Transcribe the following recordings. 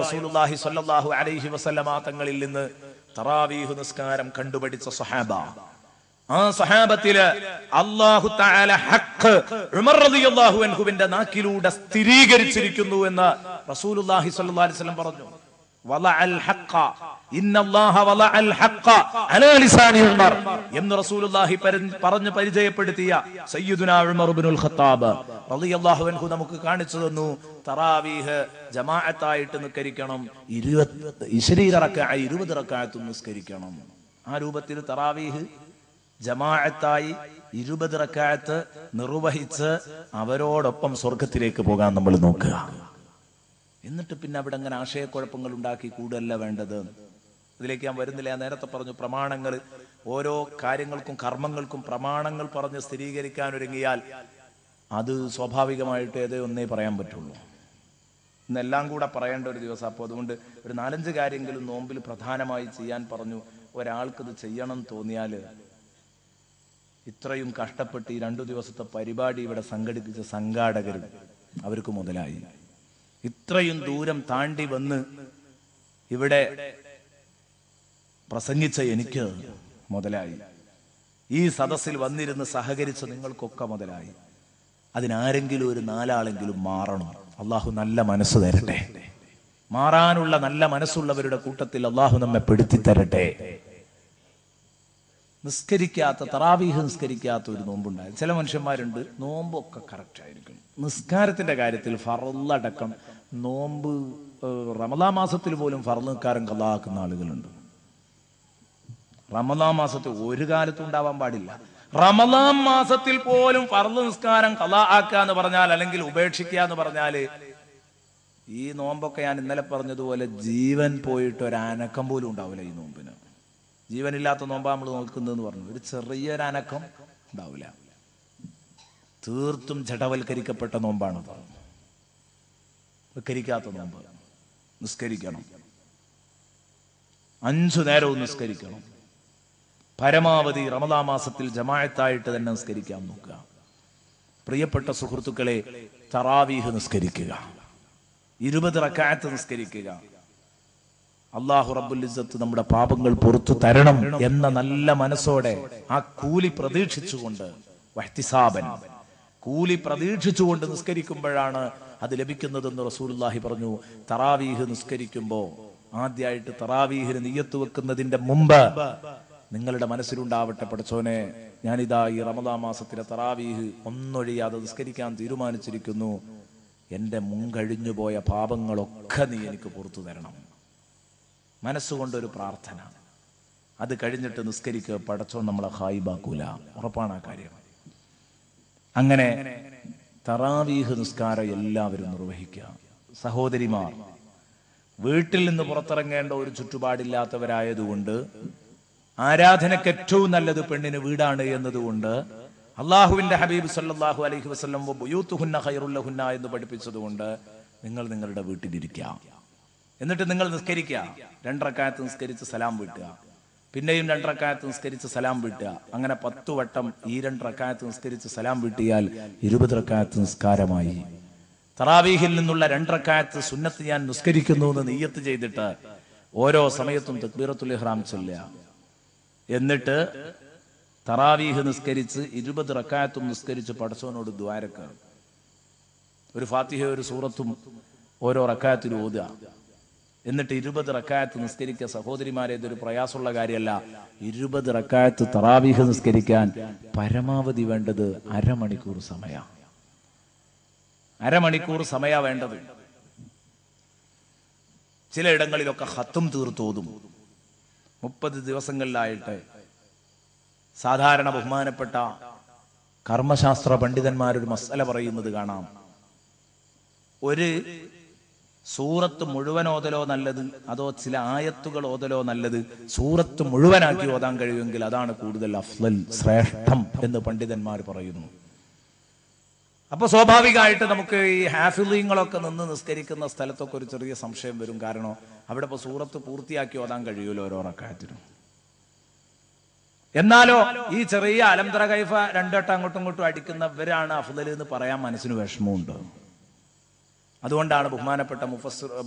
റസൂലുള്ളാഹി സ്വല്ലല്ലാഹു അലൈഹി വസല്ലമ തങ്ങളിൽ നിന്ന് തറാവീഹ് നിസ്കാരം കണ്ടുപഠിച്ച സ്വഹാബ, ആ സ്വഹാബത്തില് അല്ലാഹു തആല ഹഖ് ഉമർ റളിയല്ലാഹു അൻഹുവിന്റെ നാക്കിലൂടെ സ്ഥിരീകരിച്ചിരിക്കുന്നു എന്ന് റസൂലുള്ളാഹി സ്വല്ലല്ലാഹു അലൈഹി വസല്ലം പറഞ്ഞു. വളഅൽ ഹഖ ഇന്നല്ലാഹ വളഅൽ ഹഖ അലാ ലിസാനി ഉമർ എന്ന് റസൂലുള്ളാഹി പറഞ്ഞു പരിചയപ്പെടുത്തിയ സയ്യിദുനാ ഉമർ ഇബ്നുൽ ഖത്താബ് റളിയല്ലാഹു അൻഹു നമുക്ക് കാണിച്ചു തന്നു. തറാവീഹ് ജമാഅത്തായിട്ട് നിസ്കരിക്കണം, 20 റക്അത്ത് നിസ്കരിക്കണം. ആ രൂപത്തിൽ തറാവീഹ് ജമാഅത്തായി 20 റക്അത്ത് നിർവഹിച്ച് അവരോടൊപ്പം സ്വർഗത്തിലേക്ക് പോകാൻ നമ്മൾ നോക്കുക. എന്നിട്ട് പിന്നെ അവിടെ അങ്ങനെ ആശയക്കുഴപ്പങ്ങൾ ഉണ്ടാക്കി കൂടല്ല വേണ്ടത്. ഇതിലേക്ക് ഞാൻ വരുന്നില്ല. ഞാൻ നേരത്തെ പറഞ്ഞു, പ്രമാണങ്ങൾ, ഓരോ കാര്യങ്ങൾക്കും കർമ്മങ്ങൾക്കും പ്രമാണങ്ങൾ പറഞ്ഞ് സ്ഥിരീകരിക്കാൻ ഒരുങ്ങിയാൽ അത് സ്വാഭാവികമായിട്ട് ഏതേ ഒന്നേ പറയാൻ പറ്റുള്ളൂ. ഇന്നെല്ലാം കൂടെ പറയേണ്ട ഒരു ദിവസം. അപ്പോൾ അതുകൊണ്ട് ഒരു 4-5 കാര്യങ്ങളും നോമ്പിൽ പ്രധാനമായി ചെയ്യാൻ പറഞ്ഞു. ഒരാൾക്കിത് ചെയ്യണം തോന്നിയാൽ ഇത്രയും കഷ്ടപ്പെട്ട് ഈ 2 ദിവസത്തെ പരിപാടി ഇവിടെ സംഘടിപ്പിച്ച സംഘാടകരും അവർക്ക് മുതലായി. ഇത്രയും ദൂരം താണ്ടി വന്ന് ഇവിടെ പ്രസംഗിച്ച എനിക്ക് മുതലായി. ഈ സദസ്സിൽ വന്നിരുന്ന് സഹകരിച്ച നിങ്ങൾക്കൊക്കെ മുതലായി. അതിനാരെങ്കിലും ഒരു 4 ആളെങ്കിലും മാറണം. അള്ളാഹു നല്ല മനസ്സ് തരട്ടെ. മാറാനുള്ള നല്ല മനസ്സുള്ളവരുടെ കൂട്ടത്തിൽ അള്ളാഹു നമ്മെ പെടുത്തി തരട്ടെ. നിസ്കരിക്കാത്ത, തറാവീഹ് നിസ്കരിക്കാത്ത ഒരു നോമ്പുണ്ടായി. ചില മനുഷ്യന്മാരുണ്ട് നോമ്പൊക്കെ കറക്റ്റ് ആയിരിക്കും, നിസ്കാരത്തിന്റെ കാര്യത്തിൽ ഫർളടക്കം നോമ്പ് റമദാൻ മാസത്തിൽ പോലും ഫർള് നിസ്കാരം ഖളാക്കുന്ന ആളുകളുണ്ട്. റമദാൻ മാസത്തിൽ ഒരു കാലത്തും ഉണ്ടാവാൻ പാടില്ല. റമദാൻ മാസത്തിൽ പോലും ഫർള് നിസ്കാരം ഖളാ ആക്കുക എന്ന് പറഞ്ഞാൽ, അല്ലെങ്കിൽ ഉപേക്ഷിക്കുക എന്ന് പറഞ്ഞാല്, ഈ നോമ്പൊക്കെ ഞാൻ ഇന്നലെ പറഞ്ഞതുപോലെ ജീവൻ പോയിട്ട് ഒരനക്കം പോലും ഉണ്ടാവില്ല. ഈ നോമ്പിന് ജീവനില്ലാത്ത നോമ്പാ നമ്മൾ നോക്കുന്നതെന്ന് പറഞ്ഞു. ഒരു ചെറിയൊരു അനക്കം ഉണ്ടാവില്ല. തീർത്തും ജഡവൽക്കരിക്കപ്പെട്ട നോമ്പാണ്. വൽക്കരിക്കാത്ത നോമ്പ്. നിസ്കരിക്കണം, 5 നേരവും നിസ്കരിക്കണം. പരമാവധി റമദാൻ മാസത്തിൽ ജമാഅത്തായിട്ട് തന്നെ നിസ്കരിക്കാൻ നോക്കുക. പ്രിയപ്പെട്ട സുഹൃത്തുക്കളെ, തറാവീഹ് നിസ്കരിക്കുക, 20 റക്അത്ത് നിസ്കരിക്കുക. അല്ലാഹു റബ്ബുൽ ഇസ്സത്ത് നമ്മുടെ പാപങ്ങൾ പുറത്തു തരണം എന്ന നല്ല മനസ്സോടെ ആ കൂലി പ്രതീക്ഷിച്ചുകൊണ്ട്, വഹ്തിസാബൻ, കൂലി പ്രതീക്ഷിച്ചുകൊണ്ട് നിസ്കരിക്കുമ്പോഴാണ് അത് ലഭിക്കുന്നതെന്ന് റസൂലുള്ളാഹി പറഞ്ഞു. തറാവീഹ് നിസ്കരിക്കുമ്പോൾ ആദ്യമായിട്ട് തറാവീഹിന് നിയ്യത്ത് വെക്കുന്നതിന്റെ മുമ്പ് നിങ്ങളുടെ മനസ്സിലുണ്ടാവട്ടെ, പഠിച്ചോനെ, ഞാനിതാ ഈ റമദാൻ മാസത്തിലെ തറാവീഹ് ഒന്നൊഴിയാതെ നിസ്കരിക്കാൻ തീരുമാനിച്ചിരിക്കുന്നു. എന്റെ മുൻകഴിഞ്ഞു പോയ പാപങ്ങളൊക്കെ നീ എനിക്ക് പുറത്തു തരണം. മനസ്സുകൊണ്ടൊരു പ്രാർത്ഥന. അത് കഴിഞ്ഞിട്ട് നിസ്കരിക്കുക. പടച്ചോൻ നമ്മളെ ഖായിബാക്കൂല, ഉറപ്പാണ് ആ കാര്യം. അങ്ങനെ തറാവീഹ് നിസ്കാരം എല്ലാവരും നിർവഹിക്കുക. സഹോദരിമാർ, വീട്ടിൽ നിന്ന് പുറത്തിറങ്ങേണ്ട ഒരു ചുറ്റുപാടില്ലാത്തവരായതുകൊണ്ട്, ആരാധനയ്ക്ക് ഏറ്റവും നല്ലത് പെണ്ണിന് വീടാണ് എന്നതുകൊണ്ട്, അള്ളാഹുവിന്റെ ഹബീബ് സല്ലല്ലാഹു അലൈഹി വസല്ലം ബുയൂത്തുഹുന്ന ഖൈറുൽ ലഹുന്ന എന്ന് പഠിപ്പിച്ചതുകൊണ്ട് നിങ്ങൾ നിങ്ങളുടെ വീട്ടിലിരിക്കുക. എന്നിട്ട് നിങ്ങൾ നിസ്കരിക്കുക. 2 റക്അത്ത് നിസ്കരിച്ച് സലാം വീട്ടുക, പിന്നെയും 2 റക്അത്ത് നിസ്കരിച്ച് സലാം വീട്ടുക. അങ്ങനെ 10 വട്ടം ഈ 2 റക്അത്ത് നിസ്കരിച്ച് സലാം വീട്ടിയാൽ 20 റക്അത്ത് നിസ്കാരമായി. തറാവീഹിൽ നിന്നുള്ള 2 റക്അത്ത് സുന്നത്ത് ഞാൻ നിസ്കരിക്കുന്നു എന്ന് നിയ്യത്ത് ചെയ്തിട്ട് ഓരോ സമയത്തും തക്ബീറത്തുൽ ഇഹ്റാം ചൊല്ലുക. എന്നിട്ട് തറാവീഹ് നിസ്കരിച്ച് 20 റക്അത്തും നിസ്കരിച്ച് പടച്ചവനോട് ദുആരക്കുക. ഒരു ഫാത്തിഹ, ഒരു സൂറത്തും ഓരോ റക്അത്തിലും ഓതുക. എന്നിട്ട് 20 റക്അത്ത് നിസ്കരിക്കുക. സഹോദരിമാരെ, ഇതൊരു പ്രയാസമുള്ള കാര്യമല്ല. 20 റക്അത്ത് തറാവീഹ് നിസ്കരിക്കാൻ പരമാവധി വേണ്ടത് അരമണിക്കൂർ സമയ. അരമണിക്കൂർ സമയ വേണ്ടത്. ചിലയിടങ്ങളിലൊക്കെ ഖത്തും തീർത്തോതും 30 ദിവസങ്ങളിലായിട്ട്. സാധാരണ ബഹുമാനപ്പെട്ട കർമ്മശാസ്ത്ര പണ്ഡിതന്മാരൊരു മസ്അല പറയുന്നത് കാണാം. ഒരു സൂറത്ത് മുഴുവൻ ഓതലോ നല്ലത്, അതോ ചില ആയത്തുകൾ ഓതലോ നല്ലത്? സൂറത്ത് മുഴുവനാക്കി ഓതാൻ കഴിയുമെങ്കിൽ അതാണ് കൂടുതൽ അഫ്ളൽ, ശ്രേഷ്ഠം എന്ന് പണ്ഡിതന്മാർ പറയുന്നു. അപ്പൊ സ്വാഭാവികമായിട്ട് നമുക്ക് ഈ ഹാഫിളീങ്ങളൊക്കെ നിന്ന് നിസ്കരിക്കുന്ന സ്ഥലത്തൊക്കെ ഒരു ചെറിയ സംശയം വരും. കാരണം അവിടെ ഇപ്പൊ സൂറത്ത് പൂർത്തിയാക്കി ഓതാൻ കഴിയുമല്ലോ ഓരോ റക്അത്തിനും. എന്നാലോ ഈ ചെറിയ അലംതറ കൈഫ 2 വട്ടം അങ്ങോട്ടും ഇങ്ങോട്ടും അടിക്കുന്നവരാണ് അഫ്ളൽ എന്ന് പറയാൻ മനസ്സിന് വിഷമമുണ്ട്. അതുകൊണ്ടാണ്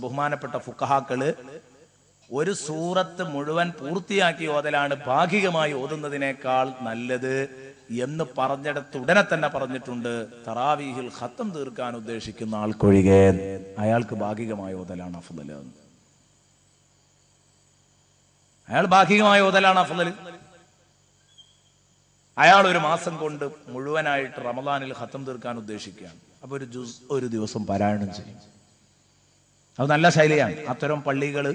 ബഹുമാനപ്പെട്ട ഫുഖഹാക്കള് ഒരു സൂറത്ത് മുഴുവൻ പൂർത്തിയാക്കി ഓതലാണ് ഭാഗികമായി ഓതുന്നതിനേക്കാൾ നല്ലത് എന്ന് പറഞ്ഞിടത്ത് ഉടനെ തന്നെ പറഞ്ഞിട്ടുണ്ട്, തറാവീഹിൽ ഖത്തം തീർക്കാൻ ഉദ്ദേശിക്കുന്ന ആൾക്കൊഴികെ അയാൾക്ക് ഭാഗികമായ ഓതലാണ് അഫ്ളൽ. അയാൾ ഭാഗികമായ ഓതലാണ് അഫ്ളൽ. അയാൾ ഒരു മാസം കൊണ്ട് മുഴുവനായിട്ട് റമദാനിൽ ഖത്തം തീർക്കാൻ ഉദ്ദേശിക്കുകയാണ്. അപ്പൊ ഒരു ജുസ് ഒരു ദിവസം പാരായണം ചെയ്യും. അത് നല്ല ശൈലിയാണ്. അത്തരം പള്ളികൾ,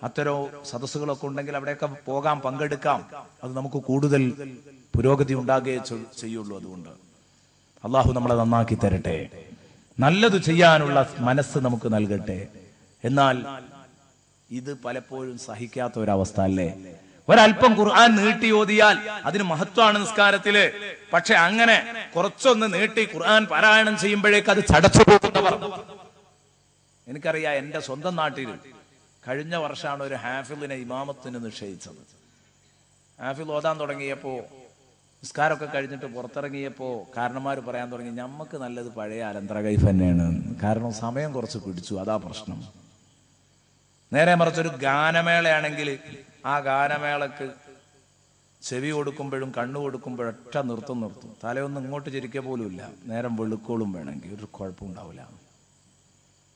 അത്തരം സദസ്സുകളൊക്കെ ഉണ്ടെങ്കിൽ അവിടെയൊക്കെ പോകാം, പങ്കെടുക്കാം. അത് നമുക്ക് കൂടുതൽ പുരോഗതി ഉണ്ടാകുകയെ ചെയ്യുള്ളൂ. അതുകൊണ്ട് അള്ളാഹു നമ്മളെ നന്നാക്കി തരട്ടെ, നല്ലത് ചെയ്യാനുള്ള മനസ്സ് നമുക്ക് നൽകട്ടെ. എന്നാൽ ഇത് പലപ്പോഴും സഹിക്കാത്ത ഒരവസ്ഥ അല്ലേ? ഒരല്പം ഖുർആൻ നീട്ടി ഓതിയാൽ അതിന് മഹത്വമാണ് നിസ്കാരത്തില്. പക്ഷെ അങ്ങനെ കുറച്ചൊന്ന് നീട്ടി ഖുർആൻ പാരായണം ചെയ്യുമ്പോഴേക്ക് അത് ചടച്ചു പോകുന്നവർ എനിക്കറിയാം. എന്റെ സ്വന്തം നാട്ടിൽ കഴിഞ്ഞ വർഷമാണ് ഒരു ഹാഫിളിനെ ഇമാമത്തിന് നിശ്ചയിച്ചത്. ഹാഫിൾ ഓതാൻ തുടങ്ങിയപ്പോ, നിസ്കാരമൊക്കെ കഴിഞ്ഞിട്ട് പുറത്തിറങ്ങിയപ്പോ കാരണന്മാർ പറയാൻ തുടങ്ങി, ഞമ്മക്ക് നല്ലത് പഴയ അലന്തര കൈഫ് തന്നെയാണ്, കാരണം സമയം കുറച്ച് പിടിച്ചു, അതാ പ്രശ്നം. നേരെ മറിച്ചൊരു ഗാനമേളയാണെങ്കിൽ ആ ഗാനമേളക്ക് ചെവി കൊടുക്കുമ്പോഴും കണ്ണു കൊടുക്കുമ്പോഴും ഒറ്റ നിർത്തും. തലയൊന്നും ഇങ്ങോട്ട് ചിരിക്കുക പോലുമില്ല. നേരം വെളുക്കോളും വേണമെങ്കിൽ ഒരു കുഴപ്പമുണ്ടാവില്ല.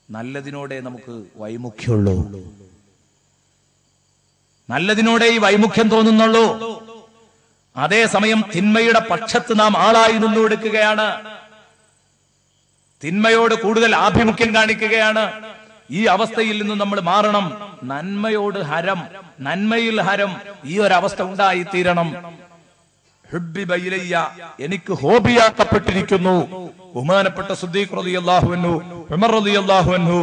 നല്ലതിനോടെ നമുക്ക് വൈമുഖ്യമുള്ളൂ, നല്ലതിനോടെ ഈ വൈമുഖ്യം തോന്നുന്നുള്ളൂ. അതേസമയം തിന്മയുടെ പക്ഷത്ത് നാം ആളായി നിന്നു കൊടുക്കുകയാണ്, തിന്മയോട് കൂടുതൽ ആഭിമുഖ്യം കാണിക്കുകയാണ്. ഈ അവസ്ഥയിൽ നിന്ന് നമ്മൾ മാറണം. നന്മയോട് ഹരം, നന്മയിൽ ഹരം, ഈ ഒരവസ്ഥ ഉണ്ടായിത്തീരണം. എനിക്ക് ഹോബിയാക്കപ്പെട്ടിരിക്കുന്നു. ബഹുമാനപ്പെട്ട സിദ്ദീഖ് റളിയല്ലാഹു അൻഹു, ഉമർ റളിയല്ലാഹു അൻഹു,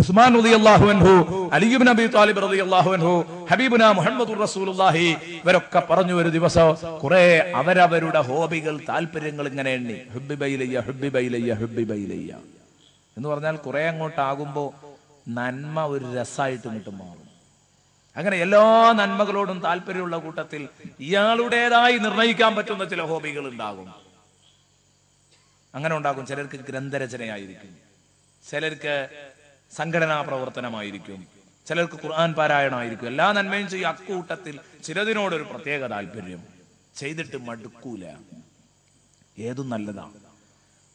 ഉസ്മാൻ റളിയല്ലാഹു അൻഹു, അലി ഇബ്നു അബീ ത്വാലിബ് റളിയല്ലാഹു അൻഹു, ഹബീബുനാ മുഹമ്മദുർ റസൂലുള്ളാഹി, ഇവരൊക്കെ പറഞ്ഞു ഒരു ദിവസം കുറെ അവരവരുടെ ഹോബികൾ, താല്പര്യങ്ങൾ ഇങ്ങനെ എണ്ണി. ഹുബ്ബിബൈലയ്യ ഹുബ്ബിബൈലയ്യ ഹുബ്ബിബൈലയ്യ എന്ന് പറഞ്ഞാൽ കുറെ അങ്ങോട്ടാകുമ്പോ നന്മ ഒരു രസമായിട്ട് ഇങ്ങോട്ട് മാറും. അങ്ങനെ എല്ലാ നന്മകളോടും താല്പര്യമുള്ള കൂട്ടത്തിൽ ഇയാളുടേതായി നിർണയിക്കാൻ പറ്റുന്ന ചില ഹോബികൾ ഉണ്ടാകും. അങ്ങനെ ഉണ്ടാകും. ചിലർക്ക് ഗ്രന്ഥരചനയായിരിക്കും, ചിലർക്ക് സംഘടനാ പ്രവർത്തനമായിരിക്കും, ചിലർക്ക് ഖുർആൻ പാരായണമായിരിക്കും. എല്ലാ നന്മയും ചെയ്യും. അക്കൂട്ടത്തിൽ ചിലതിനോടൊരു പ്രത്യേക താല്പര്യം, ചെയ്തിട്ട് മടുക്കൂല. ഏതും നല്ലതാണ്.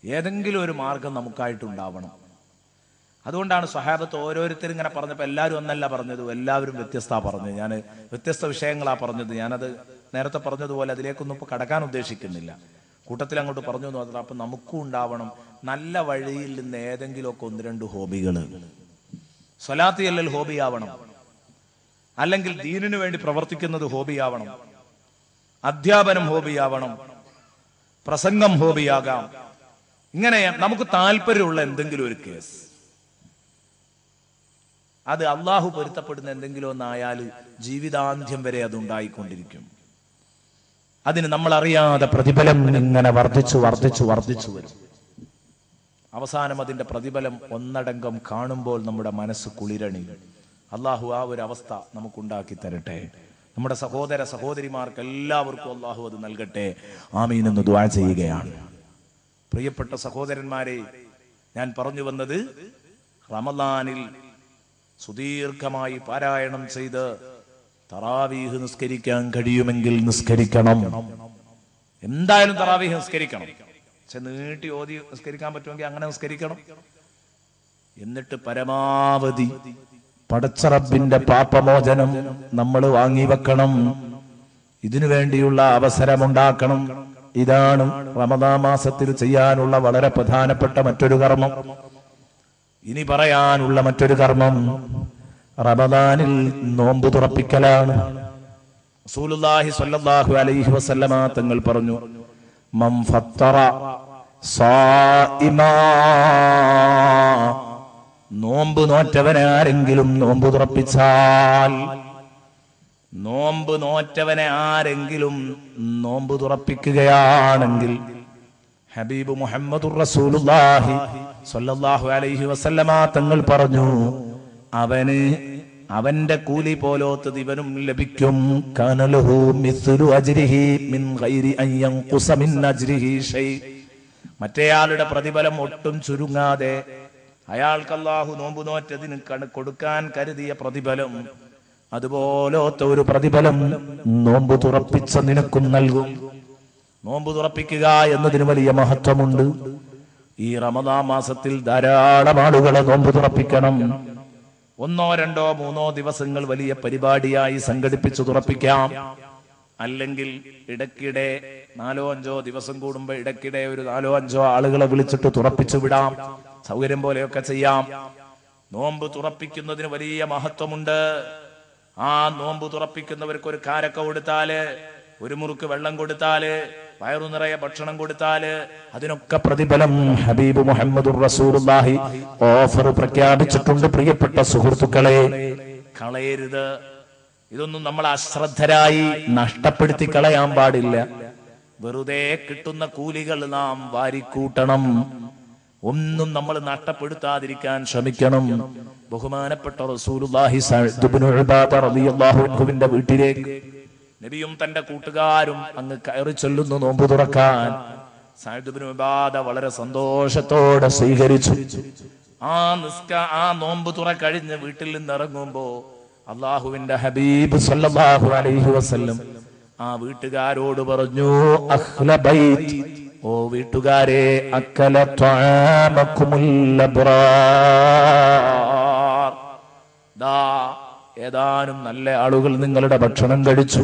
ഏതെങ്കിലും ഒരു മാർഗം നമുക്കായിട്ടുണ്ടാവണം. അതുകൊണ്ടാണ് സ്വഹാബത്ത് ഓരോരുത്തരും ഇങ്ങനെ പറഞ്ഞപ്പോൾ എല്ലാവരും ഒന്നല്ല പറഞ്ഞത്, എല്ലാവരും വ്യത്യസ്ത പറഞ്ഞത്. ഞാൻ വ്യത്യസ്ത വിഷയങ്ങളാ പറഞ്ഞത്. ഞാനത് നേരത്തെ പറഞ്ഞതുപോലെ അതിലേക്കൊന്നും ഇപ്പൊ കടക്കാൻ ഉദ്ദേശിക്കുന്നില്ല. കൂട്ടത്തിൽ അങ്ങോട്ട് പറഞ്ഞു എന്ന് മാത്രം. അപ്പൊ നമുക്കും ഉണ്ടാവണം നല്ല വഴിയിൽ നിന്ന് ഏതെങ്കിലുമൊക്കെ ഒന്ന് രണ്ട് ഹോബികൾ. സ്വലാത്ത് ചെല്ലൽ ഹോബിയാവണം, അല്ലെങ്കിൽ ദീനിനു വേണ്ടി പ്രവർത്തിക്കുന്നത് ഹോബിയാവണം, അധ്യാപനം ഹോബിയാവണം, പ്രസംഗം ഹോബിയാകാം. ഇങ്ങനെ നമുക്ക് താല്പര്യമുള്ള എന്തെങ്കിലും ഒരു കേസ്, അത് അള്ളാഹു പൊരുത്തപ്പെടുന്ന എന്തെങ്കിലും ഒന്നായാൽ ജീവിതാന്ത്യം വരെ അത് ഉണ്ടായിക്കൊണ്ടിരിക്കും. അതിന് നമ്മൾ അറിയാതെ പ്രതിഫലം ഇങ്ങനെ വർദ്ധിച്ചു വർദ്ധിച്ചു വർദ്ധിച്ചു വരും. അവസാനം അതിന്റെ പ്രതിഫലം ഒന്നടങ്കം കാണുമ്പോൾ നമ്മുടെ മനസ്സ് കുളിരണി. അള്ളാഹു ആ ഒരു അവസ്ഥ നമുക്കുണ്ടാക്കി തരട്ടെ. നമ്മുടെ സഹോദര സഹോദരിമാർക്ക് എല്ലാവർക്കും അള്ളാഹു അത് നൽകട്ടെ. ആമീൻ എന്ന് ദുആ ചെയ്യുകയാണ്. പ്രിയപ്പെട്ട സഹോദരന്മാരെ, ഞാൻ പറഞ്ഞു വന്നത് റമദാനിൽ സുദീർഘമായി പാരായണം ചെയ്ത് തറാവീഹ് നിസ്കരിക്കാൻ കഴിയുമെങ്കിൽ നിസ്കരിക്കണം. എന്തായാലും തറാവീഹ് നിസ്കരിക്കണം. പക്ഷെ നീട്ടി ഓതി നിസ്കരിക്കാൻ പറ്റുമെങ്കിൽ അങ്ങനെ നിസ്കരിക്കണം. എന്നിട്ട് പരമാവധി പടച്ച റബ്ബിന്റെ പാപമോചനം നമ്മൾ വാങ്ങിവെക്കണം. ഇതിനു വേണ്ടിയുള്ള അവസരമുണ്ടാക്കണം. ഇതാണ് റമദാൻ മാസത്തിൽ ചെയ്യാനുള്ള വളരെ പ്രധാനപ്പെട്ട മറ്റൊരു കർമ്മം. ഇനി പറയാനുള്ള മറ്റൊരു കർമ്മം റമദാനിൽ നോമ്പ് തുറപ്പിക്കലാണ്. റസൂലുള്ളാഹി സ്വല്ലല്ലാഹു അലൈഹി വസല്ലമ തങ്ങൾ പറഞ്ഞു, മൻ ഫത്തറ സായിമാ, നോമ്പ് നോറ്റവനെ ആരെങ്കിലും നോമ്പ് തുറപ്പിച്ചാൽ, നോമ്പ് നോറ്റവനെ ആരെങ്കിലും നോമ്പ് തുറപ്പിക്കുകയാണെങ്കിൽ ഹബീബ് മുഹമ്മദുർ റസൂലുള്ളാഹി സ്വല്ലല്ലാഹു അലൈഹി വസല്ലമ തങ്ങൾ പറഞ്ഞു, അവന് അവന്റെ കൂലി പോലോത്തത് ഇവനും ലഭിക്കും. കാനലഹു മിസ്ലു അജ്രിഹി മിൻ ഗൈരി അൻ യൻഖുസ മിൻ അജ്രിഹി ഷൈ. മറ്റേയാളുടെ പ്രതിഫലം ഒട്ടും ചുരുങ്ങാതെ അയാൾക്ക് അല്ലാഹു നോമ്പ് നോറ്റതിന് കൊടുക്കാൻ കരുതിയ പ്രതിഫലം അതുപോലത്തെ ഒരു പ്രതിഫലം നോമ്പ് തുറപ്പിച്ച നിനക്കും നൽകും. നോമ്പ് തുറപ്പിക്കുക എന്നതിന് വലിയ മഹത്വമുണ്ട്. ഈ റമദാൻ മാസത്തിൽ ധാരാളം ആളുകളെ നോമ്പ് തുറപ്പിക്കണം. 1, 2, 3 ദിവസങ്ങൾ വലിയ പരിപാടിയായി സംഘടിപ്പിച്ചു തുറപ്പിക്കാം. അല്ലെങ്കിൽ ഇടയ്ക്കിടെ 4, 5 ദിവസം കൂടുമ്പോ ഇടയ്ക്കിടെ ഒരു 4, 5 ആളുകളെ വിളിച്ചിട്ട് തുറപ്പിച്ചു വിടാം. സൗകര്യം പോലെയൊക്കെ ചെയ്യാം. നോമ്പ് തുറപ്പിക്കുന്നതിന് വലിയ മഹത്വമുണ്ട്. ആ നോമ്പ് തുറപ്പിക്കുന്നവർക്ക് ഒരു കാരക്ക കൊടുത്താല്, ഒരു മുറുക്ക് വെള്ളം കൊടുത്താല്, വയറു നിറയെ ഭക്ഷണം കൊടുത്താല് അതിനൊക്കെ പ്രതിഫലം ഹബീബ് മുഹമ്മദുർ റസൂലുള്ളാഹി ഓഫർ പ്രഖ്യാപിച്ചിട്ടുണ്ട്. പ്രിയപ്പെട്ട സുഹൃത്തുക്കളെ, കളയരുത്. ഇതൊന്നും നമ്മൾ അശ്രദ്ധരായി നഷ്ടപ്പെടുത്തി കളയാൻ പാടില്ല. വെറുതെ കിട്ടുന്ന കൂലികൾ നാം വാരിക്കൂട്ടണം. ഒന്നും നമ്മൾ നഷ്ടപ്പെടുത്താതിരിക്കാൻ ശ്രമിക്കണം. ബഹുമാനപ്പെട്ട റസൂലുള്ളാഹി സഅദ് ഇബ്നു ഉബാദ റളിയല്ലാഹു അൻഹുവിന്റെ വീട്ടിലേക്ക് നബിയും തന്റെ കൂട്ടുകാരും അങ്ങ് കയറി ചൊല്ലുന്നു നോമ്പ് തുറക്കാൻ. സഅദ് ഇബ്നു ഉബാദ വളരെ സന്തോഷത്തോടെ സ്വീകരിച്ചു. ആ നോമ്പ് തുറ കഴിഞ്ഞ് വീട്ടിൽ നിന്ന് ഇറങ്ങുമ്പോ അല്ലാഹുവിന്റെ ഹബീബ് സല്ലല്ലാഹു അലൈഹി വസല്ലം ആ വീട്ടുകാരോട് പറഞ്ഞു, അഹ്ല ബൈത്ത്, ഓ വീട്ടുകാരെ, അക്കല ത്വആമകുമുൽ അബ്റാർ, ദാ ഏതാനും നല്ല ആളുകൾ നിങ്ങളുടെ ഭക്ഷണം കഴിച്ചു.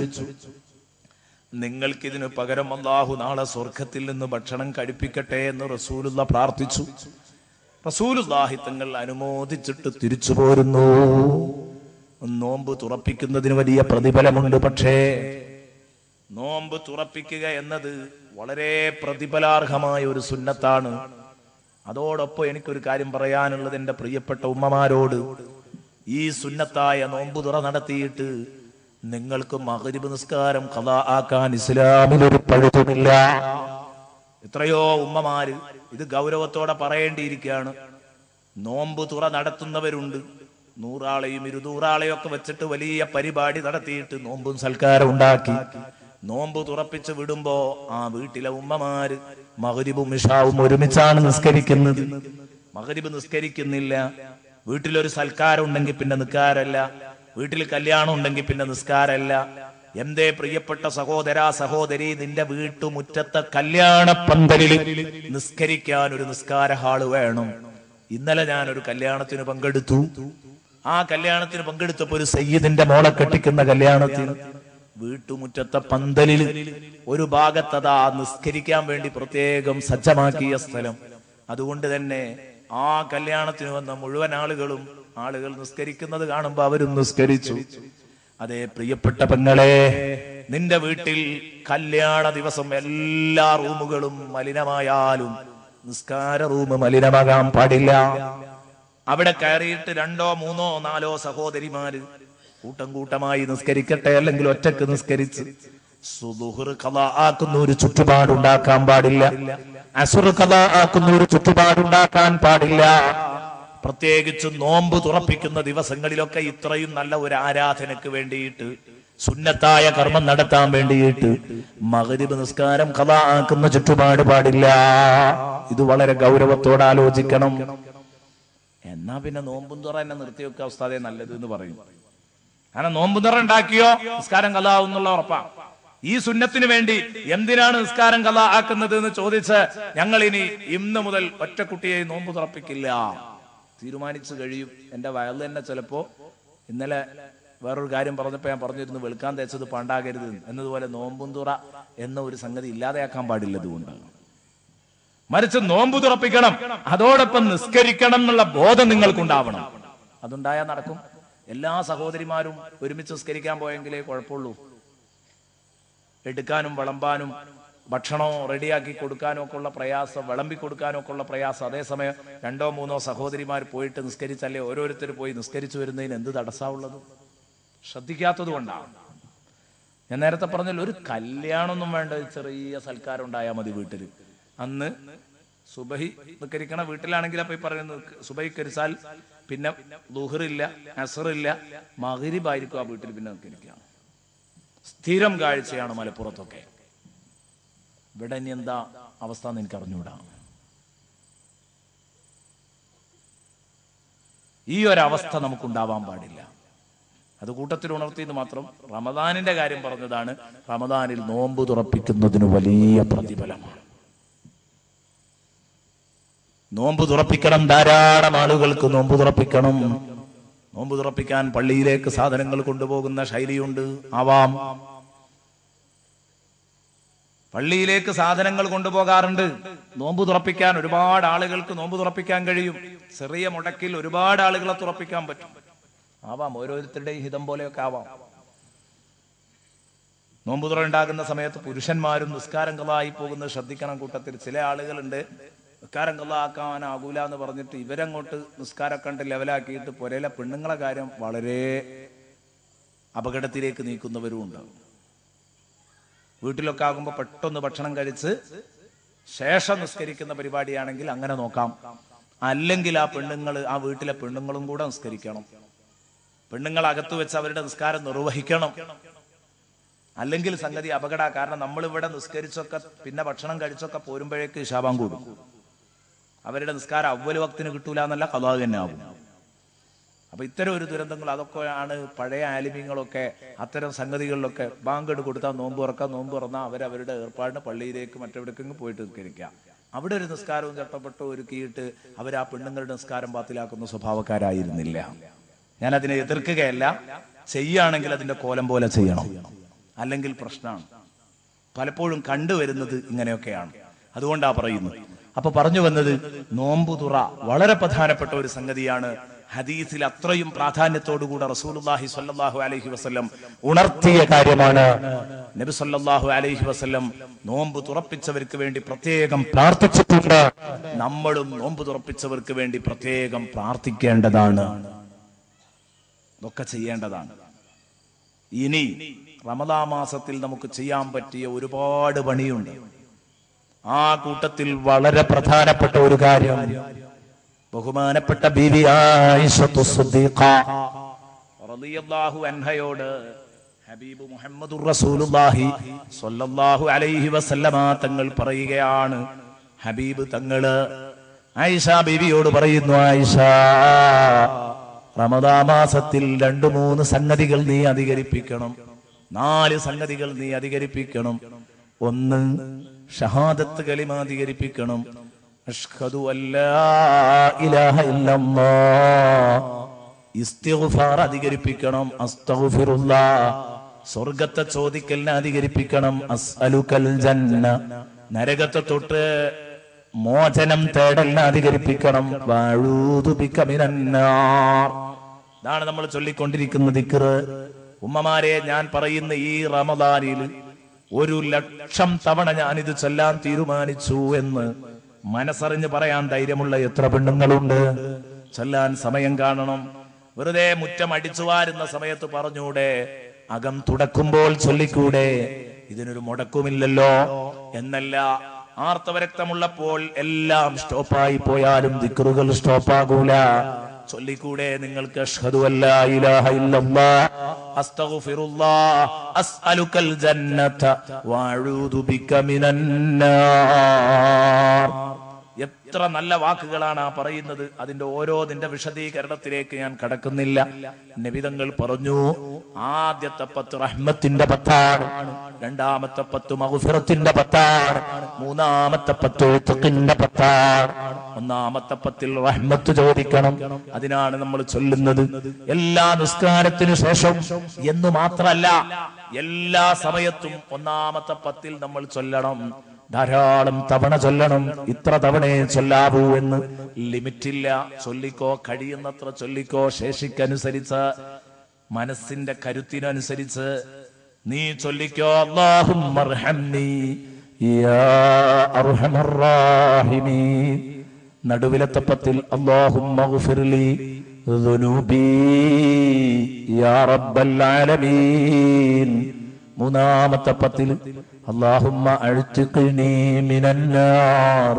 നിങ്ങൾക്കിതിന് പകരം അല്ലാഹു നാളെ സ്വർഗത്തിൽ നിന്ന് ഭക്ഷണം കഴിപ്പിക്കട്ടെ എന്ന് റസൂലുള്ള പ്രാർത്ഥിച്ചു. റസൂലുള്ളാഹി തങ്ങൾ അനുമോദിച്ചിട്ട് തിരിച്ചു പോരുന്നു. നോമ്പ് തുറപ്പിക്കുന്നതിന് വലിയ പ്രതിഫലമുണ്ട്. പക്ഷേ നോമ്പ് തുറപ്പിക്കുക എന്നത് വളരെ പ്രതിഫലാർഹമായ ഒരു സുന്നത്താണ്. അതോടൊപ്പം എനിക്കൊരു കാര്യം പറയാനുള്ളത്, എൻ്റെ പ്രിയപ്പെട്ട ഉമ്മമാരോട്, ഈ സുന്നത്തായ നോമ്പ് തുറ നടത്തിയിട്ട് നിങ്ങൾക്ക് മഗ്രിബ് നിസ്കാരം ഖളാ ആക്കാൻ ഇസ്ലാമിൽ ഒരു പഴുതുമില്ല. എത്രയോ ഉമ്മമാര് ഇത് ഗൗരവത്തോടെ പറയേണ്ടിയിരിക്കുകയാണ്. നോമ്പ് തുറ നടത്തുന്നവരുണ്ട്. 100 ആളെയും 200 ആളെയും ഒക്കെ വെച്ചിട്ട് വലിയ പരിപാടി നടത്തിയിട്ട് നോമ്പും സൽക്കാരം ഉണ്ടാക്കി നോമ്പ് തുറപ്പിച്ച് വിടുമ്പോ ആ വീട്ടിലെ ഉമ്മമാര് മഗ്രിബും ഇശാവും ഒരുമിച്ചാണ് നിസ്കരിക്കുന്നത്. മഗ്രിബ് നിസ്കരിക്കുന്നില്ല. വീട്ടിലൊരു സൽക്കാരം ഉണ്ടെങ്കിൽ പിന്നെ നിസ്കാരമല്ല, വീട്ടിൽ കല്യാണം ഉണ്ടെങ്കിൽ പിന്നെ നിസ്കാരമല്ല. എന്തേ പ്രിയപ്പെട്ട സഹോദരാ സഹോദരി, നിന്റെ വീട്ടുമുറ്റത്തെ കല്യാണ പന്തലിൽ നിസ്കരിക്കാൻ ഒരു നിസ്കാര ഹാള് വേണം. ഇന്നലെ ഞാനൊരു കല്യാണത്തിന് പങ്കെടുത്തു. ആ കല്യാണത്തിന് പങ്കെടുത്തപ്പോ ഒരു സയ്യിദിന്റെ മോളെ കെട്ടിക്കുന്ന കല്യാണത്തിന് വീട്ടുമുറ്റത്തെ പന്തലിൽ ഒരു ഭാഗത്തതാ നിസ്കരിക്കാൻ വേണ്ടി പ്രത്യേകം സജ്ജമാക്കിയ സ്ഥലം. അതുകൊണ്ട് തന്നെ ആ കല്യാണത്തിന് വന്ന മുഴുവൻ ആളുകൾ നിസ്കരിക്കുന്നത് കാണുമ്പോ അവരും നിസ്കരിച്ചു. അതേ പ്രിയപ്പെട്ട പെങ്ങളെ, നിന്റെ വീട്ടിൽ കല്യാണ ദിവസം എല്ലാ റൂമുകളും മലിനമായാലും നിസ്കാര റൂം മലിനമാകാൻ പാടില്ല. അവിടെ കയറിയിട്ട് 2, 3, 4 സഹോദരിമാര് കൂട്ടം കൂട്ടമായി നിസ്കരിക്കട്ടെ, അല്ലെങ്കിൽ ഒറ്റക്ക് നിസ്കരിച്ച് സുദുഹർ ഖളാ ആക്കുന്ന ഒരു ചുറ്റുപാടുണ്ടാക്കാൻ പാടില്ല. അസ്ർ ഖളാ ആക്കുന്ന ഒരു ചുറ്റുപാടുണ്ടാക്കാൻ പാടില്ല. പ്രത്യേകിച്ച് നോമ്പ് തുറപ്പിക്കുന്ന ദിവസങ്ങളിലൊക്കെ ഇത്രയും നല്ല ഒരു ആരാധനക്ക് വേണ്ടിയിട്ട്, സുന്നത്തായ കർമ്മം നടത്താൻ വേണ്ടിയിട്ട് മഗ്രിബ് നിസ്കാരം ഖളാ ആക്കുന്ന ചുറ്റുപാട് പാടില്ല. ഇത് വളരെ ഗൗരവത്തോടെ ആലോചിക്കണം. എന്നാ പിന്നെ നോമ്പും തുറ എന്നെ നിർത്തിയൊക്കെ ഉസ്താദേ നല്ലത് എന്ന് പറയും. കാരണം നോമ്പും തുറ ഉണ്ടാക്കിയോ നിസ്കാരം ഖളാ ആവുന്നുള്ള ഉറപ്പാ. ഈ സുന്നത്തിന് വേണ്ടി എന്തിനാണ് നിസ്കാരം ഖളാ ആക്കുന്നത് എന്ന് ചോദിച്ച് ഞങ്ങൾ ഇന്ന് മുതൽ ഒറ്റക്കുട്ടിയെ നോമ്പ് തുറപ്പിക്കില്ല തീരുമാനിച്ചു കഴിയും. എന്റെ വയറിൽ തന്നെ ചിലപ്പോ ഇന്നലെ വേറൊരു കാര്യം പറഞ്ഞപ്പോ ഞാൻ പറഞ്ഞിരുന്നു, വെളുക്കാൻ തേച്ചത് പണ്ടാകരുത് എന്നതുപോലെ നോമ്പും തുറ എന്ന ഒരു സംഗതി ഇല്ലാതെയാക്കാൻ പാടില്ല. അതുകൊണ്ട് മറിച്ച് നോമ്പ് തുറപ്പിക്കണം, അതോടൊപ്പം നിസ്കരിക്കണം എന്നുള്ള ബോധം നിങ്ങൾക്കുണ്ടാവണം. അതുണ്ടായാൽ നടക്കും. എല്ലാ സഹോദരിമാരും ഒരുമിച്ച് നിസ്കരിക്കാൻ പോയെങ്കിലേ കുഴപ്പമുള്ളൂ. എടുക്കാനും വിളമ്പാനും ഭക്ഷണം റെഡിയാക്കി കൊടുക്കാനും ഒക്കെ ഉള്ള പ്രയാസം, വിളമ്പി കൊടുക്കാനും ഒക്കെ ഉള്ള പ്രയാസം. അതേസമയം 2, 3 സഹോദരിമാർ പോയിട്ട് നിസ്കരിച്ചല്ലേ ഓരോരുത്തർ പോയി നിസ്കരിച്ചു വരുന്നതിന് എന്ത് തടസ്സമുള്ളത്? ശ്രദ്ധിക്കാത്തത് കൊണ്ടാണ്. ഞാൻ നേരത്തെ പറഞ്ഞാൽ ഒരു കല്യാണമൊന്നും വേണ്ട, ചെറിയ സൽക്കാരം ഉണ്ടായാൽ മതി വീട്ടിൽ. അന്ന് സുബഹി നിസ്കരിക്കണ വീട്ടിലാണെങ്കിൽ അപ്പൊ ഈ പറയുന്നത് സുബഹി കരിച്ചാൽ പിന്നെ ദുഹറില്ല, അസറില്ല, മഗ്രിബായിരിക്കും ആ വീട്ടിൽ പിന്നെ നിസ്കരിക്കുക. സ്ഥിരം കാഴ്ചയാണ് മലപ്പുറത്തൊക്കെ. ഇവിടെ ഇനി എന്താ അവസ്ഥ എന്ന് എനിക്ക് അറിഞ്ഞൂടാ. ഈ ഒരവസ്ഥ നമുക്കുണ്ടാവാൻ പാടില്ല. അത് കൂട്ടത്തിൽ ഉണർത്തിയെന്ന് മാത്രം. റമദാനിന്റെ കാര്യം പറഞ്ഞതാണ്. റമദാനിൽ നോമ്പ് തുറപ്പിക്കുന്നതിന് വലിയ പ്രതിഫലമാണ്. നോമ്പ് തുറപ്പിക്കണം, ധാരാളം ആളുകൾക്ക് നോമ്പ് തുറപ്പിക്കണം. നോമ്പ് തുറപ്പിക്കാൻ പള്ളിയിലേക്ക് സാധനങ്ങൾ കൊണ്ടുപോകുന്ന ശൈലിയുണ്ട്. ആവാം, പള്ളിയിലേക്ക് സാധനങ്ങൾ കൊണ്ടുപോകാറുണ്ട്. നോമ്പ് തുറപ്പിക്കാൻ ഒരുപാട് ആളുകൾക്ക് നോമ്പ് തുറപ്പിക്കാൻ കഴിയും. ചെറിയ മുടക്കിൽ ഒരുപാട് ആളുകളെ തുറപ്പിക്കാൻ പറ്റും. ആവാം, ഓരോരുത്തരുടെയും ഹിതം പോലെയൊക്കെ ആവാം. നോമ്പ് തുറ ഉണ്ടാകുന്ന സമയത്ത് പുരുഷന്മാരും നിസ്കാരം ഖളായി പോകുന്നത് ശ്രദ്ധിക്കണം. കൂട്ടത്തിൽ ചില ആളുകളുണ്ട്, നിസ്കാരം ഖളാക്കാനാകൂല എന്ന് പറഞ്ഞിട്ട് ഇവരങ്ങോട്ട് നിസ്കാരം കണ്ട് ലെവലാക്കിയിട്ട് പുരയിലെ പെണ്ണുങ്ങളെ കാര്യം വളരെ അപകടത്തിലേക്ക് നീക്കുന്നവരും ഉണ്ടാവും. വീട്ടിലൊക്കെ ആകുമ്പോൾ പെട്ടെന്ന് ഭക്ഷണം കഴിച്ച് ശേഷം നിസ്കരിക്കുന്ന പരിപാടിയാണെങ്കിൽ അങ്ങനെ നോക്കാം. അല്ലെങ്കിൽ ആ വീട്ടിലെ പെണ്ണുങ്ങളും കൂടെ നിസ്കരിക്കണം. പെണ്ണുങ്ങൾ അകത്ത് വെച്ച് അവരുടെ നിസ്കാരം നിർവഹിക്കണം. അല്ലെങ്കിൽ സംഗതി അപകട. കാരണം നമ്മളിവിടെ നിസ്കരിച്ചൊക്കെ പിന്നെ ഭക്ഷണം കഴിച്ചൊക്കെ പോരുമ്പോഴേക്ക് ഇശാ കൂടും. അവരുടെ നിസ്കാരം അവ്വൽ വക്തിന് കിട്ടൂല എന്നല്ല, ഖളാ തന്നെ ആവും. അപ്പൊ ഇത്തരം ഒരു ദുരന്തങ്ങൾ അതൊക്കെയാണ് പഴയ ആലിമീങ്ങളൊക്കെ അത്തരം സംഗതികളിലൊക്കെ ബാങ്ക് കൊടുത്താൽ നോമ്പ് തുറക്കാം, നോമ്പ് തുറന്നാൽ അവരവരുടെ ഏർപ്പാടിന് പള്ളിയിലേക്ക് മറ്റെവിടേക്കെങ്കിലും പോയിട്ട് നിസ്കരിക്കുക. അവിടെ ഒരു നിസ്കാരവും ചട്ടപ്പെട്ടോ ഒരുക്കിയിട്ട് അവർ ആ പെണ്ണുങ്ങളുടെ നിസ്കാരം ബാത്തിലാക്കുന്ന സ്വഭാവക്കാരായിരുന്നില്ല. ഞാൻ അതിനെ എതിർക്കുകയല്ല. ചെയ്യുകയാണെങ്കിൽ അതിന്റെ കോലം പോലെ ചെയ്യണം, അല്ലെങ്കിൽ പ്രശ്നമാണ്. പലപ്പോഴും കണ്ടുവരുന്നത് ഇങ്ങനെയൊക്കെയാണ്. അതുകൊണ്ടാ പറയുന്നത്. അപ്പൊ പറഞ്ഞു വന്നത്, നോമ്പ് തുറ വളരെ പ്രധാനപ്പെട്ട ഒരു സംഗതിയാണ്. ഹദീസിൽ അത്രയും പ്രാധാന്യത്തോടുകൂടെ റസൂലുള്ളാഹി സ്വല്ലല്ലാഹു അലൈഹി വസല്ലം ഉണർത്തിയ കാര്യമാണ്. നബി സ്വല്ലല്ലാഹു അലൈഹി വസല്ലം നോമ്പ് തുറപ്പിച്ചവർക്ക് വേണ്ടി പ്രത്യേകം പ്രാർത്ഥിച്ചിട്ടുണ്ട്. നമ്മളും നോമ്പ് തുറപ്പിച്ചവർക്ക് വേണ്ടി പ്രത്യേകം പ്രാർത്ഥിക്കേണ്ടതാണ്. ഇതൊക്കെ ചെയ്യേണ്ടതാണ്. ഇനി റമദാൻ മാസത്തിൽ നമുക്ക് ചെയ്യാൻ പറ്റിയ ഒരുപാട് പണിയുണ്ട്. ആ കൂട്ടത്തിൽ വളരെ പ്രധാനപ്പെട്ട ഒരു കാര്യം, ബഹുമാനപ്പെട്ട ബീവി ആയിഷത്തു സിദ്ദീഖ റളിയല്ലാഹു അൻഹയോട് ഹബീബ് മുഹമ്മദുർ റസൂലുള്ളാഹി സ്വല്ലല്ലാഹു അലൈഹി വസല്ലമ തങ്ങൾ പറയുകയാണ്. ഹബീബ് തങ്ങള് ആയിഷ ബീവിയോട് പറയുന്നു, ആയിഷ, റമദാൻ മാസത്തിൽ 2-3 സംഗതികൾ നീ അധികരിപ്പിക്കണം, 4 സംഗതികൾ നീ അധികരിപ്പിക്കണം. ഒന്ന്, ഷഹാദത്ത് കലിമ അധികരിപ്പിക്കണം. അഷ്ഹദു അല്ലാ ഇലാഹ ഇല്ലല്ലാഹ്. ഇസ്തിഗ്ഫാർ അധികരിപ്പിക്കണം. അസ്തഗ്ഫിറുല്ലാഹ്. സ്വർഗത്തെ ചോദിക്കലിനെ അധികരിപ്പിക്കണം. അസ്അലുകൽ ജന്ന. നരകത്തെ തൊട്ട് മോചനം തേടലിനെ അധികരിപ്പിക്കണം. വഅഊദു ബിക മിനന്നാർ. ഇതാണ് നമ്മൾ ചൊല്ലിക്കൊണ്ടിരിക്കുന്ന ദിക്ർ. ഉമ്മമാരെ, ഞാൻ പറയുന്ന ഈ റമദാനിൽ 1,00,000 തവണ ഞാനിത് ചൊല്ലാൻ തീരുമാനിച്ചു എന്ന് മനസ്സറിഞ്ഞ് പറയാൻ ധൈര്യമുള്ള എത്ര പെണ്ണുങ്ങളുണ്ട്? ചൊല്ലാൻ സമയം കാണണം. വെറുതെ മുറ്റം അടിച്ചു വാരുന്ന സമയത്ത് പറഞ്ഞൂടെ? അകം തുടക്കുമ്പോൾ ചൊല്ലിക്കൂടെ? ഇതിനൊരു മുടക്കുമില്ലല്ലോ. എന്നല്ല, ആർത്തവരക്തമുള്ളപ്പോൾ എല്ലാം സ്റ്റോപ്പായി പോയാലും ദിക്റുകൾ സ്റ്റോപ്പാകൂല. ചൊല്ലിക്കൂടെ നിങ്ങൾക്ക്? അഷ്ഹദു അല്ലാ ഇലാഹ ഇല്ലല്ലാഹ്, അസ്തഗ്ഫിറുല്ലാഹ്, അസ്അലുകൽ ജന്നത വഅഊദു ബിക മിനന്നാർ. എത്ര നല്ല വാക്കുകളാണ് ആ പറയുന്നത്. അതിന്റെ ഓരോന്നിന്റെ വിശദീകരണത്തിലേക്ക് ഞാൻ കടക്കുന്നില്ല. നബിതങ്ങൾ പറഞ്ഞു, ആദ്യത്തെ 10 റഹ്മത്തിന്റെ 10ആണ്, രണ്ടാമത്തെ 10 മഗ്ഫിറത്തിന്റെ 10ആണ്, മൂന്നാമത്തെ 10 ഉത്ഖിന്റെ 10ആണ്. ഒന്നാമത്തെ 10ൽ റഹ്മത്ത് ചോദിക്കണം. അതിനാണ് നമ്മൾ ചൊല്ലുന്നത് എല്ലാ നിസ്കാരത്തിനു ശേഷം എന്ന് മാത്രമല്ല, എല്ലാ സമയത്തും ഒന്നാമത്തെ 10ൽ നമ്മൾ ചൊല്ലണം. ധാരാളം തവണ ചൊല്ലണം. ഇത്ര തവണയെ ചൊല്ലാവൂ എന്ന് ലിമിറ്റില്ല. ചൊല്ലിക്കോ, കഴിയുന്നത്ര ചൊല്ലിക്കോ. ശേഷിക്കനുസരിച്ച്, മനസ്സിന്റെ കരുത്തിനനുസരിച്ച് നീ ചൊല്ലിക്കോ. അല്ലാഹുമ്മർഹംനി യാ അർഹമർ റഹീമീൻ. നടുവിലത്തെ 10ൽ അല്ലാഹുമ്മഗ്ഫിർലി ദുനൂബി യാ റബ്ബൽ ആലമീൻ. മൂന്നാമത്തെ 10ൽ അല്ലാഹുമ്മ അഅ്തിഖ്നി മിനന്നാർ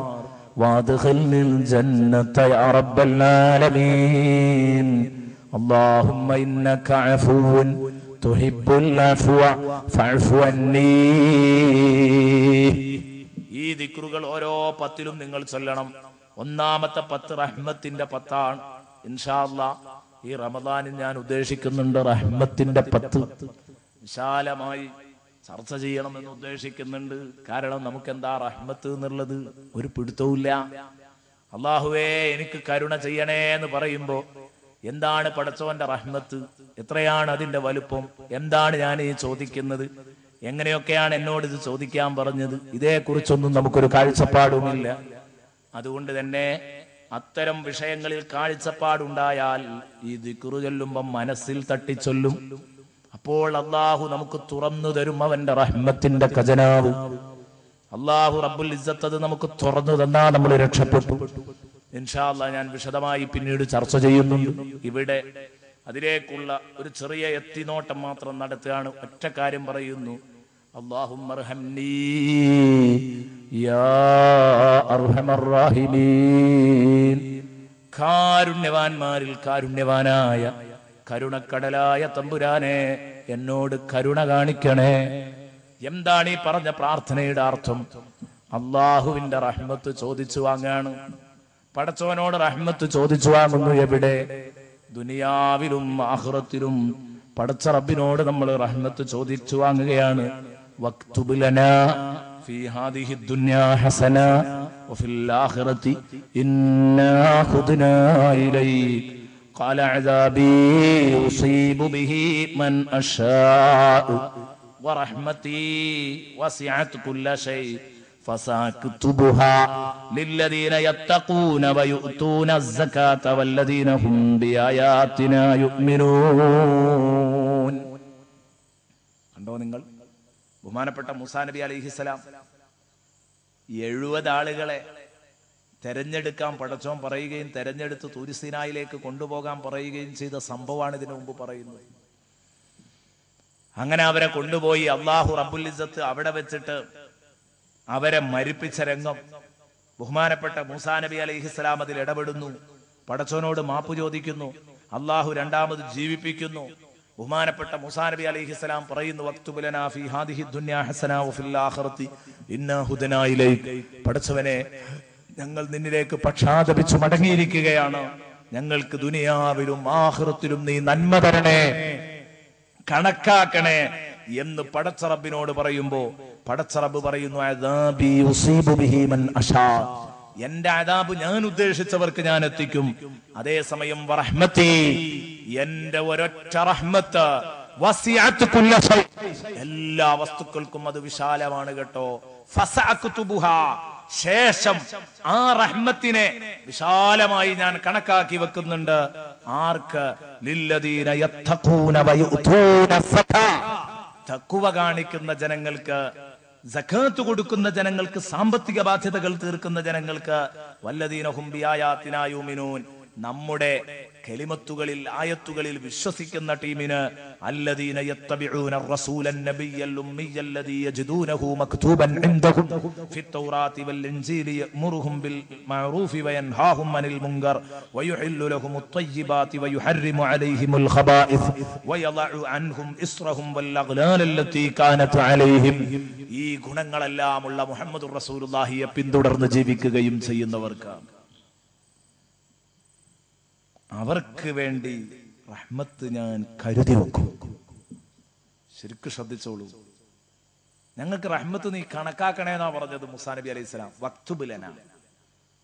വഅദ്ഖിൽനിൽ ജന്നത യാ റബ്ബൽ ആലമീൻ. അല്ലാഹുമ്മ ഇന്നക അഫൂൻ തുഹിബ്ബുൽ അഫ്വ ഫഅഫു അന്നീ. ഈ ദിക്റുകൾ ഓരോ 10ലും നിങ്ങൾ ചൊല്ലണം. ഒന്നാമത്തെ 10 റഹ്മത്തിന്റെ 10ആണ് ഇൻഷാ അല്ലാഹ് ഈ റമദാനിൽ ഞാൻ ഉദ്ദേശിക്കുന്നുണ്ട് റഹ്മത്തിന്റെ 10 വിശാലമായി ചർച്ച ചെയ്യണമെന്ന് ഉദ്ദേശിക്കുന്നുണ്ട്. കാരണം നമുക്കെന്താ റഹ്മത്ത് എന്നുള്ളത് ഒരു പിടുത്തവുമില്ല. അള്ളാഹുവേ എനിക്ക് കരുണ ചെയ്യണേ എന്ന് പറയുമ്പോ എന്താണ് പടച്ചവന്റെ റഹ്മത്ത്, എത്രയാണ് അതിന്റെ വലുപ്പം, എന്താണ് ഞാൻ ഈ ചോദിക്കുന്നത്, എങ്ങനെയൊക്കെയാണ് എന്നോട് ഇത് ചോദിക്കാൻ പറഞ്ഞത്, ഇതേക്കുറിച്ചൊന്നും നമുക്കൊരു കാഴ്ചപ്പാടുമില്ല. അതുകൊണ്ട് തന്നെ അത്തരം വിഷയങ്ങളിൽ കാഴ്ചപ്പാടുണ്ടായാൽ ഈ ദിക്റ് ചൊല്ലുമ്പം മനസ്സിൽ തട്ടിച്ചൊല്ലും. അപ്പോൾ അള്ളാഹു നമുക്ക് തുറന്നു തരും അവന്റെ റഹ്മത്തിന്റെ ഖജനാവ്. അള്ളാഹു റബ്ബുൽ ഇസ്സത്ത് അത് നമുക്ക് തുറന്നു തന്നാ നമ്മൾ രക്ഷപ്പെട്ടു. ഇൻഷാ അല്ലാഹ് ഞാൻ വിശദമായി പിന്നീട് ചർച്ച ചെയ്യുന്നുണ്ട്. ഇവിടെ അതിലേക്കുള്ള ഒരു ചെറിയ എത്തിനോട്ടം മാത്രം നടത്തുകയാണ്. ഒറ്റ കാര്യം പറയുന്നു, അല്ലാഹുമ്മ അർഹംനീ യാ അർഹമർ റഹീമീൻ. കാരുണ്യവാന്മാരിൽ കാരുണ്യവാനായ കരുണക്കടലായ തമ്പുരാനെ എന്നോട് കരുണ കാണിക്കണേ. എന്താണ് ഈ പറഞ്ഞ പ്രാർത്ഥനയുടെ അർത്ഥം? അള്ളാഹുവിന്റെ റഹ്മത്ത് ചോദിച്ചു വാങ്ങാണ്. പടച്ചവനോട് റഹ്മത്ത് ചോദിച്ചു വാങ്ങുന്നു. എവിടെ? ദുനിയാവിലും ആഖിറത്തിലും പടച്ച റബ്ബിനോട് നമ്മൾ റഹ്മത്ത് ചോദിച്ചു വാങ്ങുകയാണ്. വക്തുബ് ലനാ ഫീ ഹാദിഹി ദുനിയാ ഹസന വഫിൽ ആഖിറതി ഇന്നാ ഖുദ്നാ ഇലൈക ഖാല അദാബി ഉസീബു ബിഹി മൻ അശാഉ വറഹ്മതി വസിഅത് കുല്ല ഷൈ ഫസാക്തുബുഹാ ലില്ലദീന യത്തഖൂന വയുഅ്തൂന അസ്സകാത വല്ലദീന ഹും ബിആയാതിനാ യുഅ്മിനൂൻ. കണ്ടോ നിങ്ങൾ? ബഹുമാനപ്പെട്ട മൂസാ നബി അലൈഹിസ്സലാം 70 ആളുകളെ തെരഞ്ഞെടുക്കാൻ പടച്ചോൻ പറയുകയും തെരഞ്ഞെടുത്ത് തൂരിസീനായിലേക്ക് കൊണ്ടുപോകാൻ പറയുകയും ചെയ്ത സംഭവമാണ് ഇതിനു മുമ്പ് പറയുന്നത്. അങ്ങനെ അവരെ കൊണ്ടുപോയി അള്ളാഹു റബ്ബുൽ ഇസ്സത്ത് അവിടെ വെച്ചിട്ട് അവരെ മരിപ്പിച്ച രംഗം ബഹുമാനപ്പെട്ട മൂസാ നബി അലൈഹിസ്സലാം അതിൽ ഇടപെടുന്നു. പടച്ചോനോട് മാപ്പ് ചോദിക്കുന്നു. അള്ളാഹു രണ്ടാമത് ജീവിപ്പിക്കുന്നു. ബഹുമാനപ്പെട്ട മൂസാ നബി അലൈഹിസ്സലാം പറയുന്നു, വക്തുബ് ലനാ ഫീ ഹാദിഹി ദുനിയാ ഹസന വഫിൽ ആഖിറതി ഇന്നാ ഹുദനാ ഇലൈക. പടച്ചവനെ, ഞങ്ങൾ നിന്നിലേക്ക് പക്ഷാതപിച്ചു മടങ്ങിയിരിക്കുകയാണ്. ഞങ്ങൾക്ക് ദുനിയാവിലും ആഖിറത്തിലും നീ നന്മ തരണേ, കണക്കാക്കണേ എന്ന് പടച്ച റബ്ബിനോട് പറയുമ്പോ പടച്ച റബ്ബ് പറയുന്നു, അദാബി ഉസീബു ബിഹി മൻ അശാ. എന്റെ അദാബ് ഞാൻ ഉദ്ദേശിച്ചവർക്ക് ഞാൻ എത്തിക്കും. അതേസമയം വറഹ്മതി, എന്റെ ഒരൊറ്റ റഹ്മത്ത് വസിഅത് കുല്ല ഷൈ, എല്ലാ വസ്തുക്കൾക്കും അത് വിശാലമാണ് കേട്ടോ. ഫസഅക്തുബുഹാ, ശേഷം ആ റഹ്മത്തിനെ വിശാലമായി ഞാൻ കണക്കാക്കി വെക്കുന്നുണ്ട്. ആർക്ക്? ലില്ലദീന യത്തഖൂന വയുഅ്തൂന സകാ, തഖ്വ കാണിക്കുന്ന ജനങ്ങൾക്ക്, സകാത്ത് കൊടുക്കുന്ന ജനങ്ങൾക്ക്, സാമ്പത്തിക ബാധ്യതകൾ തീർക്കുന്ന ജനങ്ങൾക്ക്, വല്ലദീന ഹും ബിആയാതിനാ യുഅ്മിനൂൻ, നമ്മുടെ കലിമത്തുകളിൽ ആയത്തുകളിൽ വിശ്വസിക്കുന്ന ടീമിന്, അല്ലദീന യത്തബിഊന റസൂലൻ നബിയ്യൽ ഉമ്മിയ്യല്ലദീ യജിദൂനഹു മക്തൂബൻ ഇൻദഹും ഫിത്തൗറാത്തി വൽ ഇൻജീലി യഅ്മുറുഹും ബിൽ മഅറൂഫി വയൻഹാഹും അനിൽ മുൻകർ വയുഹില്ലു ലഹുമുത് ത്വയ്യിബാതി വയുഹർരിമു അലൈഹിമുൽ ഖബായിസ് വയളഉ അൻഹും ഇസ്റഹും വൽ അഗ്ലാൽ അല്ലതീ കാനത് അലൈഹിം. ഈ ഗുണങ്ങളെല്ലാം ഉള്ള മുഹമ്മദുർ റസൂലുള്ളാഹിയെ പിന്തുടർന്ന് ജീവിക്കുകയും ചെയ്യുന്നവർക്ക്, അവർക്ക് വേണ്ടി റഹ്മത്ത് ഞാൻ കരുതി വെക്കും. ശരിക്കും ശ്രദ്ധിച്ചോളൂ. ഞങ്ങൾക്ക് റഹ്മത്ത് നീ കണക്കാക്കണേന്നാ പറഞ്ഞത് മൂസാ നബി അലൈഹിസ്സലാം. വക്തുബ് ലനാ,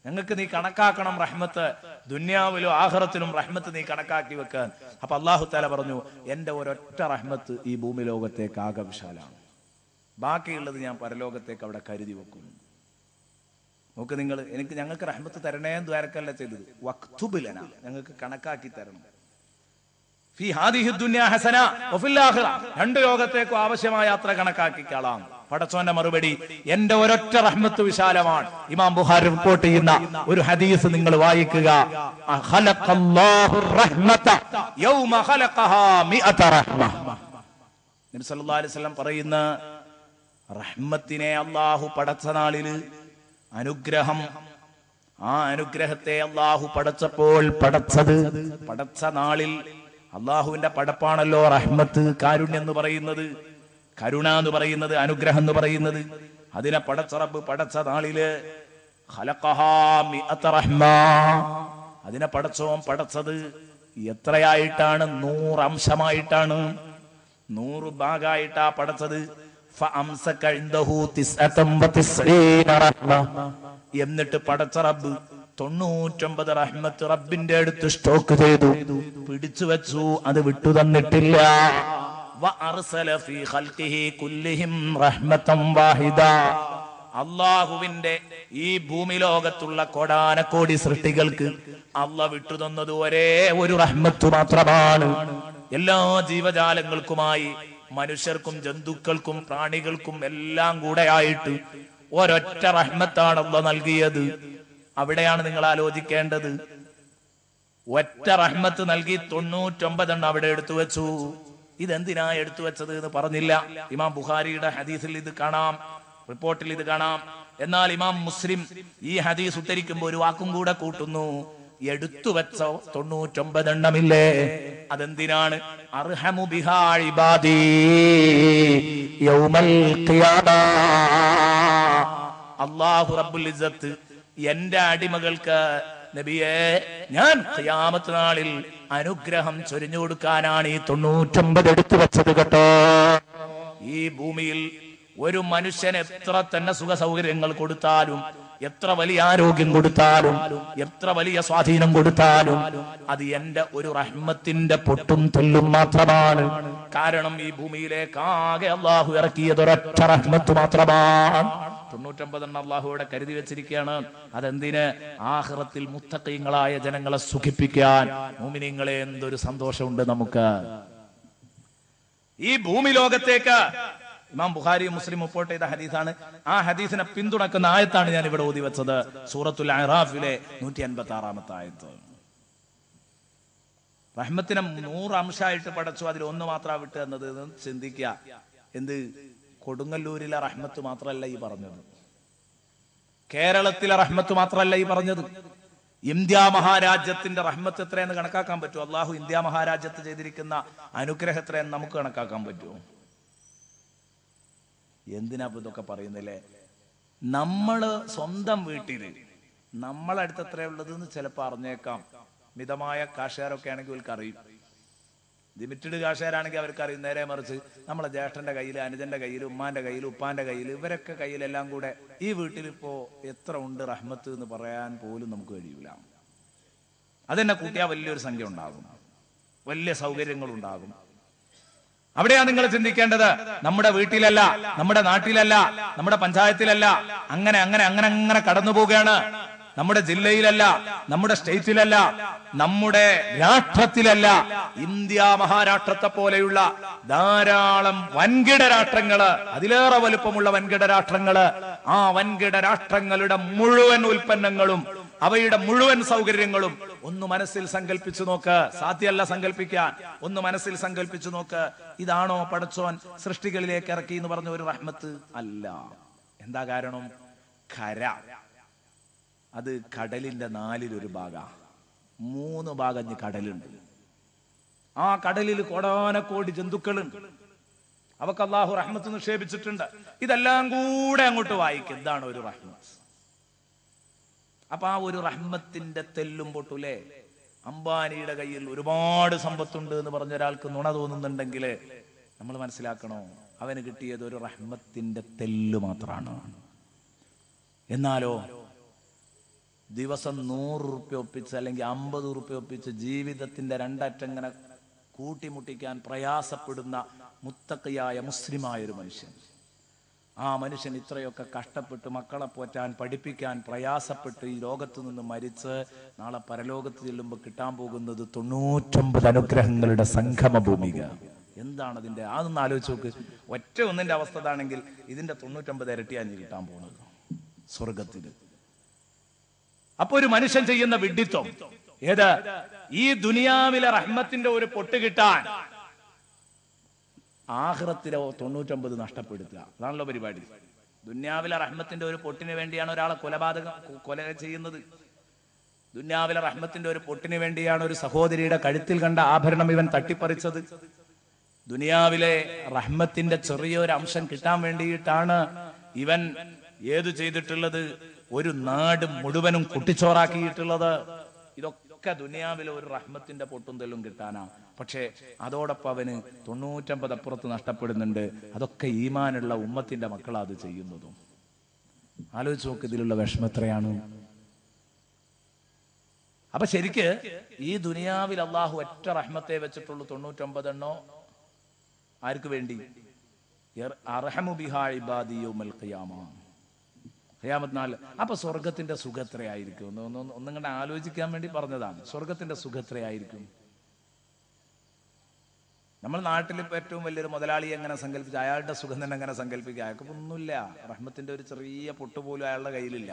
ഞങ്ങൾക്ക് നീ കണക്കാക്കണം റഹ്മത്ത്, ദുനിയാവിലും ആഖിറത്തിലും റഹ്മത്ത് നീ കണക്കാക്കി വെക്കാൻ. അപ്പൊ അല്ലാഹു തആല പറഞ്ഞു, എന്റെ ഒരൊറ്റ റഹ്മത്ത് ഈ ഭൂമി ലോകത്തേക്ക് ആകെ വിശാലാണ്, ബാക്കിയുള്ളത് ഞാൻ പരലോകത്തേക്ക് അവിടെ കരുതി വെക്കും. നോക്ക് നിങ്ങൾ, ഞങ്ങൾക്ക് റഹ്മത്ത് തരണേന്ന് ദ്വാരക്കല്ല ചെയ്തത്, വക്തുബ് ലനാ, ഞങ്ങൾക്ക് കണക്കാക്കി തരണം. ഫീ ഹാദിഹി ദുനിയാ ഹസന വഫിൽ ആഖിറ, രണ്ട് ലോകത്തേക്കും ആവശ്യമായ അത്ര കണക്കാക്കിക്കളാം. പടച്ചോന്റെ മറുപടി, എന്റെ ഒരൊറ്റ റഹ്മത്ത് വിശാലമാണ്. ഇമാം ബുഖാരി റിപ്പോർട്ട് ചെയ്യുന്ന ഒരു ഹദീസ് നിങ്ങൾ വായിക്കുക. ഖലഖല്ലാഹു റഹ്മത യൗമ ഖലഖഹാ മിഅത റഹ്മ. നബി സല്ലല്ലാഹു അലൈഹി വസല്ലം പറയുന്ന, റഹ്മത്തിനെ അല്ലാഹു പടച്ച നാളില്, അനുഗ്രഹം, ആ അനുഗ്രഹത്തെ അല്ലാഹു പടച്ചപ്പോൾ പടച്ച നാളിൽ, അല്ലാഹുവിന്റെ പടപ്പാണല്ലോ റഹ്മത്ത്, കാരുണ്യം എന്ന് പറയുന്നത്, കരുണ എന്ന് പറയുന്നത്, അനുഗ്രഹം എന്ന് പറയുന്നത്. അതിനെ പടച്ച റബ്ബ് പടച്ച നാളില് ഖലഖഹാ മിഅത റഹ്മ, അതിനെ പടച്ചോൻ പടച്ചത് എത്രയായിട്ടാണ്? 100 അംശമായിട്ടാണ്, 100 ഭാഗമായിട്ടാ പടച്ചത്. എന്നിട്ട് പടച്ച റബ്ബ് 99 റഹ്മത്ത് റബ്ബിന്റെ അടുത്ത് സ്റ്റോക്ക് ചെയ്തു, പിടിച്ചു വെച്ചു, അത് വിട്ടു തന്നിട്ടില്ല. അള്ളാഹുവിന്റെ ഈ ഭൂമി ലോകത്തുള്ള കോടാനക്കോടി സൃഷ്ടികൾക്ക് അള്ളാഹ് വിട്ടു തന്നത് ഒരേ ഒരു റഹ്മത്ത് മാത്രമാണ്. എല്ലാ ജീവജാലങ്ങൾക്കുമായി, മനുഷ്യർക്കും ജന്തുക്കൾക്കും പ്രാണികൾക്കും എല്ലാം കൂടെ ആയിട്ട് ഒരൊറ്റ റഹ്മത്താണ് അള്ളാഹ് നൽകിയത്. അവിടെയാണ് നിങ്ങൾ ആലോചിക്കേണ്ടത്. ഒറ്റ റഹ്മത്ത് നൽകി 99 അവിടെ എടുത്തു വെച്ചു. ഇതെന്തിനാ എടുത്തു വെച്ചത് എന്ന് പറഞ്ഞില്ല. ഇമാം ബുഖാരിയുടെ ഹദീസിൽ ഇത് കാണാം, റിപ്പോർട്ടിൽ ഇത് കാണാം. എന്നാൽ ഇമാം മുസ്ലിം ഈ ഹദീസ് ഉദ്ധരിക്കുമ്പോൾ ഒരു വാക്കും കൂടെ കൂട്ടുന്നു. എടുത്തു വെച്ച 99 എണ്ണമില്ലേ, അതെന്തിനാണ്? അർഹമു ബിഹാ ഇബാദി യൗമൽ ഖിയാമ. അല്ലാഹു റബ്ബുൽ ഇസ്സത്ത് എന്റെ അടിമകൾക്ക്, നബിയെ, ഞാൻ ഖിയാമത്ത് നാളിൽ അനുഗ്രഹം ചൊരിഞ്ഞു കൊടുക്കാനാണ് ഈ 99 എടുത്തു വെച്ചത് കേട്ടോ. ഈ ഭൂമിയിൽ ഒരു മനുഷ്യന് എത്ര തന്നെ സുഖ സൗകര്യങ്ങൾ കൊടുത്താലും, എത്ര വലിയ ആരോഗ്യം കൊടുത്താലും, എത്ര വലിയ സ്വാധീനം കൊടുത്താലും, അത് എന്റെ ഒരു റഹ്മത്തിന്റെ പൊട്ടും തെല്ലും മാത്രമാണ്. കാരണം ഈ ഭൂമിയിലേക്ക് ആകെ അള്ളാഹു ഇറക്കിയത് ഒരൊറ്റ റഹ്മത്ത് മാത്രമാണ്. 99 അള്ളാഹുവിടെ കരുതി വെച്ചിരിക്കുകയാണ്. അതെന്തിന്? ആഖിറത്തിൽ മുത്തഖീങ്ങളായ ജനങ്ങളെ സുഖിപ്പിക്കാൻ. മുഅ്മിനീങ്ങളെ, എന്തൊരു സന്തോഷമുണ്ട് നമുക്ക്. ഈ ഭൂമി ലോകത്തേക്ക് ഇമാം ബുഖാരി മുസ്ലിം റിപ്പോർട്ട് ചെയ്ത ഹദീസാണ്. ആ ഹദീസിനെ പിന്തുണക്കുന്ന ആയത്താണ് ഞാൻ ഇവിടെ ഓതി വെച്ചത്. സൂറത്തുൽ അറാഫിലെ 156-ാമത്തെ ആയത്ത്. റഹ്മത്തിനെ 100 അംശമായിട്ട് പടച്ചു, അതിൽ ഒന്ന് മാത്രം വിട്ട് എന്നത് ചിന്തിക്കുക. എന്ത്? കൊടുങ്ങല്ലൂരിലെ റഹ്മത്ത് മാത്രമല്ല ഈ പറഞ്ഞത്, കേരളത്തിലെ റഹ്മത്ത് മാത്രമല്ല ഈ പറഞ്ഞത്. ഇന്ത്യ മഹാരാജ്യത്തിന്റെ റഹ്മത്ത് എത്രയെന്ന് കണക്കാക്കാൻ പറ്റുമോ? അള്ളാഹു ഇന്ത്യ മഹാരാജ്യത്ത് ചെയ്തിരിക്കുന്ന അനുഗ്രഹം എത്രയെന്ന് നമുക്ക് കണക്കാക്കാൻ പറ്റുമോ? എന്തിനാ ഇതൊക്കെ പറയുന്നില്ലേ? നമ്മള് സ്വന്തം വീട്ടില് നമ്മളടുത്ത് എത്രയുള്ളതെന്ന് ചിലപ്പോൾ അറിഞ്ഞേക്കാം. മിതമായ കാശുകാരൊക്കെ ആണെങ്കിൽ അവർക്ക് അറിയും. ലിമിറ്റഡ് കാശുകാരാണെങ്കിൽ അവർക്ക് അറിയും. നേരെ മറിച്ച് നമ്മളെ ജ്യേഷ്ഠന്റെ കയ്യിൽ, അനുജന്റെ കയ്യിൽ, ഉമ്മാന്റെ കയ്യിൽ, ഉപ്പാന്റെ കയ്യിൽ, ഇവരൊക്കെ കയ്യിലെല്ലാം കൂടെ ഈ വീട്ടിലിപ്പോ എത്ര ഉണ്ട് റഹ്മത്ത് എന്ന് പറയാൻ പോലും നമുക്ക് കഴിയൂല. അതെന്നെ കൂട്ടിയാൽ വലിയൊരു സംഖ്യ ഉണ്ടാകും, വലിയ സൗകര്യങ്ങൾ ഉണ്ടാകും. അവിടെയാ നിങ്ങൾ ചിന്തിക്കേണ്ടത്. നമ്മുടെ വീട്ടിലല്ല, നമ്മുടെ നാട്ടിലല്ല, നമ്മുടെ പഞ്ചായത്തിലല്ല, അങ്ങനെ അങ്ങനെ അങ്ങനെ അങ്ങനെ കടന്നു പോവുകയാണ്. നമ്മുടെ ജില്ലയിലല്ല, നമ്മുടെ സ്റ്റേറ്റിലല്ല, നമ്മുടെ രാഷ്ട്രത്തിലല്ല. ഇന്ത്യ മഹാരാഷ്ട്രത്തെ പോലെയുള്ള ധാരാളം വൻകിട രാഷ്ട്രങ്ങള്, അതിലേറെ വലുപ്പമുള്ള വൻകിട രാഷ്ട്രങ്ങള്, ആ വൻകിട രാഷ്ട്രങ്ങളുടെ മുഴുവൻ ഉൽപ്പന്നങ്ങളും അവയുടെ മുഴുവൻ സൗകര്യങ്ങളും ഒന്ന് മനസ്സിൽ സങ്കല്പിച്ചു നോക്ക്. സാധ്യമല്ല സങ്കല്പിക്കാൻ. ഒന്ന് മനസ്സിൽ സങ്കല്പിച്ചു നോക്ക്. ഇതാണോ പടച്ചോൻ സൃഷ്ടികളിലേക്ക് ഇറക്കി എന്ന് പറഞ്ഞ ഒരു റഹ്മത്ത്? അല്ല. എന്താ കാരണം? കര, അത് കടലിന്റെ 4/1 ഭാഗം, 3 ഭാഗം കടലുണ്ട്. ആ കടലിൽ കോടാനക്കോടി ജന്തുക്കളുണ്ട്. അവക്ക് അല്ലാഹു റഹ്മത്ത് നിക്ഷേപിച്ചിട്ടുണ്ട്. ഇതെല്ലാം കൂടെ അങ്ങോട്ട് വായിക്കും. ഇതാണ് ഒരു റഹ്മത്ത്. അപ്പൊ ആ ഒരു റഹ്മത്തിന്റെ തെല്ലും പൊട്ടൂലേ? അംബാനിയുടെ കയ്യിൽ ഒരുപാട് സമ്പത്തുണ്ട് എന്ന് പറഞ്ഞ ഒരാൾക്ക് നുണ തോന്നുന്നുണ്ടെങ്കിൽ നമ്മൾ മനസ്സിലാക്കണോ, അവന് കിട്ടിയത് ഒരു റഹ്മത്തിന്റെ തെല്ലു മാത്രമാണ്. എന്നാലോ ദിവസം 100 റുപ്യ ഒപ്പിച്ച് അല്ലെങ്കിൽ 50 റുപ്യ ഒപ്പിച്ച് ജീവിതത്തിന്റെ രണ്ടറ്റങ്ങനെ കൂട്ടിമുട്ടിക്കാൻ പ്രയാസപ്പെടുന്ന മുത്തഖിയായ മുസ്ലിമായ ഒരു മനുഷ്യൻ, ആ മനുഷ്യൻ ഇത്രയൊക്കെ കഷ്ടപ്പെട്ട് മക്കളെ പോറ്റാൻ, പഠിപ്പിക്കാൻ പ്രയാസപ്പെട്ട് ഈ ലോകത്ത് നിന്ന് മരിച്ച് നാളെ പരലോകത്ത് ചെല്ലുമ്പോൾ കിട്ടാൻ പോകുന്നത് 99 അനുഗ്രഹങ്ങളുടെ സംഗമ ഭൂമിക. എന്താണ് അതിന്റെ? അതൊന്ന് ആലോചിച്ച് നോക്ക്. ഒറ്റ ഒന്നിന്റെ അവസ്ഥ ഇതാണെങ്കിൽ ഇതിന്റെ 99 ഇരട്ടിയാണ് കിട്ടാൻ പോകുന്നത് സ്വർഗത്തിൽ. അപ്പൊ ഒരു മനുഷ്യൻ ചെയ്യുന്ന വിഡ്ഢിത്വം ഏത്? ഈ ദുനിയാവിലെ റഹ്മത്തിന്റെ ഒരു പൊട്ട് കിട്ടാൻ ആഖിറത്തിലെ 99 നഷ്ടപ്പെടുത്തുക. അതാണല്ലോ പരിപാടി. ദുനിയാവിലെ റഹ്മത്തിന്റെ ഒരു പൊട്ടിന് വേണ്ടിയാണ് ഒരാളെ കൊല ചെയ്യുന്നത്. ദുനിയാവിലെ റഹ്മത്തിന്റെ ഒരു പൊട്ടിന് വേണ്ടിയാണ് ഒരു സഹോദരിയുടെ കഴുത്തിൽ കണ്ട ആഭരണം ഇവൻ തട്ടിപ്പറിച്ചത്. ദുനിയാവിലെ റഹ്മത്തിന്റെ ചെറിയൊരു അംശം കിട്ടാൻ വേണ്ടിയിട്ടാണ് ഇവൻ ഏതു ചെയ്തിട്ടുള്ളത്? ഒരു നാട് മുഴുവനും കുട്ടിച്ചോറാക്കിയിട്ടുള്ളത്. ഇതൊക്കെ ഒക്കെ ദുനിയാവിലെ ഒരു റഹ്മത്തിന്റെ പൊട്ടും തെല്ലും കിട്ടാനാ. പക്ഷേ അതോടൊപ്പം അവന് 99 അപ്പുറത്ത് നഷ്ടപ്പെടുന്നുണ്ട്. അതൊക്കെ ഈമാനുള്ള ഉമ്മത്തിന്റെ മക്കളാ അത് ചെയ്യുന്നതും. ആലോചിച്ച് നോക്ക്, ഇതിലുള്ള വിഷമം എത്രയാണ്. അപ്പൊ ശരിക്ക് ഈ ദുനിയാവിൽ അള്ളാഹു ഒറ്റ റഹ്മത്തെ വെച്ചിട്ടുള്ളൂ, 99 എണ്ണോ ആർക്ക് വേണ്ടി? അർഹമു ബിഹാ ഇബാദി യൗമൽ ഖിയാമ, ഖിയാമത്ത് നാൾ. അപ്പൊ സ്വർഗത്തിന്റെ സുഖം എത്രയായിരിക്കും? ഒന്നിങ്ങനെ ആലോചിക്കാൻ വേണ്ടി പറഞ്ഞതാണ്. സ്വർഗത്തിന്റെ സുഖം എത്രയായിരിക്കും? നമ്മൾ നാട്ടിൽ ഇപ്പൊ ഏറ്റവും വലിയൊരു മുതലാളി എങ്ങനെ സങ്കല്പിച്ച അയാളുടെ സുഖം തന്നെ എങ്ങനെ സങ്കല്പിക്കുക? അയാൾക്ക് ഒന്നുമില്ല, റഹ്മത്തിന്റെ ഒരു ചെറിയ പൊട്ടുപോലും അയാളുടെ കയ്യിലില്ല.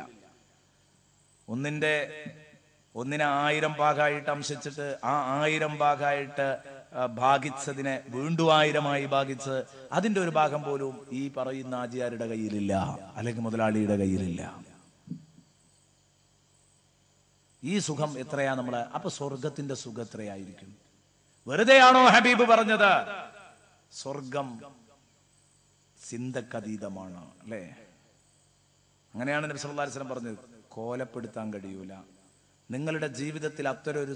ഒന്നിനെ 1000 ഭാഗമായിട്ട് അംശിച്ചിട്ട് ആ 1000 ഭാഗമായിട്ട് ഭാഗിച്ചതിനെ വീണ്ടും 1000 ഭാഗിച്ച് അതിന്റെ ഒരു ഭാഗം പോലും ഈ പറയുന്ന ആജിയാരുടെ കയ്യിലില്ല, അല്ലെങ്കിൽ മുതലാളിയുടെ കയ്യിലില്ല. ഈ സുഖം എത്രയാ നമ്മളെ? അപ്പൊ സ്വർഗത്തിന്റെ സുഖം എത്രയായിരിക്കും? വെറുതെയാണോ ഹബീബ് പറഞ്ഞത്? സ്വർഗം ചിന്തക്കതീതമാണ്, അല്ലേ? അങ്ങനെയാണ് നബി സല്ലല്ലാഹു അലൈഹി വസല്ലം പറഞ്ഞത്. കോലപ്പെടുത്താൻ കഴിയൂല. നിങ്ങളുടെ ജീവിതത്തിൽ അത്തരൊരു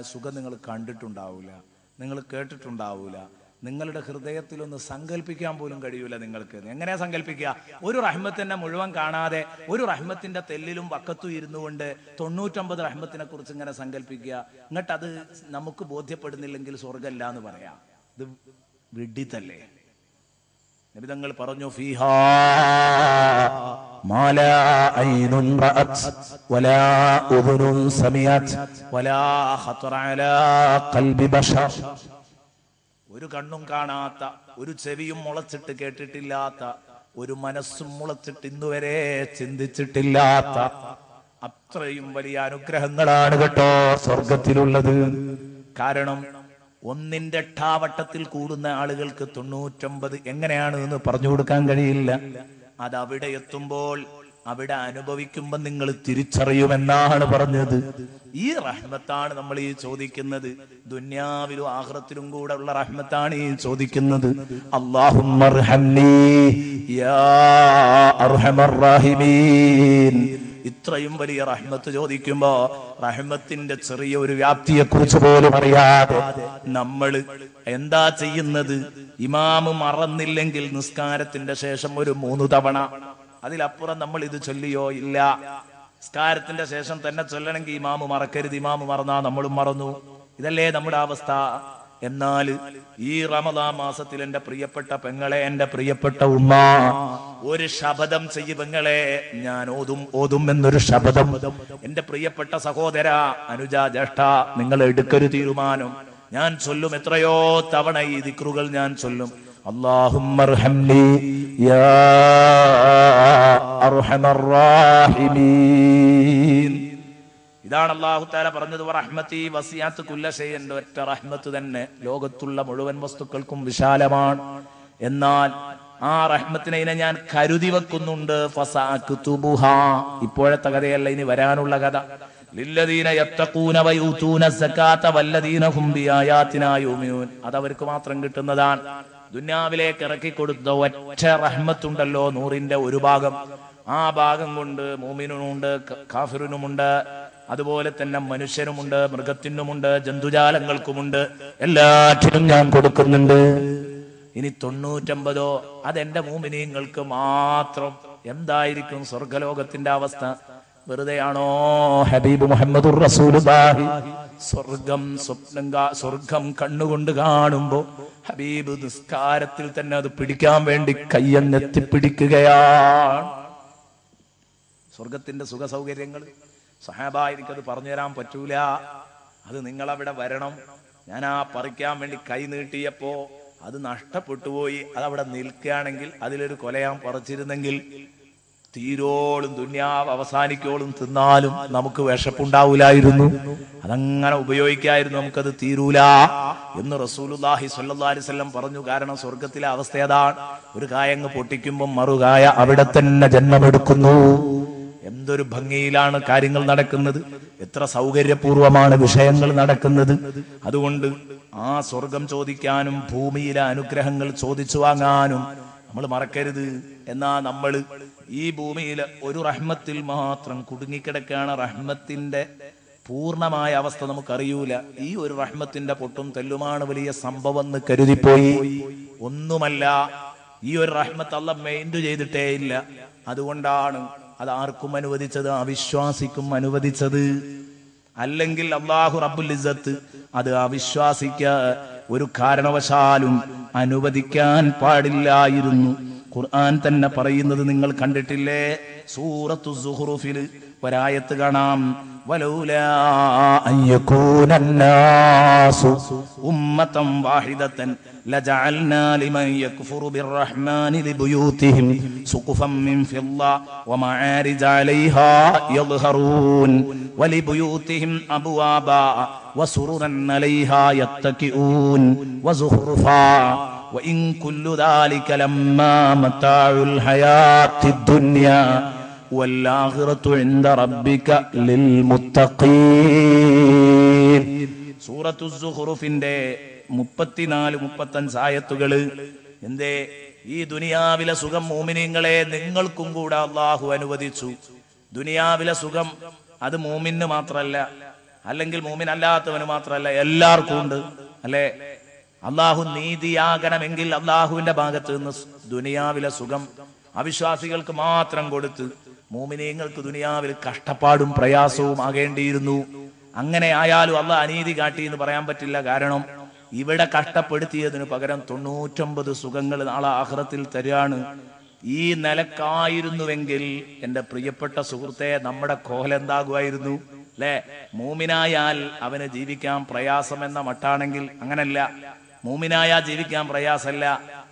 സുഖം നിങ്ങൾ കണ്ടിട്ടുണ്ടാവൂല, നിങ്ങൾ കേട്ടിട്ടുണ്ടാവൂല, നിങ്ങളുടെ ഹൃദയത്തിലൊന്ന് സങ്കല്പിക്കാൻ പോലും കഴിയൂല നിങ്ങൾക്ക്. എങ്ങനെയാ സങ്കല്പിക്കുക? ഒരു റഹ്മത്തിനെ മുഴുവൻ കാണാതെ ഒരു റഹ്മത്തിന്റെ തെല്ലിലും വക്കത്തും ഇരുന്നു കൊണ്ട് 99 റഹ്മത്തിനെ കുറിച്ച് ഇങ്ങനെ സങ്കല്പിക്കുക. എന്നിട്ട് അത് നമുക്ക് ബോധ്യപ്പെടുന്നില്ലെങ്കിൽ സ്വർഗമല്ല എന്ന് പറയാം. ഇത് വിഡ്ഢിത്തല്ലേ? നബി തങ്ങൾ പറഞ്ഞു, ഫീഹാ മാലാ ഐനുൻ റഅത് വലാ ഉദുനുൻ സമിഅത് വലാ ഖതറ അലാ ഖൽബി ബശർ. ഒരു കണ്ണും കാണാത്ത, ഒരു ചെവിയും മുളച്ചിട്ട് കേട്ടിട്ടില്ലാത്ത, ഒരു മനസ്സും മുളച്ചിട്ട് ഇന്നുവരെ ചിന്തിച്ചിട്ടില്ലാത്ത അത്രയും വലിയ അനുഗ്രഹങ്ങളാണ് കേട്ടോ സ്വർഗത്തിലുള്ളത്. കാരണം ഒന്നിന്റെ ഠാവട്ടത്തിൽ കൂടുന്ന ആളുകൾക്ക് 99 എങ്ങനെയാണ് എന്ന് പറഞ്ഞു കൊടുക്കാൻ കഴിയില്ല. അത് അവിടെ എത്തുമ്പോൾ, അവിടെ അനുഭവിക്കുമ്പോൾ നിങ്ങൾ തിരിച്ചറിയുമെന്നാണ് പറഞ്ഞത്. ഈ റഹ്മത്താണ് നമ്മൾ ഈ ചോദിക്കുന്നത്. ദുനിയാവിലും ആഖിറത്തിലും കൂടെ ഉള്ള റഹ്മത്താണ് ഈ ചോദിക്കുന്നത്. അല്ലാഹുമ്മർഹംനി യാ അർഹമർ റഹീമീൻ. ഇത്രയും വലിയ റഹ്മത്ത് ചോദിക്കുമ്പോ റഹ്മത്തിന്റെ ചെറിയ ഒരു വ്യാപ്തിയെ കുറിച്ച് പോലും അറിയാതെ നമ്മൾ എന്താ ചെയ്യുന്നത്? ഇമാമ് മറന്നില്ലെങ്കിൽ നിസ്കാരത്തിന്റെ ശേഷം ഒരു 3 തവണ, അതിലപ്പുറം നമ്മൾ ഇത് ചൊല്ലിയോ ഇല്ല. നിസ്കാരത്തിന്റെ ശേഷം തന്നെ ചൊല്ലണമെങ്കിൽ ഇമാമ് മറക്കരുത്. ഇമാമ് മറന്നാ നമ്മളും മറന്നു. ഇതല്ലേ നമ്മുടെ അവസ്ഥ. എന്നാൽ ഈ റമദാൻ മാസത്തിൽ എന്റെ പ്രിയപ്പെട്ട പെങ്ങളെ, എന്റെ പ്രിയപ്പെട്ട ഉമ്മ, ഒരു ശപഥം ചെയ്യ് പെങ്ങളെ. ഞാൻ ഓതും എന്നൊരു ശപഥം. എന്റെ പ്രിയപ്പെട്ട സഹോദര, അനുജ, ജ്യേഷ്ഠ, നിങ്ങൾ എടുക്കൊരു തീരുമാനം. ഞാൻ ചൊല്ലും, എത്രയോ തവണ ഈ ദിക്റുകൾ ഞാൻ ചൊല്ലും. അല്ലാഹുമ്മർഹംനി യാ അർഹമർ റഹീമീൻ. ഇതാണ് അല്ലാഹു തആല പറഞ്ഞത്, വറഹ്മതി വസിഅത് കുല്ല ഷൈഇൻ. ഒറ്റ റഹ്മത്ത് തന്നെ ലോകത്തുള്ള മുഴുവൻ വസ്തുക്കൾക്കും വിശാലമാണ്. എന്നാൽ ആ റഹ്മത്തിനെ ഞാൻ കരുതി വെക്കുന്നുണ്ട്. ഫസഅക്തുബുഹാ. ഇപ്പോഴത്തെ കഥയല്ല, ഇനി വരാനുള്ള കഥ. ലില്ലദീന യത്തഖൂന വയൂതൂന സകാത വല്ലദീന ഹും ബിആയാതിനാ യുമിനൂൻ. അത് അവർക്ക് മാത്രം കിട്ടുന്നതാണ്. ദുനിയാവിലേക്ക് ഇറക്കി കൊടുത്ത ഒറ്റ റഹ്മത്തുണ്ടല്ലോ, 100ന്റെ ഒരു ഭാഗം. ആ ഭാഗം കൊണ്ട് മുഅ്മിനുമുണ്ട്, കാഫിറിനുമുണ്ട്, അതുപോലെ തന്നെ മനുഷ്യനുമുണ്ട്, മൃഗത്തിനുമുണ്ട്, ജന്തുജാലങ്ങൾക്കുമുണ്ട്. എല്ലാറ്റിനും ഞാൻ കൊടുക്കുന്നുണ്ട്. ഇനി 99 അതെന്റെ മുഅ്മിനീങ്ങൾക്ക് മാത്രം. എന്തായിരിക്കും സ്വർഗലോകത്തിന്റെ അവസ്ഥ? വെറുതെയാണോ ഹബീബ് മുഹമ്മദുർ റസൂലുള്ളാഹി സ്വർഗം കണ്ണുകൊണ്ട് കാണുമ്പോ ഹബീബ് നിസ്കാരത്തിൽ തന്നെ അത് പിടിക്കാൻ വേണ്ടി കയ്യെന്നെത്തിപ്പിടിക്കുകയാണ്. സ്വർഗത്തിന്റെ സുഖ സൗകര്യങ്ങൾ സഹാബ എനിക്കത് പറഞ്ഞു തരാൻ പറ്റൂല, അത് നിങ്ങളവിടെ വരണം. ഞാൻ ആ പറിക്കാൻ വേണ്ടി കൈ നീട്ടിയപ്പോ അത് നഷ്ടപ്പെട്ടുപോയി. അതവിടെ നിൽക്കുകയാണെങ്കിൽ അതിലൊരു കൊലയാൻ പറിച്ചിരുന്നെങ്കിൽ തീരോളും ദുനിയാവ് അവസാനിക്കോളും തിന്നാലും നമുക്ക് വിശപ്പുണ്ടാവൂലായിരുന്നു. അതങ്ങനെ ഉപയോഗിക്കായിരുന്നു, നമുക്കത് തീരൂല എന്ന് റസൂലുള്ളാഹി സ്വല്ലല്ലാഹി അലൈഹി വസല്ലം പറഞ്ഞു. കാരണം സ്വർഗത്തിലെ അവസ്ഥ അതാണ്. ഒരു കായങ്ങ് പൊട്ടിക്കുമ്പോൾ മറുകായ അവിടെ തന്നെ ജന്മമെടുക്കുന്നു. എന്തൊരു ഭംഗിയിലാണ് കാര്യങ്ങൾ നടക്കുന്നത്, എത്ര സൗകര്യപൂർവമാണ് വിഷയങ്ങൾ നടക്കുന്നത്. അതുകൊണ്ട് ആ സ്വർഗം ചോദിക്കാനും ഭൂമിയിലെ അനുഗ്രഹങ്ങൾ ചോദിച്ചു വാങ്ങാനും നമ്മൾ മറക്കരുത്. എന്നാ നമ്മൾ ഈ ഭൂമിയിലെ ഒരു റഹ്മത്തിൽ മാത്രം കുടുങ്ങിക്കിടക്കുകയാണ്. റഹ്മത്തിന്റെ പൂർണ്ണമായ അവസ്ഥ നമുക്കറിയൂല. ഈ ഒരു റഹ്മത്തിന്റെ പൊട്ടും തെല്ലുമാണ് വലിയ സംഭവം എന്ന് കരുതിപ്പോയി. ഒന്നുമല്ല, ഈ ഒരു റഹ്മത്ത് അല്ലാഹ് മെയിൻറ്റു ചെയ്തിട്ടേ ഇല്ല. അതുകൊണ്ടാണ് അത് ആർക്കും അനുവദിച്ചത്? അവിശ്വാസിക്കും അനുവദിച്ചത്. അല്ലെങ്കിൽ അല്ലാഹു റബ്ബുൽ ഇസ്സത്ത് അത് അവിശ്വാസിക്ക് ഒരു കാരണവശാലും അനുവദിക്കാൻ പാടില്ലായിരുന്നു. ഖുർആൻ തന്നെ പറയുന്നത് നിങ്ങൾ കണ്ടിട്ടില്ലേ? സൂറത്തു സുഖ്റുഫിൽ ഒരായത്ത് കാണാം. വലൗലാ അൻ യകൂനന്നാസു ഉമ്മതൻ വാഹിദതൻ ലജഅൽനാ ലിമൻ യക്ഫുറു ബിർറഹ്മാനി ലിബുയൂതിഹിം സുഖുഫൻ മിൻ ഫിദ്ദ വമആരിജ അലൈഹാ യദ്ഹറൂൻ വലിബുയൂതിഹിം അബ്വാബാ വസുറുറൻ അലൈഹാ യത്തകിഊൻ വസുഖ്റുഫാ وإن كل ذلك لما متاع الحياة الدنيا والآخرة عند ربك للمتقين. സൂറത്തു സുഖ്റുഫിന്റെ 34-35 ആയത്തുകള്. എന്തേ? ഈ ദുനിയാവിലെ സുഖം മോമിനീങ്ങളെ നിങ്ങൾക്കും കൂടെ അള്ളാഹു അനുവദിച്ചു. ദുനിയാവിലെ സുഖം അത് മോമിന് മാത്രല്ല, അല്ലെങ്കിൽ മോമിൻ അല്ലാത്തവന് മാത്രല്ല, എല്ലാവർക്കും ഉണ്ട് അല്ലെ? അള്ളാഹു നീതിയാകണമെങ്കിൽ അള്ളാഹുവിന്റെ ഭാഗത്ത് നിന്ന് ദുനിയാവിലെ സുഖം അവിശ്വാസികൾക്ക് മാത്രം കൊടുത്ത് മോമിനീങ്ങൾക്ക് ദുനിയാവിൽ കഷ്ടപ്പാടും പ്രയാസവും ആകേണ്ടിയിരുന്നു. അങ്ങനെ ആയാലും അള്ളാഹ് അനീതി കാട്ടി എന്ന് പറയാൻ പറ്റില്ല. കാരണം ഇവിടെ കഷ്ടപ്പെടുത്തിയതിന് പകരം 99 സുഖങ്ങൾ നാളെ ആഖിറത്തിൽ തരാണ്. ഈ നിലക്കായിരുന്നുവെങ്കിൽ എന്റെ പ്രിയപ്പെട്ട സുഹൃത്തെ നമ്മുടെ കോലെന്താകുമായിരുന്നു അല്ലെ? മൂമിനായാൽ അവന് ജീവിക്കാൻ പ്രയാസം എന്ന മട്ടാണെങ്കിൽ അങ്ങനല്ല. മൂമിനായ ജീവിക്കാൻ പ്രയാസമല്ല,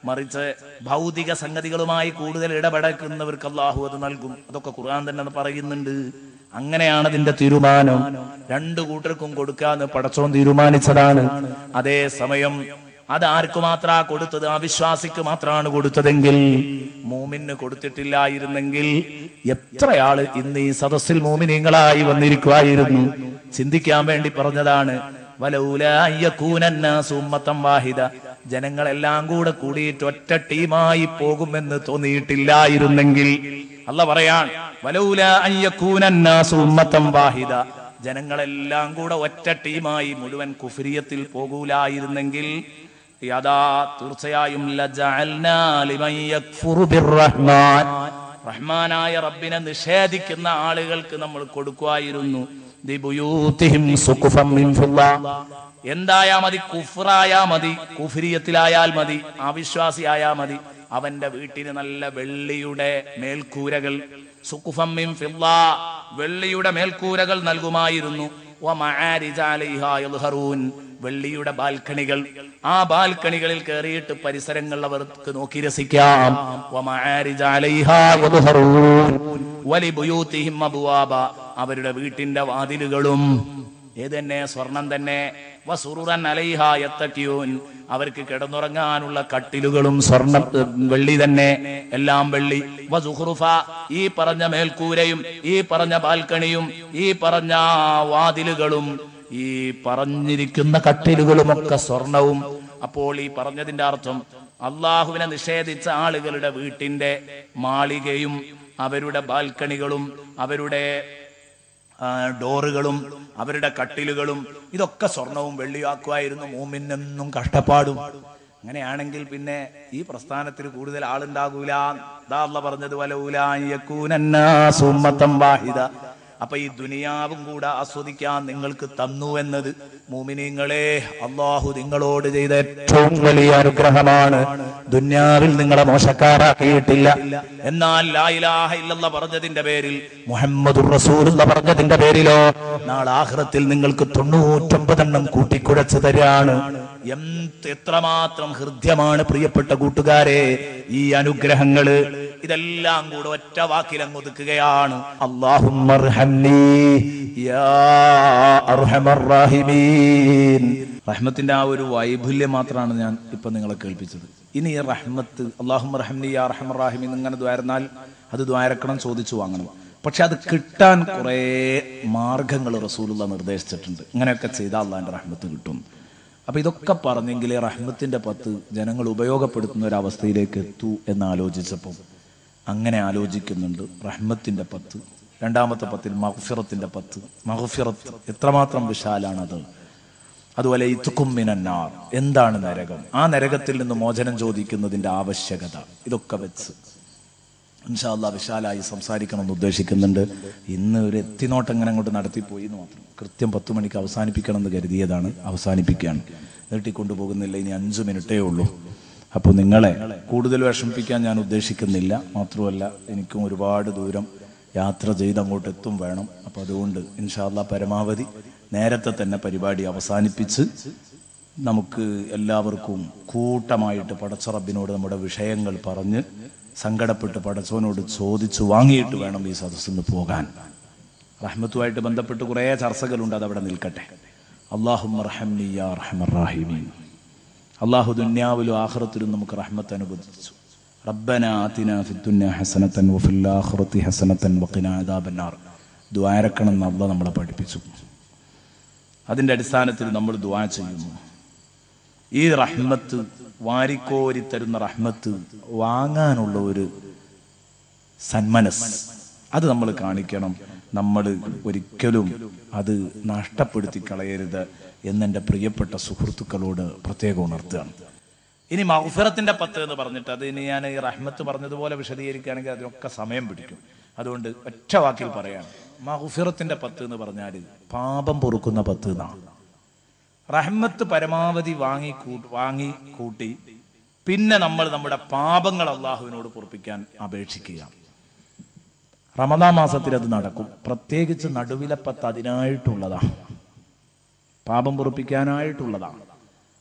മറിച്ച് ഭൗതിക സംഗതികളുമായി കൂടുതൽ ഇടപെടക്കുന്നവർക്ക് അല്ലാഹു അത് നൽകും. അതൊക്കെ ഖുർആൻ തന്നെ പറയുന്നുണ്ട്. അങ്ങനെയാണ് അതിന്റെ തീരുമാനം. രണ്ടു കൂട്ടർക്കും കൊടുക്കാന്ന് പടച്ചോൻ തീരുമാനിച്ചതാണ്. അതേ സമയം അത് ആർക്ക് മാത്രാ കൊടുത്തത്? അവിശ്വാസിക്ക് മാത്രമാണ് കൊടുത്തതെങ്കിൽ മൂമിന് കൊടുത്തിട്ടില്ലായിരുന്നെങ്കിൽ എത്രയാള് ഇന്ന് ഈ സദസ്സിൽ മൂമിനീങ്ങളായി വന്നിരിക്കുമായിരുന്നു. ചിന്തിക്കാൻ വേണ്ടി പറഞ്ഞതാണ്. വലൗലാ യകൂനന്നാസു ഉമ്മത്തൻ വാഹിദ, ജനങ്ങളെല്ലാം കൂടെ കൂടിയിട്ട് ഒറ്റ ടീമായി പോകുമെന്ന് തോന്നിയിട്ടില്ലായിരുന്നെങ്കിൽ, അല്ലാഹ് പറയാൻ വലൗലാ യകൂനന്നാസു ഉമ്മത്തൻ വാഹിദ, ജനങ്ങളെല്ലാം കൂടെ ഒറ്റ ടീമായി മുഴുവൻ കുഫ്രിയത്തിൽ പോകൂലായിരുന്നെങ്കിൽ യഥാ തീർച്ചയായും ലജഅൽനാ ലിമൻ യക്ഫുറു ബിർറഹ്മാൻ, റഹ്മാനായ റബ്ബിനെ നിഷേധിക്കുന്ന ആളുകൾക്ക് നമ്മൾ കൊടുക്കുമായിരുന്നു. ദിബുയൂതിഹിം സുഖുഫൻ മിൻ ഫിദ്ദ, എന്തായാ മതി? കുഫ്റായാ മതി, കുഫ്രിയത്തിലായാൽ മതി, അവിശ്വാസിയായാ മതി, അവന്റെ വീട്ടിന് നല്ല വെള്ളിയുടെ മേൽക്കൂരകൾ, സുഖുഫൻ മിൻ ഫിദ്ദ, വെള്ളിയുടെ മേൽക്കൂരകൾ നൽകുമായിരുന്നു. വമആരിജ അലൈഹാ യദ്ഹറൂൻ, വെള്ളിയുടെ ബാൽക്കണികൾ, ആ ബാൽക്കണികളിൽ കയറിയിട്ട് പരിസരങ്ങൾ അവർക്ക് നോക്കി രസിക്കാം. വമആരിജ അലൈഹാ യദ്ഹറൂൻ വലിബുയൂതിഹിം അബ്വാബ, അവരുടെ വീട്ടിന്റെ വാതിലുകളും ഏതന്നെ? സ്വർണം തന്നെ. വസുറുറൻ അലൈഹാ യത്തഖിയൂൻ, അവർക്ക് കിടന്നുറങ്ങാനുള്ള കട്ടിലുകളും സ്വർണം വെള്ളി തന്നെ, എല്ലാം വെള്ളി. വസുഖ്റുഫ, ഈ പറഞ്ഞ മേൽക്കൂരയും ഈ പറഞ്ഞ ബാൽക്കണിയും ഈ പറഞ്ഞ വാതിലുകളും ഈ പറഞ്ഞിരിക്കുന്ന കട്ടിലുകളുമൊക്കെ സ്വർണവും. അപ്പോൾ ഈ പറഞ്ഞതിന്റെ അർത്ഥം അള്ളാഹുവിനെ നിഷേധിച്ച ആളുകളുടെ വീട്ടിന്റെ മാളികയും അവരുടെ ബാൽക്കണികളും അവരുടെ ഡോറുകളും അവരുടെ കട്ടിലുകളും ഇതൊക്കെ സ്വർണവും വെള്ളിയാക്കുമായിരുന്നു. മൂമിനെന്നും കഷ്ടപ്പാടും. അങ്ങനെയാണെങ്കിൽ പിന്നെ ഈ പ്രസ്ഥാനത്തിൽ കൂടുതൽ ആളുണ്ടാകൂല. ദാ അല്ലാഹ് പറഞ്ഞത് വലൗലാ യകൂനന്നാസു ഉമ്മത്തൻ വാഹിദ. അപ്പൊ ഈ ദുനിയാവും കൂടെ ആസ്വദിക്കാൻ നിങ്ങൾക്ക് തന്നു എന്നത് മുഅ്മിനീങ്ങളെ അല്ലാഹു നിങ്ങളോട് ചെയ്ത ഏറ്റവും വലിയ അനുഗ്രഹമാണ്. ദുനിയാവിൽ നിങ്ങളെ മോശക്കാരാക്കിയിട്ടില്ല. എന്നാൽ ലാ ഇലാഹ ഇല്ലല്ലാഹ് പറഞ്ഞതിന്റെ പേരിൽ, മുഹമ്മദുർ റസൂലുള്ളാഹ് പറഞ്ഞതിന്റെ പേരിലോ നാളെ ആഖിറത്തിൽ നിങ്ങൾക്ക് 99 എണ്ണം കൂട്ടിക്കുഴച്ച് തരാണ്. എത്രമാത്രം ഹൃദ്യമാണ് പ്രിയപ്പെട്ട കൂട്ടുകാരെ ഈ അനുഗ്രഹങ്ങള്. ഇതെല്ലാം കൂടെ ഒറ്റ വാക്കിലങ്ങ് ഒതുക്കുകയാണ്. അല്ലാഹുമ്മർഹംനി യാ അർഹമർ റഹീമീൻ. റഹ്മത്തിന്റെ ആ ഒരു വൈപുല്യം മാത്രമാണ് ഞാൻ ഇപ്പൊ നിങ്ങളെ കേൾപ്പിച്ചത്. ഇനി ഈ റഹ്മത്ത് അല്ലാഹുമ്മർഹംനി യാ അർഹമർ റഹീമീൻ ഇങ്ങനെ ദ്വാരന്നാൽ അത് ദ്വാരക്കണം, ചോദിച്ചു വാങ്ങണം. പക്ഷെ അത് കിട്ടാൻ കുറെ മാർഗങ്ങൾ റസൂലുള്ളാഹ് നിർദ്ദേശിച്ചിട്ടുണ്ട്. ഇങ്ങനെയൊക്കെ ചെയ്താൽ അള്ളാഹിന്റെ റഹ്മത്ത് കിട്ടും. അപ്പൊ ഇതൊക്കെ പറഞ്ഞെങ്കിലേ റഹ്മത്തിന്റെ 10 ജനങ്ങൾ ഉപയോഗപ്പെടുത്തുന്ന ഒരു അവസ്ഥയിലേക്ക് എത്തൂ എന്ന് ആലോചിച്ചപ്പോൾ അങ്ങനെ ആലോചിക്കുന്നുണ്ട്. റഹ്മത്തിന്റെ 10 രണ്ടാമത്തെ പത്തിൽ മഗ്ഫിറത്തിന്റെ 10. മഗ്ഫിറത്ത് എത്രമാത്രം വിശാലാണത്. അതുപോലെ ഇത്കും മിനന്നാർ, എന്താണ് നരകം, ആ നരകത്തിൽ നിന്ന് മോചനം ചോദിക്കുന്നതിന്റെ ആവശ്യകത, ഇതൊക്കെ വെച്ച് ഇൻഷാ അല്ലാഹ് വിശാലായി സംസാരിക്കണമെന്ന് ഉദ്ദേശിക്കുന്നുണ്ട്. ഇന്ന് ഒരു എത്തിനോട്ട് എങ്ങനെ അങ്ങോട്ട് നടത്തിപ്പോയി എന്ന് മാത്രം. കൃത്യം 10 മണിക്ക് അവസാനിപ്പിക്കണം എന്ന് കരുതിയതാണ്, അവസാനിപ്പിക്കുകയാണ്. നീട്ടിക്കൊണ്ടുപോകുന്നില്ല, ഇനി 5 മിനിറ്റേ ഉള്ളൂ. അപ്പോൾ നിങ്ങളെ കൂടുതൽ വിഷമിപ്പിക്കാൻ ഞാൻ ഉദ്ദേശിക്കുന്നില്ല. മാത്രമല്ല എനിക്കും ഒരുപാട് ദൂരം യാത്ര ചെയ്ത് അങ്ങോട്ട് എത്തും വേണം. അപ്പം അതുകൊണ്ട് ഇൻഷാ അല്ലാഹ് പരമാവധി നേരത്തെ തന്നെ പരിപാടി അവസാനിപ്പിച്ച് നമുക്ക് എല്ലാവർക്കും കൂട്ടമായിട്ട് പടച്ച റബ്ബിനോട് നമ്മുടെ വിഷയങ്ങൾ പറഞ്ഞ് സങ്കടപ്പെട്ട് പടച്ചവനോട് ചോദിച്ചു വാങ്ങിയിട്ട് വേണം ഈ സദസ്സിൽ നിന്ന് പോകാൻ. റഹ്മത്തുമായിട്ട് ബന്ധപ്പെട്ട് കുറേ ചർച്ചകളുണ്ട്, അതവിടെ നിൽക്കട്ടെ. അല്ലാഹുമ്മ റഹംനി യാ അർഹമർ റഹീമീൻ. അല്ലാഹു ദുനിയാവിലും ആഖിറത്തിലും നമുക്ക് റഹ്മത്ത് അനുവദിച്ചു. റബ്ബനാ ആതിനാ ഫിദ്ദുനിയ ഹസനതൻ വഫിൽ ആഖിറതി ഹസനതൻ വഖിനാ അദാബന്നാർ. ദുആ ഇറക്കണമെന്ന് അല്ലാഹു നമ്മളെ പഠിപ്പിച്ചു. അതിൻ്റെ അടിസ്ഥാനത്തിൽ നമ്മൾ ദുആ ചെയ്യുന്നു. ഈ റഹ്മത്ത്, വാരിക്കോരി തരുന്ന റഹ്മത്ത് വാങ്ങാനുള്ള ഒരു സന്മനസ് അത് നമ്മൾ കാണിക്കണം. നമ്മൾ ഒരിക്കലും അത് നഷ്ടപ്പെടുത്തി കളയരുത് എന്നെൻ്റെ പ്രിയപ്പെട്ട സുഹൃത്തുക്കളോട് പ്രത്യേകം ഉണർത്തുകയാണ്. ഇനി മഗ്ഫിറത്തിന്റെ 10 എന്ന് പറഞ്ഞിട്ട് അത് ഇനി ഞാൻ ഈ റഹ്മത്ത് പറഞ്ഞതുപോലെ വിശദീകരിക്കുകയാണെങ്കിൽ അതിനൊക്കെ സമയം പിടിക്കും. അതുകൊണ്ട് ഒറ്റ വാക്കിൽ പറയാണ്, മഗ്ഫിറത്തിന്റെ 10 എന്ന് പറഞ്ഞാൽ പാപം പൊറുക്കുന്ന 10 എന്നാണ്. റഹ്മത്ത് പരമാവധി വാങ്ങി കൂട്ടി പിന്നെ നമ്മൾ നമ്മുടെ പാപങ്ങൾ അള്ളാഹുവിനോട് പൊറുപ്പിക്കാൻ അപേക്ഷിക്കുക. റമദാൻ മാസത്തിൽ അത് നടക്കും. പ്രത്യേകിച്ച് നടുവിലെ 10 അതിനായിട്ടുള്ളതാണ്, പാപം പൊറുപ്പിക്കാനായിട്ടുള്ളതാണ്.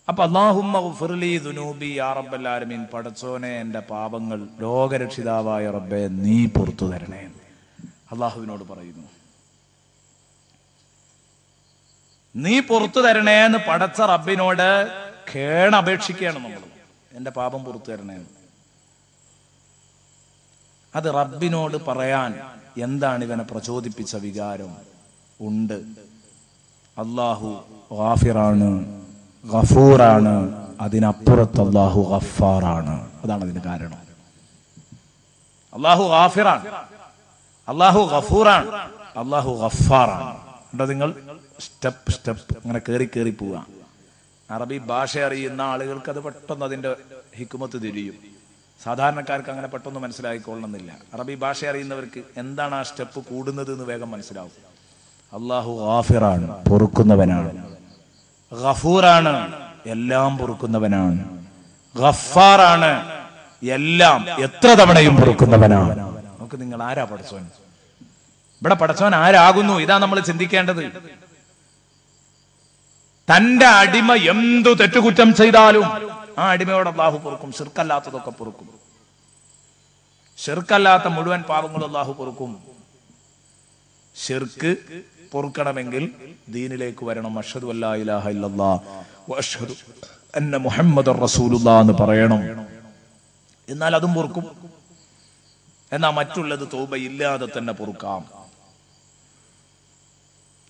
അപ്പൊ അല്ലാഹുമ്മ ഗ്ഫിർലി ദുനൂബി യാ റബ്ബൽ ആലമീൻ, പടച്ചോനെ എൻ്റെ പാപങ്ങൾ ലോകരക്ഷിതാവായ റബ്ബേ നീ പുറത്തു തരണേ അള്ളാഹുവിനോട് പറയുന്നു. നീ പുറത്തു തരണേ എന്ന് പടച്ച റബ്ബിനോട് കേണപേക്ഷിക്കുകയാണ് നമ്മൾ. എൻ്റെ പാപം പുറത്തു തരണേ. അത് റബ്ബിനോട് പറയാൻ എന്താണ് ഇവനെ പ്രചോദിപ്പിച്ച വികാരം ഉണ്ട്. അല്ലാഹു ഗാഫിറാണ്, ഗഫൂറാണ്, അതിനപ്പുറത്ത് അല്ലാഹു ഗഫാറാണ്. അതാണ് അതിന് കാരണം. അല്ലാഹു ഗാഫിറാണ്, അല്ലാഹു ഗഫൂറാണ്, അല്ലാഹു ഗഫാറാണ്. ഉണ്ടോ നിങ്ങൾ സ്റ്റെപ്പ് അങ്ങനെ കയറി പോവുക. അറബി ഭാഷ അറിയുന്ന ആളുകൾക്ക് അത് പെട്ടെന്ന് അതിന്റെ ഹിക്മത്ത് തിരിയും. സാധാരണക്കാർക്ക് അങ്ങനെ പെട്ടെന്ന് മനസ്സിലായിക്കൊള്ളണമെന്നില്ല. അറബി ഭാഷ അറിയുന്നവർക്ക് എന്താണ് ആ സ്റ്റെപ്പ് കൂടുന്നത് എന്ന് വേഗം മനസ്സിലാവും. അല്ലാഹു ഗാഫിറാണ്, പൊറുക്കുന്നവനാണ്. ഗഫൂറാണ്, എല്ലാം പൊറുക്കുന്നവനാണ്. ഗഫാറാണ്, എല്ലാം എത്ര തവണയും പൊറുക്കുന്നവനാണ്. നമുക്ക് നിങ്ങൾ ആരാ പടച്ചോൻ? ഇവിടെ പടച്ചോൻ ആരാകുന്നു? ഇതാ നമ്മൾ ചിന്തിക്കേണ്ടത്. തന്റെ അടിമ എന്തു തെറ്റുകുറ്റം ചെയ്താലും ആ അടിമയോട് അല്ലാഹു പൊറുക്കും. ശിർക്കല്ലാത്തതൊക്കെ പൊറുക്കും. ശിർക്കല്ലാത്ത മുഴുവൻ പാപങ്ങളും അല്ലാഹു പൊറുക്കും. ശിർക്ക് പൊറുക്കണമെങ്കിൽ ദീനിലേക്ക് വരണം. അഷ്ഹദു അല്ലാ ഇലാഹ ഇല്ലല്ലാഹ് വഅഷ്ഹദു അന്ന മുഹമ്മദർ റസൂലുള്ളാഹ് എന്ന് പറയണം. എന്നാൽ അതും പൊറുക്കും. എന്നാൽ മറ്റുള്ളത് തൗബ ഇല്ലാതെ തന്നെ പൊറുക്കാം.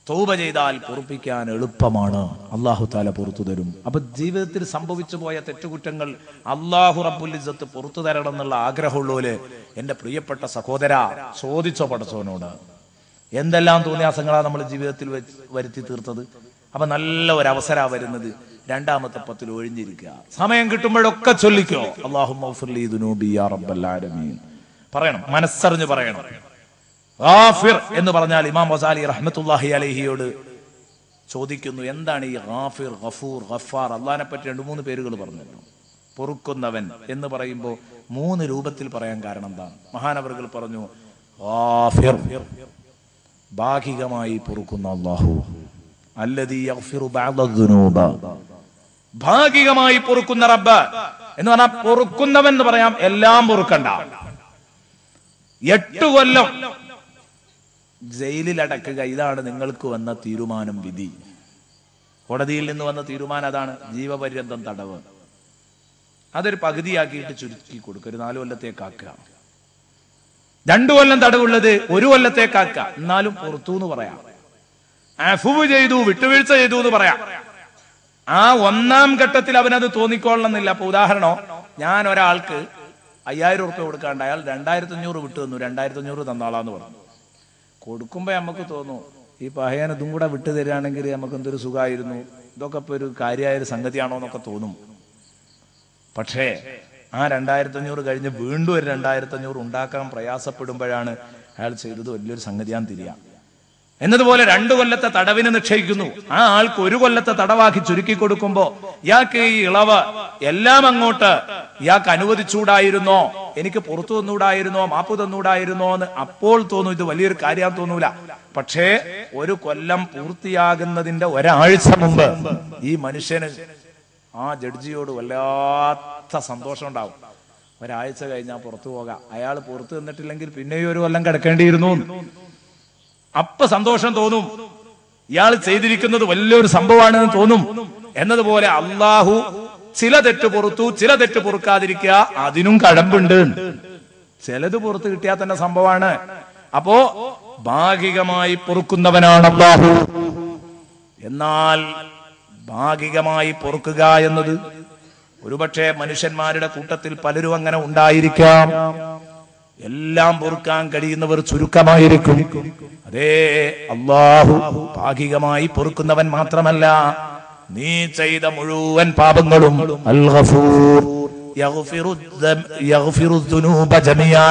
തൗബ ചെയ്താൽ പൊറുപ്പിക്കാൻ എളുപ്പമാണ്. അല്ലാഹു തആല പുറത്തു തരും. അപ്പൊ ജീവിതത്തിൽ സംഭവിച്ചു പോയ തെറ്റുകുറ്റങ്ങൾ അല്ലാഹു റബ്ബുൽ ഇസ്സത്ത് പുറത്തു തരണം എന്നുള്ള ആഗ്രഹമുള്ളവര് എൻ്റെ പ്രിയപ്പെട്ട സഹോദര ചോദിച്ചോ പടച്ചവനോട്. എന്തെല്ലാം തോന്നിയാസങ്ങളാണ് നമ്മൾ ജീവിതത്തിൽ വരുത്തി തീർത്തത്. അപ്പൊ നല്ല ഒരു അവസരമാണ് വരുന്നത്. രണ്ടാമത്തെ 10 ഒഴിഞ്ഞിരിക്കുക. സമയം കിട്ടുമ്പോഴൊക്കെ ചൊല്ലിക്കോ അല്ലാഹുമ്മ ഗ്ഫിർലി ദുനൂബി യാ റബ്ബൽ ആലമീൻ. പറയണം, മനസ്സറിഞ്ഞ് പറയണം. ഗാഫിർ എന്ന് പറഞ്ഞാൽ ഇമാം ഗസാലി റഹ്മത്തുള്ളാഹി അലൈഹിയോട് ചോദിക്കുന്നു, എന്താണ് ഈ ഗാഫിർ, ഗഫൂർ, ഗഫാർ? അള്ളാഹിനെ പറ്റി 2-3 പേരുകൾ പറഞ്ഞു. പൊറുക്കുന്നവൻ എന്ന് പറയുമ്പോൾ 3 രൂപത്തിൽ പറയാൻ കാരണം എന്താണ്? മഹാനവറുകൾ പറഞ്ഞു, ഗാഫിർ ഭാഗികമായി പൊറുക്കുന്ന അല്ലാഹു, അല്ലദീ യഗ്ഫിറു ബഅദ ദുനൂബ, ഭാഗികമായി പൊറുക്കുന്ന റബ്ബ് എന്ന് പറഞ്ഞാൽ പൊറുക്കുന്നവൻ എന്ന് പറയാം. എല്ലാം പൊറുക്കണ്ട. 8 കൊല്ലം ജയിലിൽ അടക്കുക, ഇതാണ് നിങ്ങൾക്ക് വന്ന തീരുമാനം, വിധി. കോടതിയിൽ നിന്ന് വന്ന തീരുമാനം അതാണ്, ജീവപര്യന്തം തടവ്. അതൊരു പകുതിയാക്കിയിട്ട് ചുരുക്കി കൊടുക്കുക, ഒരു 4 കൊല്ലത്തേക്കാക്കുക. 2 കൊല്ലം തടവുള്ളത് 1 കൊല്ലത്തേക്കാക്കുക. എന്നാലും പുറത്തു എന്ന് പറയാം. അഫ്വ് ചെയ്തു, വിട്ടുവീഴ്ച ചെയ്തു എന്ന് പറയാം. ആ 1-ാം ഘട്ടത്തിൽ അവനത് തോന്നിക്കൊള്ളണമെന്നില്ല. അപ്പൊ ഉദാഹരണം, ഞാൻ ഒരാൾക്ക് 5000 ഉറുപ്പ്യ കൊടുക്കാണ്ട് അയാൾ 2500 വിട്ടു തന്നു, 2500 തന്നാളാന്ന് പറഞ്ഞു. കൊടുക്കുമ്പോൾ നമുക്ക് തോന്നും ഈ പഹയൻ ഇതും കൂടെ വിട്ടു തരികയാണെങ്കിൽ നമുക്ക് എന്തൊരു സുഖമായിരുന്നു, ഇതൊക്കെ ഇപ്പോൾ ഒരു കാര്യമായൊരു സംഗതിയാണോ എന്നൊക്കെ തോന്നും. പക്ഷേ ആ 2500 കഴിഞ്ഞ് വീണ്ടും ഒരു 2500 ഉണ്ടാക്കാൻ പ്രയാസപ്പെടുമ്പോഴാണ് അയാൾ ചെയ്തത് വലിയൊരു സംഗതിയാൻ തിരിയാ. എന്നതുപോലെ 2 കൊല്ലത്തെ തടവിന് നിശ്ചയിക്കുന്നു. ആ ആൾക്ക് 1 കൊല്ലത്തെ തടവാക്കി ചുരുക്കി കൊടുക്കുമ്പോ ഇയാൾക്ക് ഈ ഇളവ് എല്ലാം അങ്ങോട്ട് ഇയാൾക്ക് അനുവദിച്ചുകൂടായിരുന്നോ, എനിക്ക് പുറത്തു തന്നൂടായിരുന്നോ, മാപ്പ് തന്നൂടായിരുന്നോ എന്ന് അപ്പോൾ തോന്നും. ഇത് വലിയൊരു കാര്യം തോന്നൂല. പക്ഷേ 1 കൊല്ലം പൂർത്തിയാകുന്നതിന്റെ ഒരാഴ്ച മുമ്പ് ഈ മനുഷ്യന് ആ ജഡ്ജിയോട് വല്ലാത്ത സന്തോഷം ഉണ്ടാവും. ഒരാഴ്ച കഴിഞ്ഞാൽ പുറത്തു പോകാം, അയാൾ പുറത്തു നിന്നിട്ടില്ലെങ്കിൽ പിന്നെയും 1 കൊല്ലം കിടക്കേണ്ടിയിരുന്നു. അപ്പൊ സന്തോഷം തോന്നും, ഇയാൾ ചെയ്തിരിക്കുന്നത് വലിയൊരു സംഭവമാണെന്ന് തോന്നും. എന്നതുപോലെ അള്ളാഹു ചില തെറ്റ് പുറത്തു, ചില തെറ്റ് പൊറുക്കാതിരിക്കുക, അതിനും കഴമ്പുണ്ട്. ചിലത് പുറത്ത് കിട്ടിയാൽ തന്നെ സംഭവമാണ്. അപ്പോ ഭാഗികമായി പൊറുക്കുന്നവനാണ് അള്ളാഹു. എന്നാൽ ഭാഗികമായി പൊറുക്കുക എന്നത് ഒരുപക്ഷെ മനുഷ്യന്മാരുടെ കൂട്ടത്തിൽ പലരും അങ്ങനെ ഉണ്ടായിരിക്കാം. എല്ലാം പൊറുക്കാൻ കഴിയുന്നവർ ചുരുക്കമായിരിക്കും. അതേ അല്ലാഹു ഭാഗികമായി പൊറുക്കുന്നവൻ മാത്രമല്ല, നീ ചെയ്ത മുഴുവൻ പാപങ്ങളും അൽ ഗഫൂർ യഗ്ഫിറു ദുനൂബ ജമിഅ,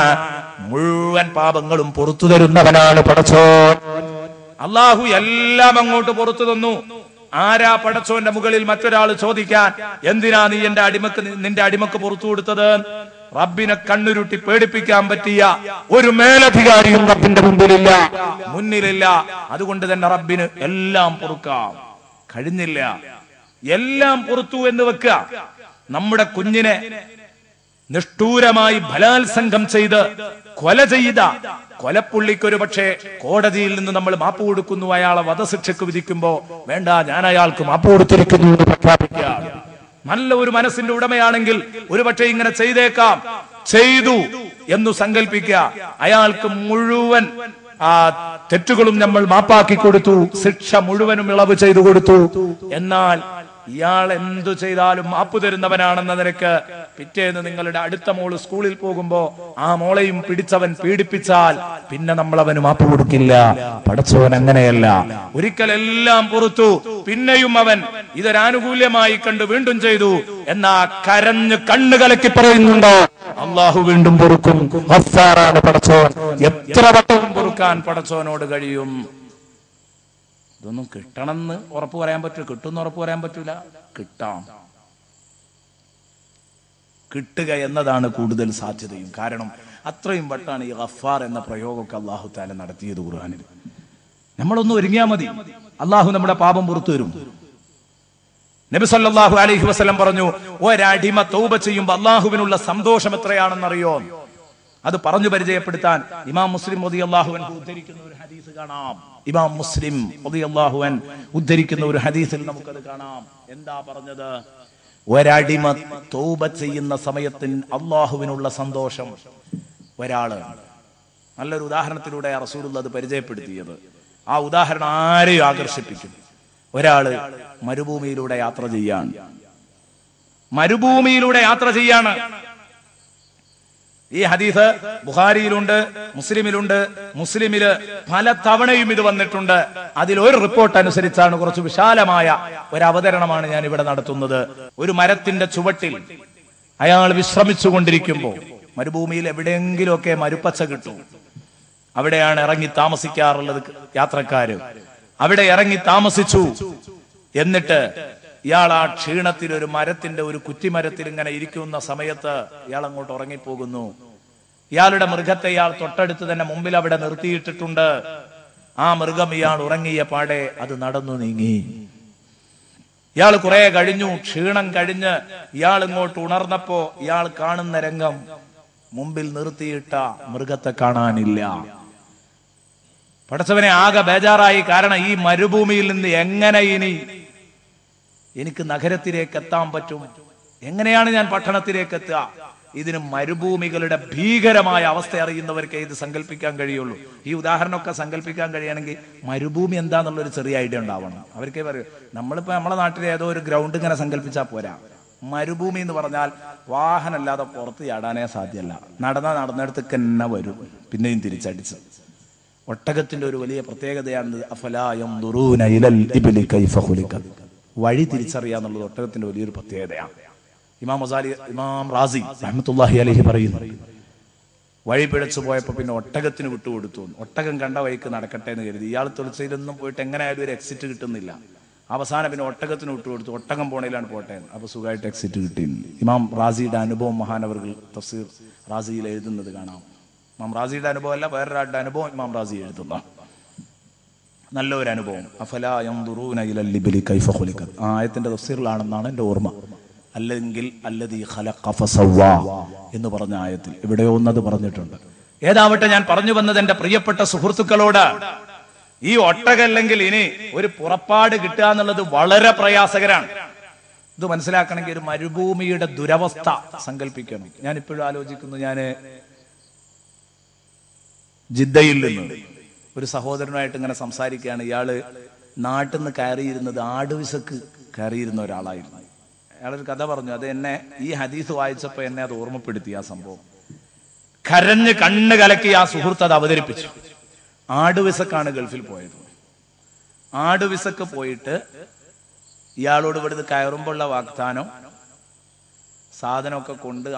മുഴുവൻ പാപങ്ങളും പുറത്തു തരുന്നവനാണ് പടച്ചോൻ. അല്ലാഹു എല്ലാം അങ്ങോട്ട് പുറത്തു തന്നു. ആരാ പടച്ചോന്റെ മുകളിൽ മറ്റൊരാൾ ചോദിക്കാൻ, എന്തിനാ നീ നിന്റെ അടിമക്ക് പുറത്തു കൊടുത്തത്? റബ്ബിനെ കണ്ണുരുട്ടി പേടിപ്പിക്കാൻ പറ്റിയ ഒരു മേലധികാരിയും റബ്ബിന്റെ മുന്നിലില്ല. അതുകൊണ്ട് തന്നെ റബ്ബിന് എല്ലാം പൊറുക്കാം കഴിഞ്ഞില്ല. എല്ലാം പുറത്തു എന്ന് വെക്കുക. നമ്മുടെ കുഞ്ഞിനെ നിഷ്ഠൂരമായി ബലാത്സംഗം ചെയ്ത് കൊല ചെയ്ത കൊലപ്പുള്ളിക്കൊരു പക്ഷേ കോടതിയിൽ നിന്ന് നമ്മൾ മാപ്പ് കൊടുക്കുന്നു, അയാളെ വധശിക്ഷക്ക് വിധിക്കുമ്പോ വേണ്ട, ഞാൻ അയാൾക്ക് മാപ്പ് കൊടുത്തിരിക്കുന്നു എന്ന് പ്രഖ്യാപിക്കുകയാണ്. നല്ല ഒരു മനസ്സിന്റെ ഉടമയാണെങ്കിൽ ഒരുപക്ഷെ ഇങ്ങനെ ചെയ്തേക്കാം. ചെയ്തു എന്ന് സങ്കല്പിക്കുക. അയാൾക്ക് മുഴുവൻ തെറ്റുകളും നമ്മൾ മാപ്പാക്കി കൊടുത്തു, ശിക്ഷ മുഴുവനും ഇളവ് ചെയ്തു കൊടുത്തു. എന്നാൽ ഇയാൾ എന്തു ചെയ്താലും മാപ്പ് തരുന്നവനാണെന്ന നിലക്ക് പിറ്റേന്ന് നിങ്ങളുടെ അടുത്ത മോള് സ്കൂളിൽ പോകുമ്പോ ആ മോളെയും പിടിച്ചവൻ പീഡിപ്പിച്ചാൽ പിന്നെ നമ്മൾ അവന് മാപ്പ് കൊടുക്കില്ല. പടച്ചവൻ അങ്ങനെയല്ല. ഒരിക്കലെല്ലാം പുറത്തു, പിന്നെയും അവൻ ഇതൊരാനുകൂല്യമായി കണ്ടു വീണ്ടും ചെയ്തു എന്നാ കരഞ്ഞ് കണ്ണു കലക്കി പറയുന്നുണ്ടോ, അള്ളാഹു വീണ്ടും പൊറുക്കും. ഗഫ്ഫാറാണ് പടച്ചോൻ. എത്ര വട്ടവും പൊറുക്കാൻ പടച്ചോനോട് കഴിയും. ഇതൊന്നും കിട്ടണമെന്ന് ഉറപ്പ് പറയാൻ പറ്റൂ, കിട്ടുമെന്ന് ഉറപ്പ് പറയാൻ പറ്റൂല. കിട്ടുക എന്നതാണ് കൂടുതൽ സാധ്യതയും. കാരണം അത്രയും വട്ടാണ് ഈ ഗഫാർ എന്ന പ്രയോഗമൊക്കെ അള്ളാഹു തആല നടത്തിയത് ഖുർആനിൽ. നമ്മളൊന്ന് ഒരുങ്ങിയാൽ മതി, അള്ളാഹു നമ്മുടെ പാപം പുറത്തു തരും. നബി സല്ലല്ലാഹു അലൈഹി വസല്ലം പറഞ്ഞു, ഒരടിമ തൗബ ചെയ്യുമ്പോൾ അള്ളാഹുവിനുള്ള സന്തോഷം എത്രയാണെന്നറിയോ? അത് പറഞ്ഞു പരിചയപ്പെടുത്താൻ ഇമാം മുസ്ലിം റളിയല്ലാഹു അൻഹു ഉദ്ധരിക്കുന്ന ഒരു ഹദീസ് കാണാം. ഇമാം മുസ്ലിം റളിയല്ലാഹു അൻഹു ഉദ്ധരിക്കുന്ന ഒരു ഹദീസിൽ നമുക്കത് കാണാം. എന്താ പറഞ്ഞത്? ഒരടിമ തൗബ ചെയ്യുന്ന സമയത്തിൽ അള്ളാഹുവിനുള്ള സന്തോഷം. ഒരാള് നല്ലൊരു ഉദാഹരണത്തിലൂടെ റസൂലുള്ളാഹി അത് പരിചയപ്പെടുത്തിയത്. ആ ഉദാഹരണം ആരെയും ആകർഷിപ്പിക്കും. ഒരാള് മരുഭൂമിയിലൂടെ യാത്ര ചെയ്യാണ്. ഈ ഹദീസ് ബുഖാരിയിലുണ്ട്, മുസ്ലിമിലുണ്ട്. മുസ്ലിമില് പല തവണയും ഇത് വന്നിട്ടുണ്ട്. അതിൽ ഒരു റിപ്പോർട്ട് അനുസരിച്ചാണ്, കുറച്ച് വിശാലമായ ഒരു അവതരണമാണ് ഞാൻ ഇവിടെ നടത്തുന്നത്. ഒരു മരത്തിന്റെ ചുവട്ടിൽ അയാൾ വിശ്രമിച്ചു കൊണ്ടിരിക്കുമ്പോൾ, മരുഭൂമിയിൽ എവിടെയെങ്കിലുമൊക്കെ മരുപ്പച്ച കിട്ടും, അവിടെയാണ് ഇറങ്ങി താമസിക്കാറുള്ളത് യാത്രക്കാര്. അവിടെ ഇറങ്ങി താമസിച്ചു. എന്നിട്ട് ഇയാൾ ആ ക്ഷീണത്തിൽ ഒരു മരത്തിന്റെ ഒരു കുറ്റിമരത്തിൽ ഇങ്ങനെ ഇരിക്കുന്ന സമയത്ത് ഇയാൾ അങ്ങോട്ട് ഉറങ്ങിപ്പോകുന്നു. ഇയാളുടെ മൃഗത്തെ ഇയാൾ തൊട്ടടുത്ത് തന്നെ മുമ്പിൽ അവിടെ നിർത്തിയിട്ടിട്ടുണ്ട്. ആ മൃഗം ഇയാൾ ഉറങ്ങിയ പാടെ അത് നടന്നു നീങ്ങി. ഇയാൾ കുറെ കഴിഞ്ഞു, ക്ഷീണം കഴിഞ്ഞ് ഇയാൾ ഇങ്ങോട്ട് ഉണർന്നപ്പോ ഇയാൾ കാണുന്ന രംഗം, മുമ്പിൽ നിർത്തിയിട്ട മൃഗത്തെ കാണാനില്ല. പടച്ചവനെ ആകെ ബേജാറായി. കാരണം ഈ മരുഭൂമിയിൽ നിന്ന് എങ്ങനെ ഇനി എനിക്ക് നഗരത്തിലേക്ക് എത്താൻ പറ്റും? എങ്ങനെയാണ് ഞാൻ പട്ടണത്തിലേക്ക് എത്തുക? ഇതിന് മരുഭൂമികളുടെ ഭീകരമായ അവസ്ഥ അറിയുന്നവർക്ക് ഇത് സങ്കല്പിക്കാൻ കഴിയുള്ളൂ. ഈ ഉദാഹരണമൊക്കെ സങ്കല്പിക്കാൻ കഴിയണമെങ്കിൽ മരുഭൂമി എന്താന്നുള്ളൊരു ചെറിയ ഐഡിയ ഉണ്ടാവണം. അവർക്കേ പറയൂ. നമ്മളിപ്പോ നമ്മളെ നാട്ടിലെ ഏതോ ഒരു ഗ്രൗണ്ട് ഇങ്ങനെ സങ്കല്പിച്ചാൽ പോരാ. മരുഭൂമി എന്ന് പറഞ്ഞാൽ വാഹനമല്ലാതെ പുറത്ത് ചാടാനേ സാധ്യമല്ല. നടന്നിടത്തേക്ക് തന്നെ വരും, പിന്നെയും തിരിച്ചടിച്ച്. ഒട്ടകത്തിന്റെ ഒരു വലിയ പ്രത്യേകതയാണ് അഫലാ യൻദുറൂന ഇലൽ ഇബ്ലി കൈഫ ഖുലിഖത്. വഴി തിരിച്ചറിയാന്നുള്ളത് ഒട്ടകത്തിന്റെ വലിയൊരു പ്രത്യേകതയാണ്. ഇമാം റാസി റഹ്മത്തുള്ളാഹി അലൈഹി പറയുന്നു, വഴി പിഴച്ചു പോയപ്പോ പിന്നെ ഒട്ടകത്തിന് വിട്ടുകൊടുത്തു. ഒട്ടകം കണ്ട വഴിക്ക് നടക്കട്ടെ എന്ന് കരുതി. ഇയാൾ തുളസിയിലൊന്നും പോയിട്ട് എങ്ങനെയായാലും ഒരു എക്സിറ്റ് കിട്ടുന്നില്ല. അവസാനം പിന്നെ ഒട്ടകത്തിന് വിട്ടുകൊടുത്തു. ഒട്ടകം പോണയിലാണ് പോട്ടെ, അപ്പൊ സുഖമായിട്ട് എക്സിറ്റ് കിട്ടി. ഇമാം റാസിയുടെ അനുഭവം മഹാനവറുകൾ തഫ്സീർ റാസിയിൽ എഴുതുന്നത് കാണാം. ഇമാം റാസിയുടെ അനുഭവം അല്ല, വേറൊരാളുടെ അനുഭവം ഇമാം റാസി എഴുതുന്ന നല്ലൊരു അനുഭവം. അഫലാ യൻദുറൂന ഇലൽ ഇബ്ലി കൈഫ ഖുലിഖത് ആ ആയത്തിന്റെ തഫ്സീറിലാണെന്നാണ് എൻ്റെ ഓർമ്മ. അല്ലെങ്കിൽ അല്ലദീ ഖലഖ ഫസവ്വാ എന്ന് പറഞ്ഞ ആയത്തിൽ എവിടെയോ ഒന്നത് പറഞ്ഞിട്ടുണ്ട്. ഏതാവട്ടെ, ഞാൻ പറഞ്ഞു വന്നത് എൻ്റെ പ്രിയപ്പെട്ട സുഹൃത്തുക്കളോട്, ഈ ഒട്ടകല്ലെങ്കിൽ ഇനി ഒരു പുറപ്പാട് കിട്ടുക എന്നുള്ളത് വളരെ പ്രയാസകരാണ്. ഇത് മനസ്സിലാക്കണമെങ്കിൽ ഒരു മരുഭൂമിയുടെ ദുരവസ്ഥ സങ്കല്പിക്കണം. ഞാൻ ഇപ്പോഴും ആലോചിക്കുന്നു, ഞാൻ ജിദ്ദയിൽ നിന്ന് ഒരു സഹോദരനുമായിട്ട് ഇങ്ങനെ സംസാരിക്കുകയാണ്. ഇയാള് നാട്ടിൽ നിന്ന് കയറിയിരുന്നത് ആടുവിസക്ക് കയറിയിരുന്ന ഒരാളായിരുന്നു. അയാളൊരു കഥ പറഞ്ഞു. അത് എന്നെ ഈ ഹദീസ് വായിച്ചപ്പോൾ എന്നെ അത് ഓർമ്മപ്പെടുത്തി. ആ സംഭവം കരഞ്ഞ് കണ്ണ് കലക്കി ആ സുഹൃത്ത് അത് അവതരിപ്പിച്ചു. ആടുവിസക്കാണ് ഗൾഫിൽ പോയത്. ആടുവിസക്ക് പോയിട്ട് ഇയാളോട് ഇവിടുന്ന് കയറുമ്പോഴുള്ള വാഗ്ദാനം, സാധനമൊക്കെ കൊണ്ട്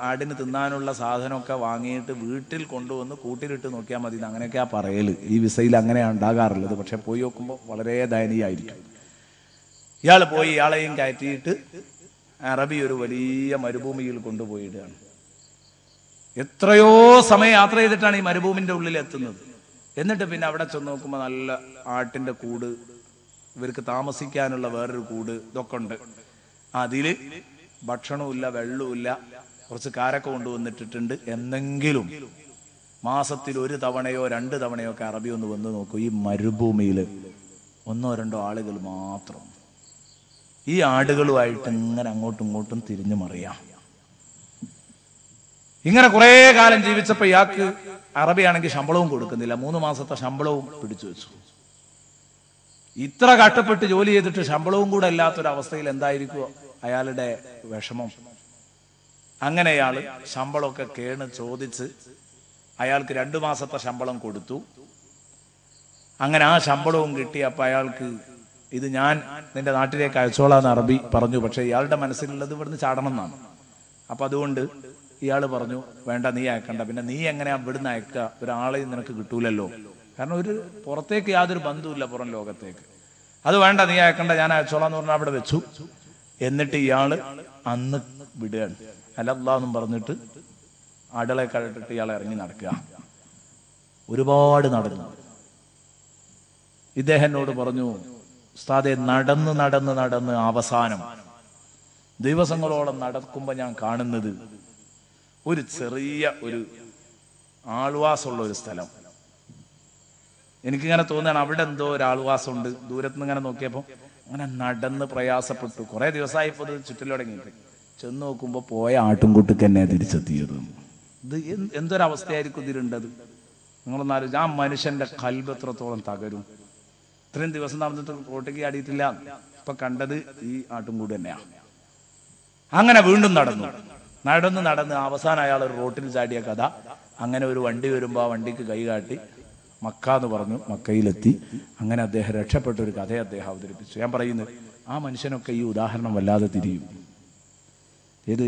ആടിന് തിന്നാനുള്ള സാധനമൊക്കെ വാങ്ങിയിട്ട് വീട്ടിൽ കൊണ്ടുവന്ന് കൂട്ടിലിട്ട് നോക്കിയാൽ മതി. അങ്ങനെയൊക്കെയാ പറയല്. ഈ വിസയിൽ അങ്ങനെയാണ് ഉണ്ടാകാറുള്ളത്. പക്ഷെ പോയി നോക്കുമ്പോൾ വളരെ ദയനീയമായിരിക്കും. ഇയാൾ പോയി ഇയാളെയും കയറ്റിയിട്ട് അറബി ഒരു വലിയ മരുഭൂമിയിൽ കൊണ്ടുപോയിടുകയാണ്. എത്രയോ സമയം യാത്ര ചെയ്തിട്ടാണ് ഈ മരുഭൂമിന്റെ ഉള്ളിൽ എത്തുന്നത്. എന്നിട്ട് പിന്നെ അവിടെ ചെന്ന് നോക്കുമ്പോൾ നല്ല ആട്ടിന്റെ കൂട്, ഇവർക്ക് താമസിക്കാനുള്ള വേറൊരു കൂട്, ഇതൊക്കെ ഉണ്ട്. അതില് ഭക്ഷണവുമില്ല, വെള്ളവുമില്ല. കുറച്ച് കാരൊക്കെ കൊണ്ടുവന്നിട്ടിട്ടുണ്ട്. എന്തെങ്കിലും മാസത്തിൽ ഒരു തവണയോ 2 തവണയോ ഒക്കെ അറബി ഒന്ന് വന്ന് നോക്കൂ. ഈ മരുഭൂമിയിൽ 1-2 ആളുകൾ മാത്രം ഈ ആടുകളുമായിട്ട് ഇങ്ങനെ അങ്ങോട്ടും ഇങ്ങോട്ടും തിരിഞ്ഞു മറിയാം. ഇങ്ങനെ കുറെ കാലം ജീവിച്ചപ്പോ ഇയാൾക്ക് അറബിയാണെങ്കിൽ ശമ്പളവും കൊടുക്കുന്നില്ല. 3 മാസത്തെ ശമ്പളവും പിടിച്ചു വെച്ചു. ഇത്ര കഷ്ടപ്പെട്ട് ജോലി ചെയ്തിട്ട് ശമ്പളവും കൂടെ ഇല്ലാത്തൊരവസ്ഥയിൽ എന്തായിരിക്കുമോ അയാളുടെ വിഷമം. അങ്ങനെ അയാള് ശമ്പളമൊക്കെ കേണ് ചോദിച്ച് അയാൾക്ക് 2 മാസത്തെ ശമ്പളം കൊടുത്തു. അങ്ങനെ ആ ശമ്പളവും കിട്ടി. അപ്പൊ അയാൾക്ക് ഇത് ഞാൻ നിന്റെ നാട്ടിലേക്ക് അയച്ചോളാന്ന് അറബി പറഞ്ഞു. പക്ഷെ ഇയാളുടെ മനസ്സിലുള്ളത് ഇവിടുന്ന് ചാടണം എന്നാണ്. അപ്പൊ അതുകൊണ്ട് ഇയാൾ പറഞ്ഞു, വേണ്ട, നീ അയക്കണ്ട. പിന്നെ നീ എങ്ങനെയാ ഇവിടുന്ന് അയക്കുക? ഒരാളെയും നിനക്ക് കിട്ടൂലല്ലോ. കാരണം ഒരു പുറത്തേക്ക് യാതൊരു ബന്ധവുമില്ല, പുറം ലോകത്തേക്ക്. അത് വേണ്ട, നീ അയക്കണ്ട, ഞാൻ അയച്ചോളാന്ന് പറഞ്ഞാൽ അവിടെ വെച്ചു. എന്നിട്ട് ഇയാള് അന്ന് വിടുകയാണ്. അല്ലല്ലാന്നും പറഞ്ഞിട്ട് ആടുകളെ കഴിട്ടിട്ട് ഇയാൾ ഇറങ്ങി നടക്കുക. ഒരുപാട് നടന്നു. ഇദ്ദേഹനോട് പറഞ്ഞു, ഉസ്താദെ, നടന്ന് നടന്ന് നടന്ന് അവസാനം ദിവസങ്ങളോളം നടക്കുമ്പോ ഞാൻ കാണുന്നത് ഒരു ചെറിയ ഒരു ആൾവാസമുള്ള ഒരു സ്ഥലം. എനിക്കിങ്ങനെ തോന്നുകയാണ് അവിടെ എന്തോ ഒരു ആൾവാസമുണ്ട്. ദൂരത്തുനിന്ന് ഇങ്ങനെ നോക്കിയപ്പോ അങ്ങനെ നടന്ന് പ്രയാസപ്പെട്ടു. കുറെ ദിവസമായിപ്പോ ഇത് ചുറ്റൽ തുടങ്ങിയിട്ട് ചെന്ന് നോക്കുമ്പോ പോയ ആട്ടുംകൂട്ടിക്ക് തന്നെ തിരിച്ചെത്തിയത്. ഇത് എന്തൊരവസ്ഥയായിരിക്കും ഇതിലുണ്ടത്? നിങ്ങളൊന്നാലും ആ മനുഷ്യന്റെ കൽബ് എത്രത്തോളം തകരും. ഇത്രയും ദിവസം നടന്നിട്ട് റോട്ടിക്ക് ആടിയിട്ടില്ല. ഇപ്പൊ കണ്ടത് ഈ ആട്ടുംകൂട് തന്നെയാണ്. അങ്ങനെ വീണ്ടും നടന്നു നടന്ന് നടന്ന് അവസാനം അയാൾ ഒരു റോട്ടിൽ ചാടിയ കഥ. അങ്ങനെ ഒരു വണ്ടി വരുമ്പോ ആ വണ്ടിക്ക് കൈ കാട്ടി മക്ക എന്ന് പറഞ്ഞു. മക്കയിലെത്തി. അങ്ങനെ അദ്ദേഹം രക്ഷപ്പെട്ട ഒരു കഥയെ അദ്ദേഹം അവതരിപ്പിച്ചു. ഞാൻ പറയുന്നത്, ആ മനുഷ്യനൊക്കെ ഈ ഉദാഹരണം വല്ലാതെ തിരിയും. ഇത്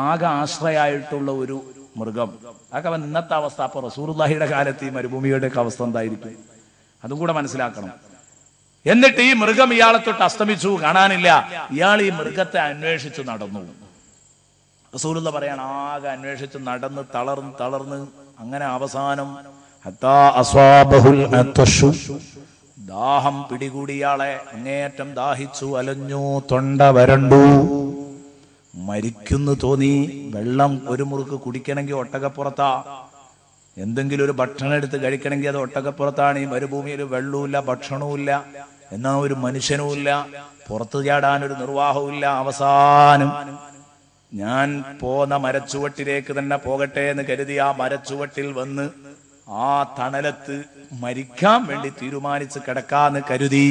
ആകെ ആശ്രയമായിട്ടുള്ള ഒരു മൃഗം. അതൊക്കെ അവൻ ഇന്നത്തെ അവസ്ഥ. അപ്പൊ റസൂലുള്ളാഹിയുടെ കാലത്ത് ഈ മരുഭൂമിയുടെ അവസ്ഥ എന്തായിരിക്കും? അതും കൂടെ മനസ്സിലാക്കണം. എന്നിട്ട് ഈ മൃഗം ഇയാളെ തൊട്ട് അസ്തമിച്ചു, കാണാനില്ല. ഇയാൾ ഈ മൃഗത്തെ അന്വേഷിച്ചു നടന്നു. റസൂലുള്ള പറയാണ്, ആകെ അന്വേഷിച്ച് നടന്ന് തളർന്ന് അങ്ങനെ അവസാനം ദാഹം പിടികൂടിയാളെ, അങ്ങേയറ്റം ദാഹിച്ചു, അലഞ്ഞു, തൊണ്ട വരണ്ടു, മരിക്കുന്നു തോന്നി. വെള്ളം ഒരു മുറുക്ക് കുടിക്കണമെങ്കിൽ ഒട്ടകപ്പുറത്താ. എന്തെങ്കിലും ഒരു ഭക്ഷണം എടുത്ത് കഴിക്കണമെങ്കിൽ അത് ഒട്ടകപ്പുറത്താണ്. ഈ മരുഭൂമിയിൽ വെള്ളവുമില്ല, ഭക്ഷണവുമില്ല, എന്നാ ഒരു മനുഷ്യനുമില്ല, പുറത്തു ചാടാനൊരു നിർവാഹവുമില്ല. അവസാനം ഞാൻ പോന്ന മരച്ചുവട്ടിലേക്ക് തന്നെ പോകട്ടെ എന്ന് കരുതി ആ മരച്ചുവട്ടിൽ വന്ന് ആ തണലത്ത് മരിക്കാൻ വേണ്ടി തീരുമാനിച്ച് കിടക്കാന്ന് കരുതി.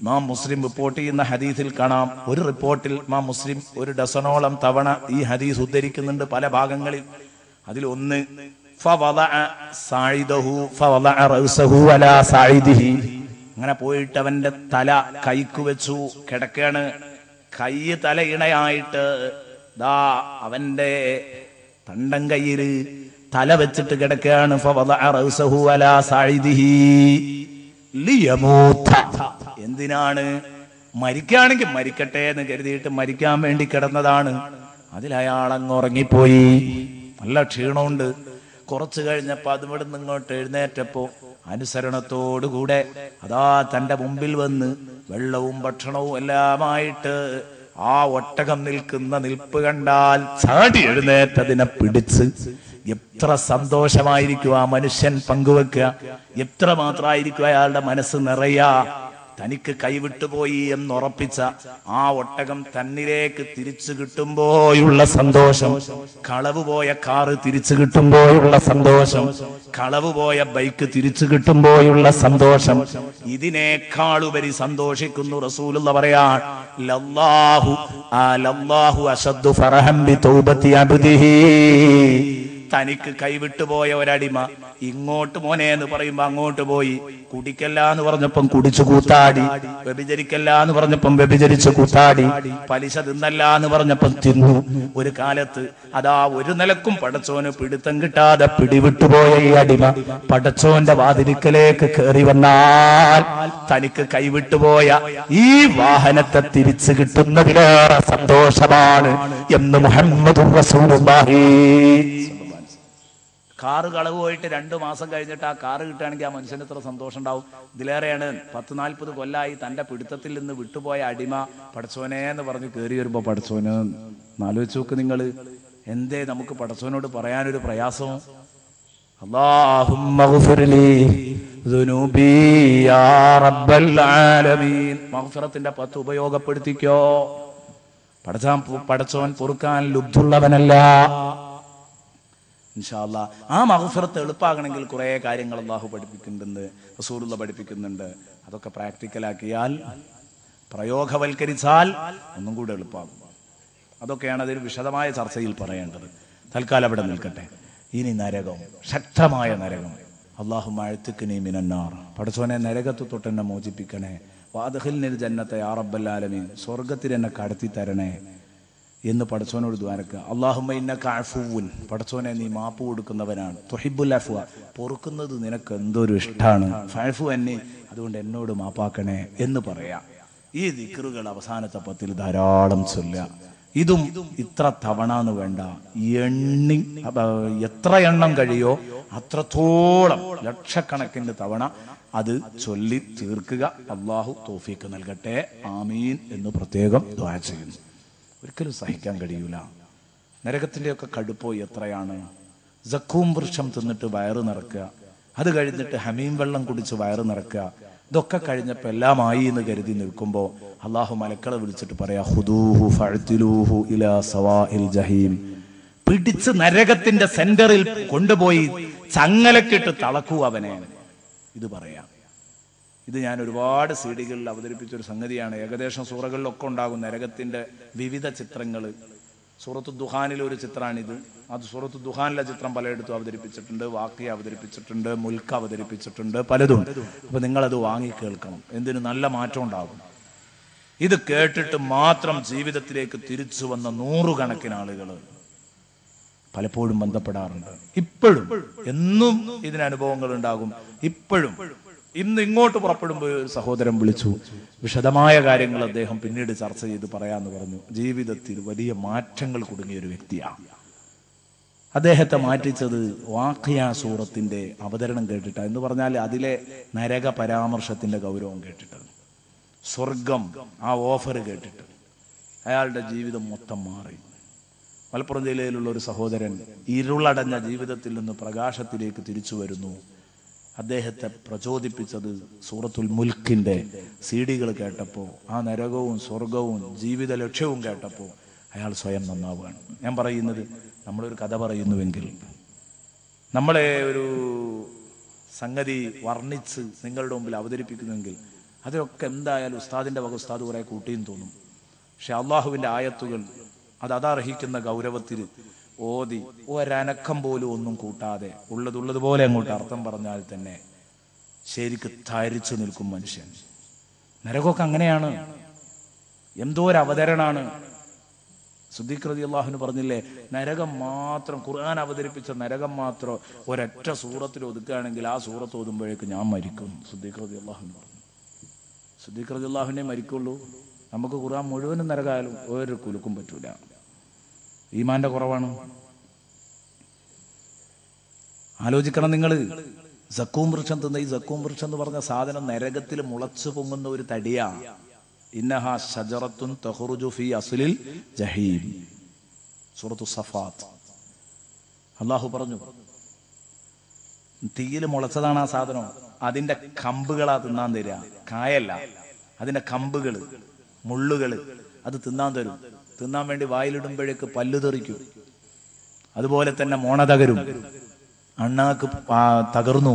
ഇമാം മുസ്ലിം റിപ്പോർട്ട് ചെയ്യുന്ന ഹദീസിൽ കാണാം. ഒരു റിപ്പോർട്ടിൽ ഇമാം മുസ്ലിം 1 ഡസനോളം തവണ ഈ ഹദീസ് ഉദ്ധരിക്കുന്നുണ്ട് പല ഭാഗങ്ങളിൽ. അതിലൊന്ന് അങ്ങനെ പോയിട്ട് അവന്റെ തല കൈക്ക് വെച്ചു, കിടക്കാണ്. കൈ തല ഇണയായിട്ട് ദാ അവന്റെ തണ്ടൻ കയ്യില് തല വെച്ചിട്ട് കിടക്കുകയാണ്. എന്തിനാണ്? മരിക്കുകയാണെങ്കിൽ മരിക്കട്ടെ എന്ന് കരുതിയിട്ട് മരിക്കാൻ വേണ്ടി കിടന്നതാണ്. അതിലയാൾ അങ്ങ് ഉറങ്ങിപ്പോയി. നല്ല ക്ഷീണമുണ്ട്. കുറച്ചു കഴിഞ്ഞപ്പോ അതിവിടുന്ന് ഇങ്ങോട്ട് എഴുന്നേറ്റപ്പോ അനുസരണത്തോടുകൂടെ അതാ തന്റെ മുമ്പിൽ വന്ന് വെള്ളവും ഭക്ഷണവും എല്ലാമായിട്ട് ആ ഒട്ടകം നിൽക്കുന്ന നിൽപ്പ് കണ്ടാൽ ചാടി എഴുന്നേറ്റതിനെ പിടിച്ച് എത്ര സന്തോഷമായിരിക്കും ആ മനുഷ്യൻ പങ്കുവെക്കുക, എത്ര മാത്രമായിരിക്കും അയാളുടെ മനസ്സ് നിറയാ. തനിക്ക് കൈവിട്ടുപോയി എന്നുറപ്പിച്ച ആ ഒട്ടകം തന്നിലേക്ക് തിരിച്ചു കിട്ടുമ്പോഴുള്ള സന്തോഷം, കളവ് പോയ കാറ് തിരിച്ചു കിട്ടുമ്പോഴുള്ള സന്തോഷം, കളവ് പോയ ബൈക്ക് തിരിച്ചു കിട്ടുമ്പോഴുള്ള സന്തോഷം, ഇതിനേക്കാളുപരി സന്തോഷിക്കുന്നു. റസൂലുള്ള പറയാൻ ലല്ലാഹു അശദ്ദു ഫറഹൻ ബിതൗബതി അബ്ദിഹി. തനിക്ക് കൈവിട്ടുപോയ ഒരടിമ ഇങ്ങോട്ട് മോനെ എന്ന് പറയുമ്പോ അങ്ങോട്ട് പോയി, കുടിക്കല്ല എന്ന് പറഞ്ഞപ്പം കുടിച്ചു കൂത്താടി, വ്യഭിചരിക്കല്ല എന്ന് പറഞ്ഞപ്പം വ്യഭിചരിച്ചു കൂത്താടി, പലിശ തിന്നല്ല എന്ന് പറഞ്ഞപ്പം തിന്നു. ഒരു കാലത്ത് അതാ ഒരു നിലക്കും പടച്ചോന് പിടുത്തം കിട്ടാതെ പിടിവിട്ടുപോയ ഈ അടിമ പടച്ചോന്റെ വാതിലിക്കലേക്ക് കയറി വന്നാൽ തനിക്ക് കൈവിട്ടുപോയ ഈ വാഹനത്തെ തിരിച്ചു കിട്ടുന്നതിലേറെ സന്തോഷമാണ് എന്ന് മുഹമ്മദുർ റസൂലുള്ളാഹി. കാറ് കളവ് പോയിട്ട് 2 മാസം കഴിഞ്ഞിട്ട് ആ കാറ് കിട്ടുകയാണെങ്കിൽ ആ മനുഷ്യന് എത്ര സന്തോഷം ഉണ്ടാവും. ഇതിലേറെയാണ് 40-40 കൊല്ലായി തന്റെ പിടുത്തത്തിൽ നിന്ന് വിട്ടുപോയ അടിമ പടച്ചോനെ എന്ന് പറഞ്ഞ് കയറി വരുമ്പോ പടച്ചോന്. ആലോചിച്ച് നോക്ക് നിങ്ങൾ, എന്തേ നമുക്ക് പടച്ചോനോട് പറയാനൊരു പ്രയാസം? മഗ്ഫിറത്തിന്റെ 10 ഉപയോഗപ്പെടുത്തിക്കോ. പടച്ചോൻ പൊറുക്കാൻ ലുബ്ധുള്ളവനല്ല. ഇൻഷാ അല്ലാഹ് ആ മഗ്ഫിറത്ത് എളുപ്പമാകണമെങ്കിൽ കുറെ കാര്യങ്ങൾ അല്ലാഹു പഠിപ്പിക്കുന്നുണ്ട്, റസൂലുള്ള പഠിപ്പിക്കുന്നുണ്ട്. അതൊക്കെ പ്രാക്ടിക്കലാക്കിയാൽ, പ്രയോഗവൽക്കരിച്ചാൽ ഒന്നും കൂടെ എളുപ്പമാകും. അതൊക്കെയാണ് അതിൽ വിശദമായ ചർച്ചയിൽ പറയേണ്ടത്. തൽക്കാലം അവിടെ നിൽക്കട്ടെ. ഇനി നരകം, ശക്തമായ നരകം. അല്ലാഹുമ്മ അഅ്തിഖ്നി മിനന്നാർ. പടച്ചോനെ നരകത്ത് തൊട്ട് എന്നെ മോചിപ്പിക്കണേ. വഅദ്ഖിൽനിൽ ജന്നത യാ റബ്ബൽ ആലമീൻ. സ്വർഗ്ഗത്തിൽ എന്നെ കടത്തി തരണേ എന്ന് പടച്ചോനോട് ദ്വാരക്കുക. അല്ലാഹുമ്മ ഇന്നക അഫുവുൻ. പടച്ചോനെ നീ മാപ്പ് കൊടുക്കുന്നവനാണ്. തുഹിബ്ബുൽ അഫ്വ. പൊറുക്കുന്നത് നിനക്ക് എന്തൊരു ഇഷ്ടമാണ്. ഫഅഫു അന്നി. അതുകൊണ്ട് എന്നോട് മാപ്പാക്കണേ എന്ന് പറയാം. ഈ ദിക്റുകൾ അവസാനത്തെ 10 ധാരാളം ചൊല്ലുക. ഇതും ഇത്ര തവണ എന്ന് വേണ്ട, എത്ര എണ്ണം കഴിയോ അത്രത്തോളം ലക്ഷക്കണക്കിന് തവണ അത് ചൊല്ലി തീർക്കുക. അല്ലാഹു തൗഫീഖ് നൽകട്ടെ. ആമീൻ എന്ന് പ്രത്യേകം ദുആ ചെയ്യുന്നു. ഒരിക്കലും സഹിക്കാൻ കഴിയൂല. നരകത്തിൻ്റെയൊക്കെ കടുപ്പോ എത്രയാണ്. സക്കൂം വൃക്ഷം തിന്നിട്ട് വയറ് നിറക്കുക, അത് കഴിഞ്ഞിട്ട് ഹമീം വെള്ളം കുടിച്ച് വയറ് നിറക്കുക. ഇതൊക്കെ കഴിഞ്ഞപ്പോൾ എല്ലാമായി എന്ന് കരുതി നിൽക്കുമ്പോൾ അള്ളാഹു മലക്കളെ വിളിച്ചിട്ട് പറയാ, ഖുദൂഹു ഫഅ്തിലൂഹു ഇലാ സവാഇൽ ജഹീം. പിടിച്ച് നരകത്തിന്റെ സെന്ററിൽ കൊണ്ടുപോയി ചങ്ങലക്കിട്ട് തളക്കൂ അവനെ. ഇത് പറയാം. ഇത് ഞാൻ ഒരുപാട് സീഡികളിൽ അവതരിപ്പിച്ചൊരു സംഗതിയാണ്. ഏകദേശം സൂറകളിലൊക്കെ ഉണ്ടാകും നരകത്തിന്റെ വിവിധ ചിത്രങ്ങൾ. സൂറത്തു ദുഹാനിലെ ഒരു ചിത്രമാണിത്. അത് സൂറത്തു ദുഹാനിലെ ചിത്രം പലയിടത്തും അവതരിപ്പിച്ചിട്ടുണ്ട്, വാക്കിയ അവതരിപ്പിച്ചിട്ടുണ്ട്, മുൽക്ക് അവതരിപ്പിച്ചിട്ടുണ്ട്, പലതും. അപ്പൊ നിങ്ങളത് വാങ്ങി കേൾക്കണം. എന്തിനു നല്ല മാറ്റം ഉണ്ടാകും. ഇത് കേട്ടിട്ട് മാത്രം ജീവിതത്തിലേക്ക് തിരിച്ചു വന്ന 100 കണക്കിന് ആളുകൾ പലപ്പോഴും ബന്ധപ്പെടാറുണ്ട്. ഇപ്പോഴും എന്നും ഇതിന് അനുഭവങ്ങൾ ഉണ്ടാകും. ഇപ്പോഴും ഇന്ന് ഇങ്ങോട്ട് പുറപ്പെടുമ്പോൾ ഒരു സഹോദരൻ വിളിച്ചു, വിശദമായ കാര്യങ്ങൾ അദ്ദേഹം പിന്നീട് ചർച്ച ചെയ്ത് പറയാന്ന് പറഞ്ഞു. ജീവിതത്തിൽ വലിയ മാറ്റങ്ങൾ കുടുങ്ങിയ ഒരു വ്യക്തിയാണ്. അദ്ദേഹത്തെ മാറ്റിച്ചത് വാഖിയ സൂറത്തിന്റെ അവതരണം കേട്ടിട്ടാണ്. എന്ന് പറഞ്ഞാൽ അതിലെ നരക പരാമർശത്തിന്റെ ഗൗരവം കേട്ടിട്ട്, സ്വർഗം ആ ഓഫർ കേട്ടിട്ട് അയാളുടെ ജീവിതം മൊത്തം മാറി. മലപ്പുറം ജില്ലയിലുള്ള ഒരു സഹോദരൻ ഇരുളടഞ്ഞ ജീവിതത്തിൽ നിന്ന് പ്രകാശത്തിലേക്ക് തിരിച്ചു വരുന്നു. അദ്ദേഹത്തെ പ്രചോദിപ്പിച്ചത് സൂറത്തുൽ മുൽക്കിന്റെ സീഡികൾ കേട്ടപ്പോൾ, ആ നരകവും സ്വർഗവും ജീവിത ലക്ഷ്യവും കേട്ടപ്പോൾ അയാൾ സ്വയം നന്നാവുകയാണ്. ഞാൻ പറയുന്നത്, നമ്മളൊരു കഥ പറയുന്നുവെങ്കിൽ, നമ്മളെ ഒരു സംഗതി വർണ്ണിച്ച് നിങ്ങളുടെ മുമ്പിൽ അവതരിപ്പിക്കുന്നുവെങ്കിൽ അതിലൊക്കെ എന്തായാലും ഉസ്താദിന്റെ വക ഉസ്താദ് കുറെ കൂട്ടിയും തോന്നും. പക്ഷെ അള്ളാഹുവിന്റെ ആയത്തുകൾ അത് അതർഹിക്കുന്ന ഗൗരവത്തിൽ ഓതി ഒരനക്കം പോലും ഒന്നും കൂട്ടാതെ ഉള്ളതുപോലെ അങ്ങോട്ട് അർത്ഥം പറഞ്ഞാൽ തന്നെ ശരിക്ക് തരിച്ചു നിൽക്കും മനുഷ്യൻ. നരകമൊക്കെ അങ്ങനെയാണ്. എന്തോ ഒരു അവതരണാണ്. സിദ്ദീഖ് റളിയല്ലാഹു അൻഹു പറഞ്ഞില്ലേ, നരകം മാത്രം, ഖുർആൻ അവതരിപ്പിച്ച നരകം മാത്രം ഒരൊറ്റ സൂറത്തിൽ ഒതുക്കുകയാണെങ്കിൽ ആ സൂറത്ത് ഓതുമ്പോഴേക്ക് ഞാൻ മരിക്കും. സിദ്ദീഖ് റളിയല്ലാഹു അൻഹു പറഞ്ഞു. സിദ്ദീഖ് റളിയല്ലാഹു അൻഹേ മരിക്കുള്ളൂ. നമുക്ക് ഖുർആൻ മുഴുവനും നരകമായാലും ഒരു കുലുക്കും പറ്റൂല. ഈമാന്റെ കുറവാണ്. ആലോചിക്കണം നിങ്ങൾ. സക്കൂം വൃക്ഷം തിന്ന ഈ സക്കൂം വൃക്ഷം എന്ന് പറഞ്ഞ സാധനം നരകത്തിൽ മുളച്ചു പൊങ്ങുന്ന ഒരു തടിയാണ്. ഇന്നഹാ ശജറത്തുൻ തഖ്റുജു ഫീ അസ്ലിൽ ജഹീം. സൂറത്തു സഫാത്ത് അല്ലാഹു പറഞ്ഞു, തീയിൽ മുളച്ചതാണ് ആ സാധനം. അതിന്റെ കമ്പുകളാ തിന്നാൻ തരിക, കായല്ല. അതിന്റെ കമ്പുകള്, മുള്ളുകള് അത് തിന്നാൻ തരും. തിന്നാൻ വേണ്ടി വായിലിടുമ്പോഴേക്ക് പല്ലു തെറിക്കും. അതുപോലെ തന്നെ മോണ തകരും, അണ്ണാക്ക് തകർന്നു,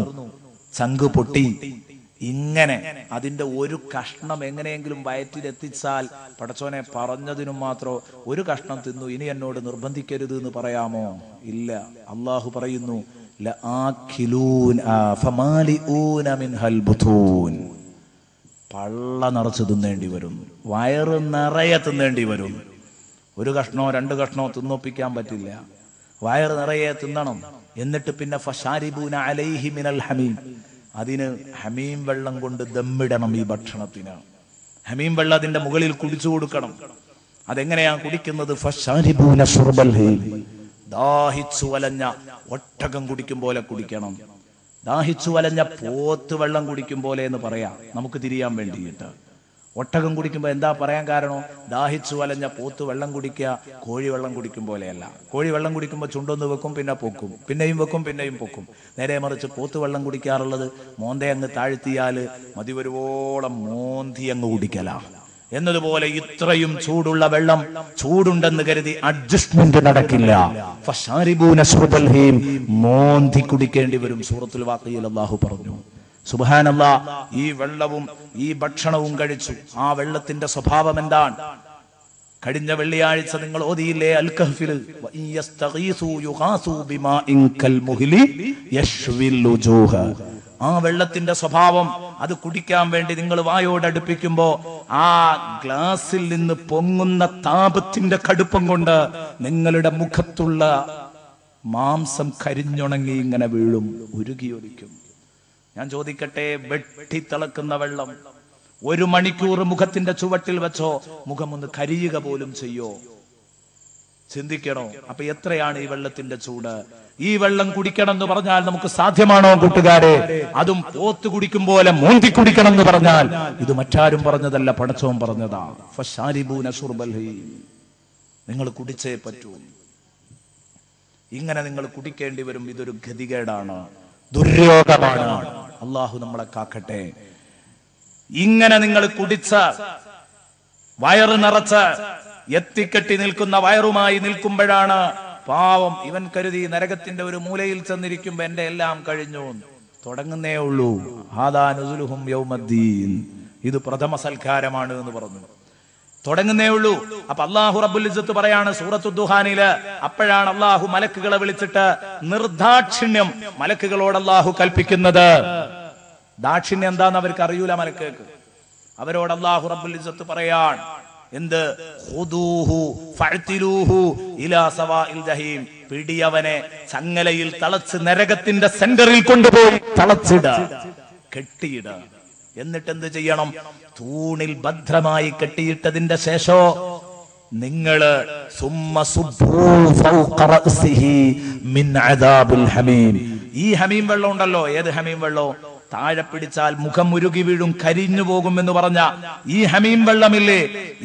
ചങ്ക് പൊട്ടി. ഇങ്ങനെ അതിന്റെ ഒരു കഷ്ണം എങ്ങനെയെങ്കിലും വയറ്റിലെത്തിച്ചാൽ പടച്ചോനെ പറഞ്ഞതിനും മാത്രം ഒരു കഷ്ണം തിന്നു, ഇനി എന്നോട് നിർബന്ധിക്കരുത് എന്ന് പറയാമോ? ഇല്ല. അള്ളാഹു പറയുന്നു, പള്ള നിറച്ച് തിന്നേണ്ടി വരും, വയറ് നിറയെ തിന്നേണ്ടി വരും. ഒരു കഷ്ണോ രണ്ട് കഷ്ണോ തിന്നൊപ്പിക്കാൻ പറ്റില്ല. വയറ് നിറയെ തിന്നണം. എന്നിട്ട് പിന്നെ ഫശാരിബൂന അലൈഹി മിനൽ ഹമീം, അതിന് ഹമീം വെള്ളം കൊണ്ട് ദമ്മിടണം. ഈ ഭക്ഷണത്തിന് ഹമീം വെള്ളം അതിന്റെ മുകളിൽ കുടിച്ചു കൊടുക്കണം. അതെങ്ങനെയാ കുടിക്കുന്നത്? ഫശാരിബൂന ശുർബൽ ഹീം, ദാഹിച്ചു വലഞ്ഞ ഒട്ടകം കുടിക്കും പോലെ കുടിക്കണം. ദാഹിച്ചു വലഞ്ഞ പോത്ത് വെള്ളം കുടിക്കും പോലെ എന്ന് പറയാം നമുക്ക് തിരിയാൻ വേണ്ടിയിട്ട്. ഒട്ടകം കുടിക്കുമ്പോൾ എന്താ പറയാൻ കാരണം? ദാഹിച്ചു വലഞ്ഞ പോത്ത് വെള്ളം കുടിക്കുക കോഴി വെള്ളം കുടിക്കും പോലെയല്ല. കോഴി വെള്ളം കുടിക്കുമ്പോൾ ചുണ്ടൊന്ന് വെക്കും, പിന്നെ പൊക്കും, പിന്നെയും വെക്കും, പിന്നെയും പൊക്കും. നേരെ മറിച്ച് പോത്ത് വെള്ളം കുടിക്കാറുള്ളത് മോന്തെ അങ്ങ് താഴ്ത്തിയാൽ മതിവരുവോളം മോന്തി അങ്ങ് കുടിക്കലാ. എന്നതുപോലെ ഇത്രയും ചൂടുള്ള വെള്ളം ചൂടുണ്ടെന്ന് കരുതി അഡ്ജസ്റ്റ്മെന്റ് നടക്കില്ല. മോന്തി കുടിക്കേണ്ടി വരും. സൂറത്തുൽ വാഖിയയിൽ അല്ലാഹു പറഞ്ഞു. സുബ്ഹാനല്ലാഹ്, ഈ വെള്ളവും ഈ ഭക്ഷണവും കഴിച്ചു. ആ വെള്ളത്തിന്റെ സ്വഭാവം എന്താണ്? കഴിഞ്ഞ വെള്ളിയാഴ്ച നിങ്ങൾ ഓതിയില്ലേ അൽ കഹ്ഫിൽ, ആ വെള്ളത്തിന്റെ സ്വഭാവം. അത് കുടിക്കാൻ വേണ്ടി നിങ്ങൾ വായോടടുപ്പിക്കുമ്പോ ആ ഗ്ലാസിൽ നിന്ന് പൊങ്ങുന്ന താപത്തിന്റെ കടുപ്പം കൊണ്ട് നിങ്ങളുടെ മുഖത്തുള്ള മാംസം കരിഞ്ഞുണങ്ങി ഇങ്ങനെ വീഴും, ഉരുകിയൊലിക്കും. ഞാൻ ചോദിക്കട്ടെ, വെട്ടിത്തിളക്കുന്ന വെള്ളം 1 മണിക്കൂർ മുഖത്തിന്റെ ചുവട്ടിൽ വെച്ചോ, മുഖം ഒന്ന് കരിയുക പോലും ചെയ്യോ? ചിന്തിക്കണോ? അപ്പൊ എത്രയാണ് ഈ വെള്ളത്തിന്റെ ചൂട്? ഈ വെള്ളം കുടിക്കണം എന്ന് പറഞ്ഞാൽ നമുക്ക് സാധ്യമാണോ കൂട്ടുകാരെ? അതും പോത്ത് കുടിക്കും പോലെ മോന്തി കുടിക്കണം എന്ന് പറഞ്ഞാൽ ഇത് മറ്റാരും പറഞ്ഞതല്ല, പടച്ചോൻ പറഞ്ഞതാ. ഫശാരിബൂന ശുർബൽ ഹീം, നിങ്ങൾ കുടിച്ചേ പറ്റൂ. ഇങ്ങനെ നിങ്ങൾ കുടിക്കേണ്ടി വരും. ഇതൊരു ഗതികേടാണ്, ദുര്യോഗമാണ്. അള്ളാഹു നമ്മളെ കാക്കട്ടെ. ഇങ്ങനെ നിങ്ങൾ കുടിച്ച് വയറ് നിറച്ച് എത്തിക്കെട്ടി നിൽക്കുന്ന വയറുമായി നിൽക്കുമ്പോഴാണ് പാവം ഇവൻ കരുതി നരകത്തിന്റെ ഒരു മൂലയിൽ ചെന്നിരിക്കുമ്പോ എന്റെ എല്ലാം കഴിഞ്ഞു. തുടങ്ങുന്നേ ഉള്ളൂ. ഹാദാ നുസുലുഹും യൗമദ്ദീൻ, ഇത് പ്രഥമ സൽക്കാരമാണ് എന്ന് പറഞ്ഞു. തുടങ്ങുന്നേ ഉള്ളൂ. അപ്പൊ അല്ലാഹു റബ്ബുൽ ഇസ്സത്ത് പറയാണ് സൂറത്തു ദുഹാനില്. അപ്പോഴാണ് അല്ലാഹു മലക്കുകളെ വിളിച്ചിട്ട് നിർദാക്ഷിണ്യം മലക്കുകളോട് അല്ലാഹു കൽപ്പിക്കുന്നത്. ദാക്ഷിണ്യം എന്താന്ന് അവർക്ക് അറിയൂല മലക്കുകൾക്ക്. അവരോട് അല്ലാഹു റബ്ബുൽ ഇസ്സത്ത് പറയാൻ എന്ത്? ഖുദൂഹു ഫഅ്തിലൂഹു ഇലാ സവാഇൽ ജഹീം, പിടിയവനെ ചങ്ങലയിൽ തളച്ച് നരകത്തിന്റെ സെന്ററിൽ കൊണ്ടുപോയി തളച്ചിട, കെട്ടിയിട. എന്നിട്ട് എന്ത് ചെയ്യണം? തൂണിൽ ഭദ്രമായി കെട്ടിയിട്ടതിന്റെ ശേഷോ നിങ്ങള് ഈ ഹമീം വെള്ളം ഉണ്ടല്ലോ, ഏത് ഹമീം വെള്ളം? താഴെ പിടിച്ചാൽ മുഖം ഉരുകി വീഴും, കരിഞ്ഞു പോകും എന്ന് പറഞ്ഞ ഈ ഹമീം വെള്ളമില്ലേ,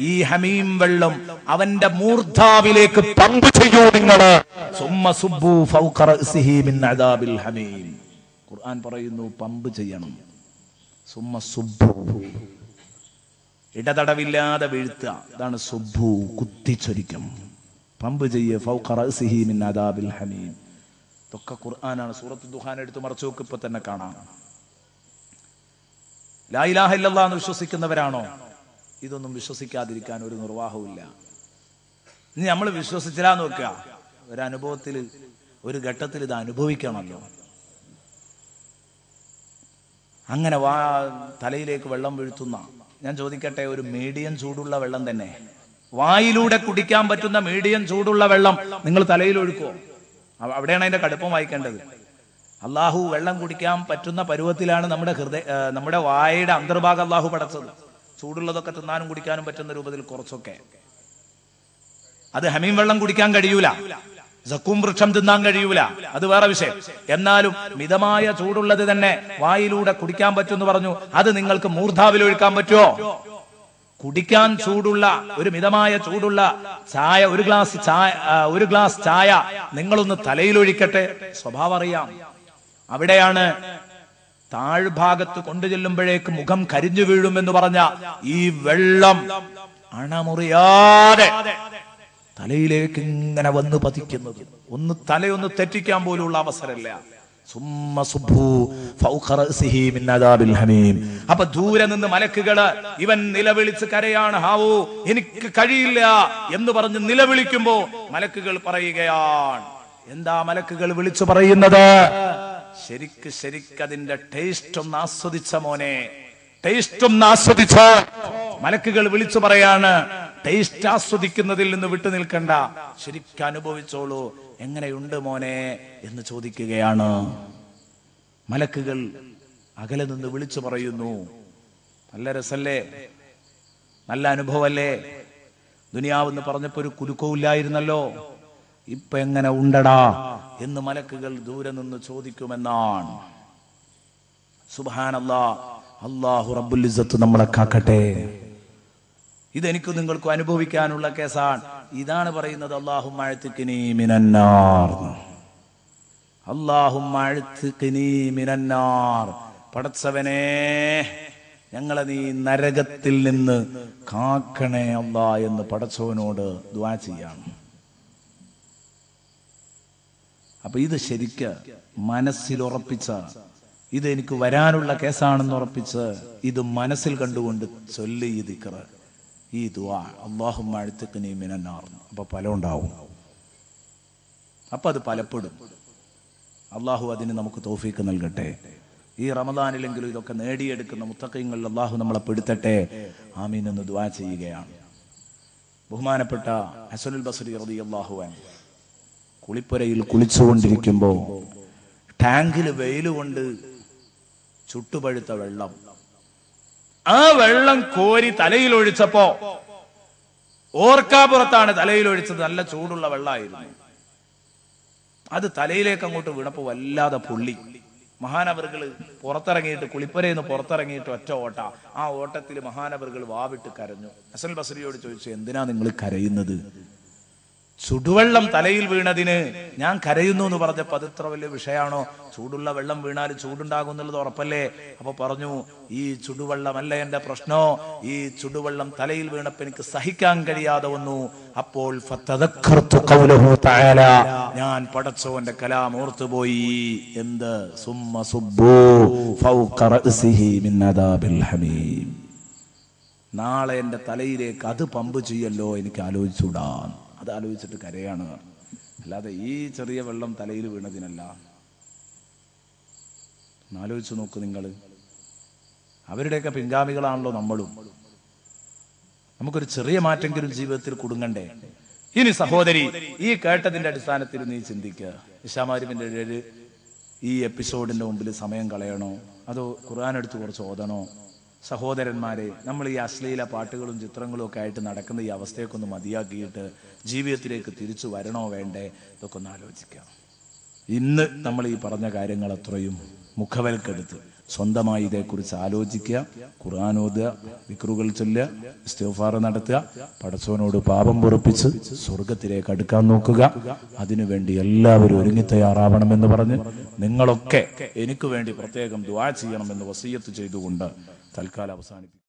ഈ ഹമീം വെള്ളം അവന്റെ മൂർധാവിലേക്ക് പമ്പ് ചെയ്യൂ നിങ്ങള്. ഖുർആൻ പറയുന്നു പമ്പ് ചെയ്യണം. ഇടതടവില്ലാതെ വീഴ്ത്തുക, അതാണ് സുബ്ബു, കുത്തിച്ചൊരിക്കും. പമ്പ് ചെയ്യ് ഫൗഖ റഅസിഹി മിൻ അദാബിൽ ഹമീം. ഇതൊക്കെ ഖുർആനാണ്. സൂറത്ത് ദുഹാൻ എടുത്ത് മറച്ചു നോക്ക്, ഇപ്പൊ തന്നെ കാണാം. ലാ ഇലാഹ ഇല്ലല്ലാഹ് എന്ന് വിശ്വസിക്കുന്നവരാണോ? ഇതൊന്നും വിശ്വസിക്കാതിരിക്കാൻ ഒരു നിർവാഹവും ഇല്ല. ഇനി നമ്മൾ വിശ്വസിച്ചില്ല നോക്കുക, ഒരനുഭവത്തിൽ ഒരു ഘട്ടത്തിൽ ഇത് അനുഭവിക്കണമല്ലോ. അങ്ങനെ തലയിലേക്ക് വെള്ളം വീഴ്ത്തുന്ന, ഞാൻ ചോദിക്കട്ടെ, ഒരു മീഡിയം ചൂടുള്ള വെള്ളം തന്നെ, വായിലൂടെ കുടിക്കാൻ പറ്റുന്ന മീഡിയം ചൂടുള്ള വെള്ളം നിങ്ങൾ തലയിൽ ഒഴുക്കുമോ? അവിടെയാണ് അതിന്റെ കടുപ്പം വായിക്കേണ്ടത്. അള്ളാഹു വെള്ളം കുടിക്കാൻ പറ്റുന്ന പരുവത്തിലാണ് നമ്മുടെ വായയുടെ അന്തർഭാഗം അള്ളാഹു പടച്ചത്. ചൂടുള്ളതൊക്കെ തിന്നാനും കുടിക്കാനും പറ്റുന്ന രൂപത്തിൽ കുറച്ചൊക്കെ. അത് ഹമീം വെള്ളം കുടിക്കാൻ കഴിയൂല, സക്കൂം വൃക്ഷം തിന്നാൻ കഴിയൂല, അത് വേറെ വിഷയം. എന്നാലും മിതമായ ചൂടുള്ളത് തന്നെ വായിലൂടെ കുടിക്കാൻ പറ്റുമെന്ന് പറഞ്ഞു. അത് നിങ്ങൾക്ക് മൂർധാവിൽ ഒഴിക്കാൻ പറ്റുമോ? കുടിക്കാൻ ചൂടുള്ള ഒരു മിതമായ ചൂടുള്ള ചായ, ഒരു ഗ്ലാസ് ചായ നിങ്ങളൊന്ന് തലയിലൊഴിക്കട്ടെ, സ്വഭാവം അറിയാം. അവിടെയാണ് താഴ്ഭാഗത്ത് കൊണ്ടു ചെല്ലുമ്പോഴേക്ക് മുഖം കരിഞ്ഞു വീഴുമെന്ന് പറഞ്ഞ ഈ വെള്ളം അണമുറിയാതെ തലയിലേക്ക് ഇങ്ങനെ വന്ന് പതിക്കുന്നത്. തലയൊന്ന് തെറ്റിക്കാൻ പോലുള്ള അവസരമില്ല. അപ്പൊ ദൂരെ നിന്ന് മലക്കുകള് ഇവൻ നിലവിളിച്ച് കരയാണ്, ഹാവൂ എനിക്ക് കഴിയില്ല എന്ന് പറഞ്ഞ് നിലവിളിക്കുമ്പോ മലക്കുകൾ പറയുകയാണ്. എന്താ മലക്കുകൾ വിളിച്ചു പറയുന്നത്? ശരിക്ക് അതിന്റെ ടേസ്റ്റ് ഒന്ന് ആസ്വദിച്ച മോനെ, ടേസ്റ്റ് ഒന്ന് ആസ്വദിച്ചോ. മലക്കുകൾ വിളിച്ചു പറയാണ്, ടേസ്റ്റ് ആസ്വദിക്കുന്നതിൽ നിന്ന് വിട്ടു നിൽക്കണ്ട, ശരിക്കും അനുഭവിച്ചോളൂ. എങ്ങനെയുണ്ട് മോനെ എന്ന് ചോദിക്കുകയാണ്. മലക്കുകൾ അകലെ നിന്ന് വിളിച്ചു പറയുന്നു, നല്ല രസല്ലേ, നല്ല അനുഭവല്ലേ, ദുനിയാവെന്ന് പറഞ്ഞപ്പോ ഒരു കുലുക്കവുമില്ലായിരുന്നല്ലോ, ഇപ്പൊ എങ്ങനെ ഉണ്ടടാ എന്ന് മലക്കുകൾ ദൂരെ നിന്ന് ചോദിക്കുമെന്നാണ്. സുബ്ഹാനല്ലാഹ്, അല്ലാഹു റബ്ബുൽ ഇസ്സത്ത് നമ്മളെ കാക്കട്ടെ. ഇതെനിക്ക് നിങ്ങൾക്കും അനുഭവിക്കാനുള്ള കേസാണ്. ഇതാണ് പറയുന്നത് അല്ലാഹുമ്മ അഅ്തിഖ്നി മിനന്നാർ, അല്ലാഹുമ്മ അഅ്തിഖ്നി മിനന്നാർ. പടച്ചവനേ, ഞങ്ങളെ നീ നരകത്തിൽ നിന്ന് കാക്കണേ അല്ലാ എന്ന് പടച്ചവനോട് ദുആ ചെയ്യാണ്. അപ്പൊ ഇത് ശരിക്ക് മനസ്സിൽ ഉറപ്പിച്ച, ഇത് എനിക്ക് വരാനുള്ള കേസാണെന്ന് ഉറപ്പിച്ച് ഇത് മനസ്സിൽ കണ്ടുകൊണ്ട് ചൊല്ലി ഈ ദിക്ർ, ഈ ദുആ, അല്ലാഹുമ്മ അഅ്തിഖ്നി മിനന്നാർ. അപ്പൊ ഫലം ഉണ്ടാവും, അപ്പൊ അത് ഫലപ്പെടും. അള്ളാഹു അതിന് നമുക്ക് തൗഫീക്ക് നൽകട്ടെ. ഈ റമദാനിലെങ്കിലും ഇതൊക്കെ നേടിയെടുക്കുന്ന മുത്തഖീങ്ങളിൽ അള്ളാഹു നമ്മളെ പെടുത്തട്ടെ. ആമീൻ എന്ന് ദുആ ചെയ്യുകയാണ്. ബഹുമാനപ്പെട്ട ഹസനുൽ ബസ്രി റളിയല്ലാഹു അൻഹു കുളിപ്പുരയിൽ കുളിച്ചുകൊണ്ടിരിക്കുമ്പോ ടാങ്കിൽ വെയിലുകൊണ്ട് ചുട്ടുപഴുത്ത വെള്ളം, ആ വെള്ളം കോരി തലയിൽ ഒഴിച്ചപ്പോ, ഓർക്കാപ്പുറത്താണ് തലയിൽ ഒഴിച്ചത്, നല്ല ചൂടുള്ള വെള്ളമായിരുന്നു. അത് തലയിലേക്ക് അങ്ങോട്ട് വീണപ്പോ വല്ലാതെ പൊള്ളി. മഹാനവറുകൾ പുറത്തിറങ്ങിയിട്ട്, കുളിപ്പുരയിൽ പുറത്തിറങ്ങിയിട്ട് ഒറ്റ ഓട്ട. ആ ഓട്ടത്തിൽ മഹാനവറുകൾ വാവിട്ട് കരഞ്ഞു. ഹസൻ ബസ്രിയോട് ചോദിച്ചു, എന്തിനാ നിങ്ങൾ കരയുന്നത്? ചുടുവെള്ളം തലയിൽ വീണതിന് ഞാൻ കരയുന്നു എന്ന് പറഞ്ഞപ്പോ അത് ഇത്ര വലിയ വിഷയമാണോ? ചൂടുള്ള വെള്ളം വീണാൽ ചൂടുണ്ടാകും എന്നുള്ളത് ഉറപ്പല്ലേ? അപ്പൊ പറഞ്ഞു, ഈ ചുടുവെള്ളമല്ല എന്റെ പ്രശ്നോ, ഈ ചുടുവെള്ളം തലയിൽ വീണപ്പോ എനിക്ക് സഹിക്കാൻ കഴിയാതെ വന്നു. അപ്പോൾ ഞാൻ പടച്ചോന്റെ കലാം ഓർത്തുപോയി. എന്ത്? സുമ്മ സുബ്ബൂ ഫൗഖ റഅ്സിഹി മിൻ അദാബിൽ ഹമീം. നാളെ എന്റെ തലയിലേക്ക് അത് പമ്പ് ചെയ്യല്ലോ, എനിക്ക് ആലോചിച്ചൂടാ. അത് ആലോചിച്ചിട്ട് കരയാണ്, അല്ലാതെ ഈ ചെറിയ വെള്ളം തലയിൽ വീണതിനല്ല. ആലോചിച്ചു നോക്ക് നിങ്ങൾ. അവരുടെയൊക്കെ പിൻഗാമികളാണല്ലോ നമ്മളും. നമുക്കൊരു ചെറിയ മാറ്റെങ്കിലും ജീവിതത്തിൽ കുടുങ്ങണ്ടേ? ഇനി സഹോദരി, ഈ കേട്ടതിന്റെ അടിസ്ഥാനത്തിൽ നീ ചിന്തിക്കുക, ഇശാമാരിമിന്റെ ഈ എപ്പിസോഡിന്റെ മുമ്പിൽ സമയം കളയണോ, അതോ ഖുർആൻ എടുത്ത് കുറച്ച് ഓതണോ? സഹോദരന്മാരെ, നമ്മൾ ഈ അശ്ലീല പാട്ടുകളും ചിത്രങ്ങളും ഒക്കെ ആയിട്ട് നടക്കുന്ന ഈ അവസ്ഥയൊക്കെ ഒന്ന് മതിയാക്കിയിട്ട് ജീവിതത്തിലേക്ക് തിരിച്ചു വരണോ വേണ്ടേ? ഇതൊക്കെ ഒന്ന് ആലോചിക്കാം. ഇന്ന് നമ്മൾ ഈ പറഞ്ഞ കാര്യങ്ങൾ അത്രയും മുഖവൽക്കെടുത്ത് സ്വന്തമായി ഇതേക്കുറിച്ച് ആലോചിക്കുക, ഖുർആൻ ഓതുക, ദിക്റുകൾ ചൊല്ലുക, ഇസ്തിഗ്ഫാർ നടത്തുക, പടച്ചവനോട് പാപം പൊറുപ്പിച്ച് സ്വർഗത്തിലേക്ക് അടുക്കാൻ നോക്കുക. അതിനുവേണ്ടി എല്ലാവരും ഒരുങ്ങി തയ്യാറാവണമെന്ന് പറഞ്ഞ് നിങ്ങളൊക്കെ എനിക്ക് വേണ്ടി പ്രത്യേകം ദുആ ചെയ്യണമെന്ന് വസിയ്യത്ത് ചെയ്തുകൊണ്ട് തൽക്കാലം അവസാനിപ്പിക്കും.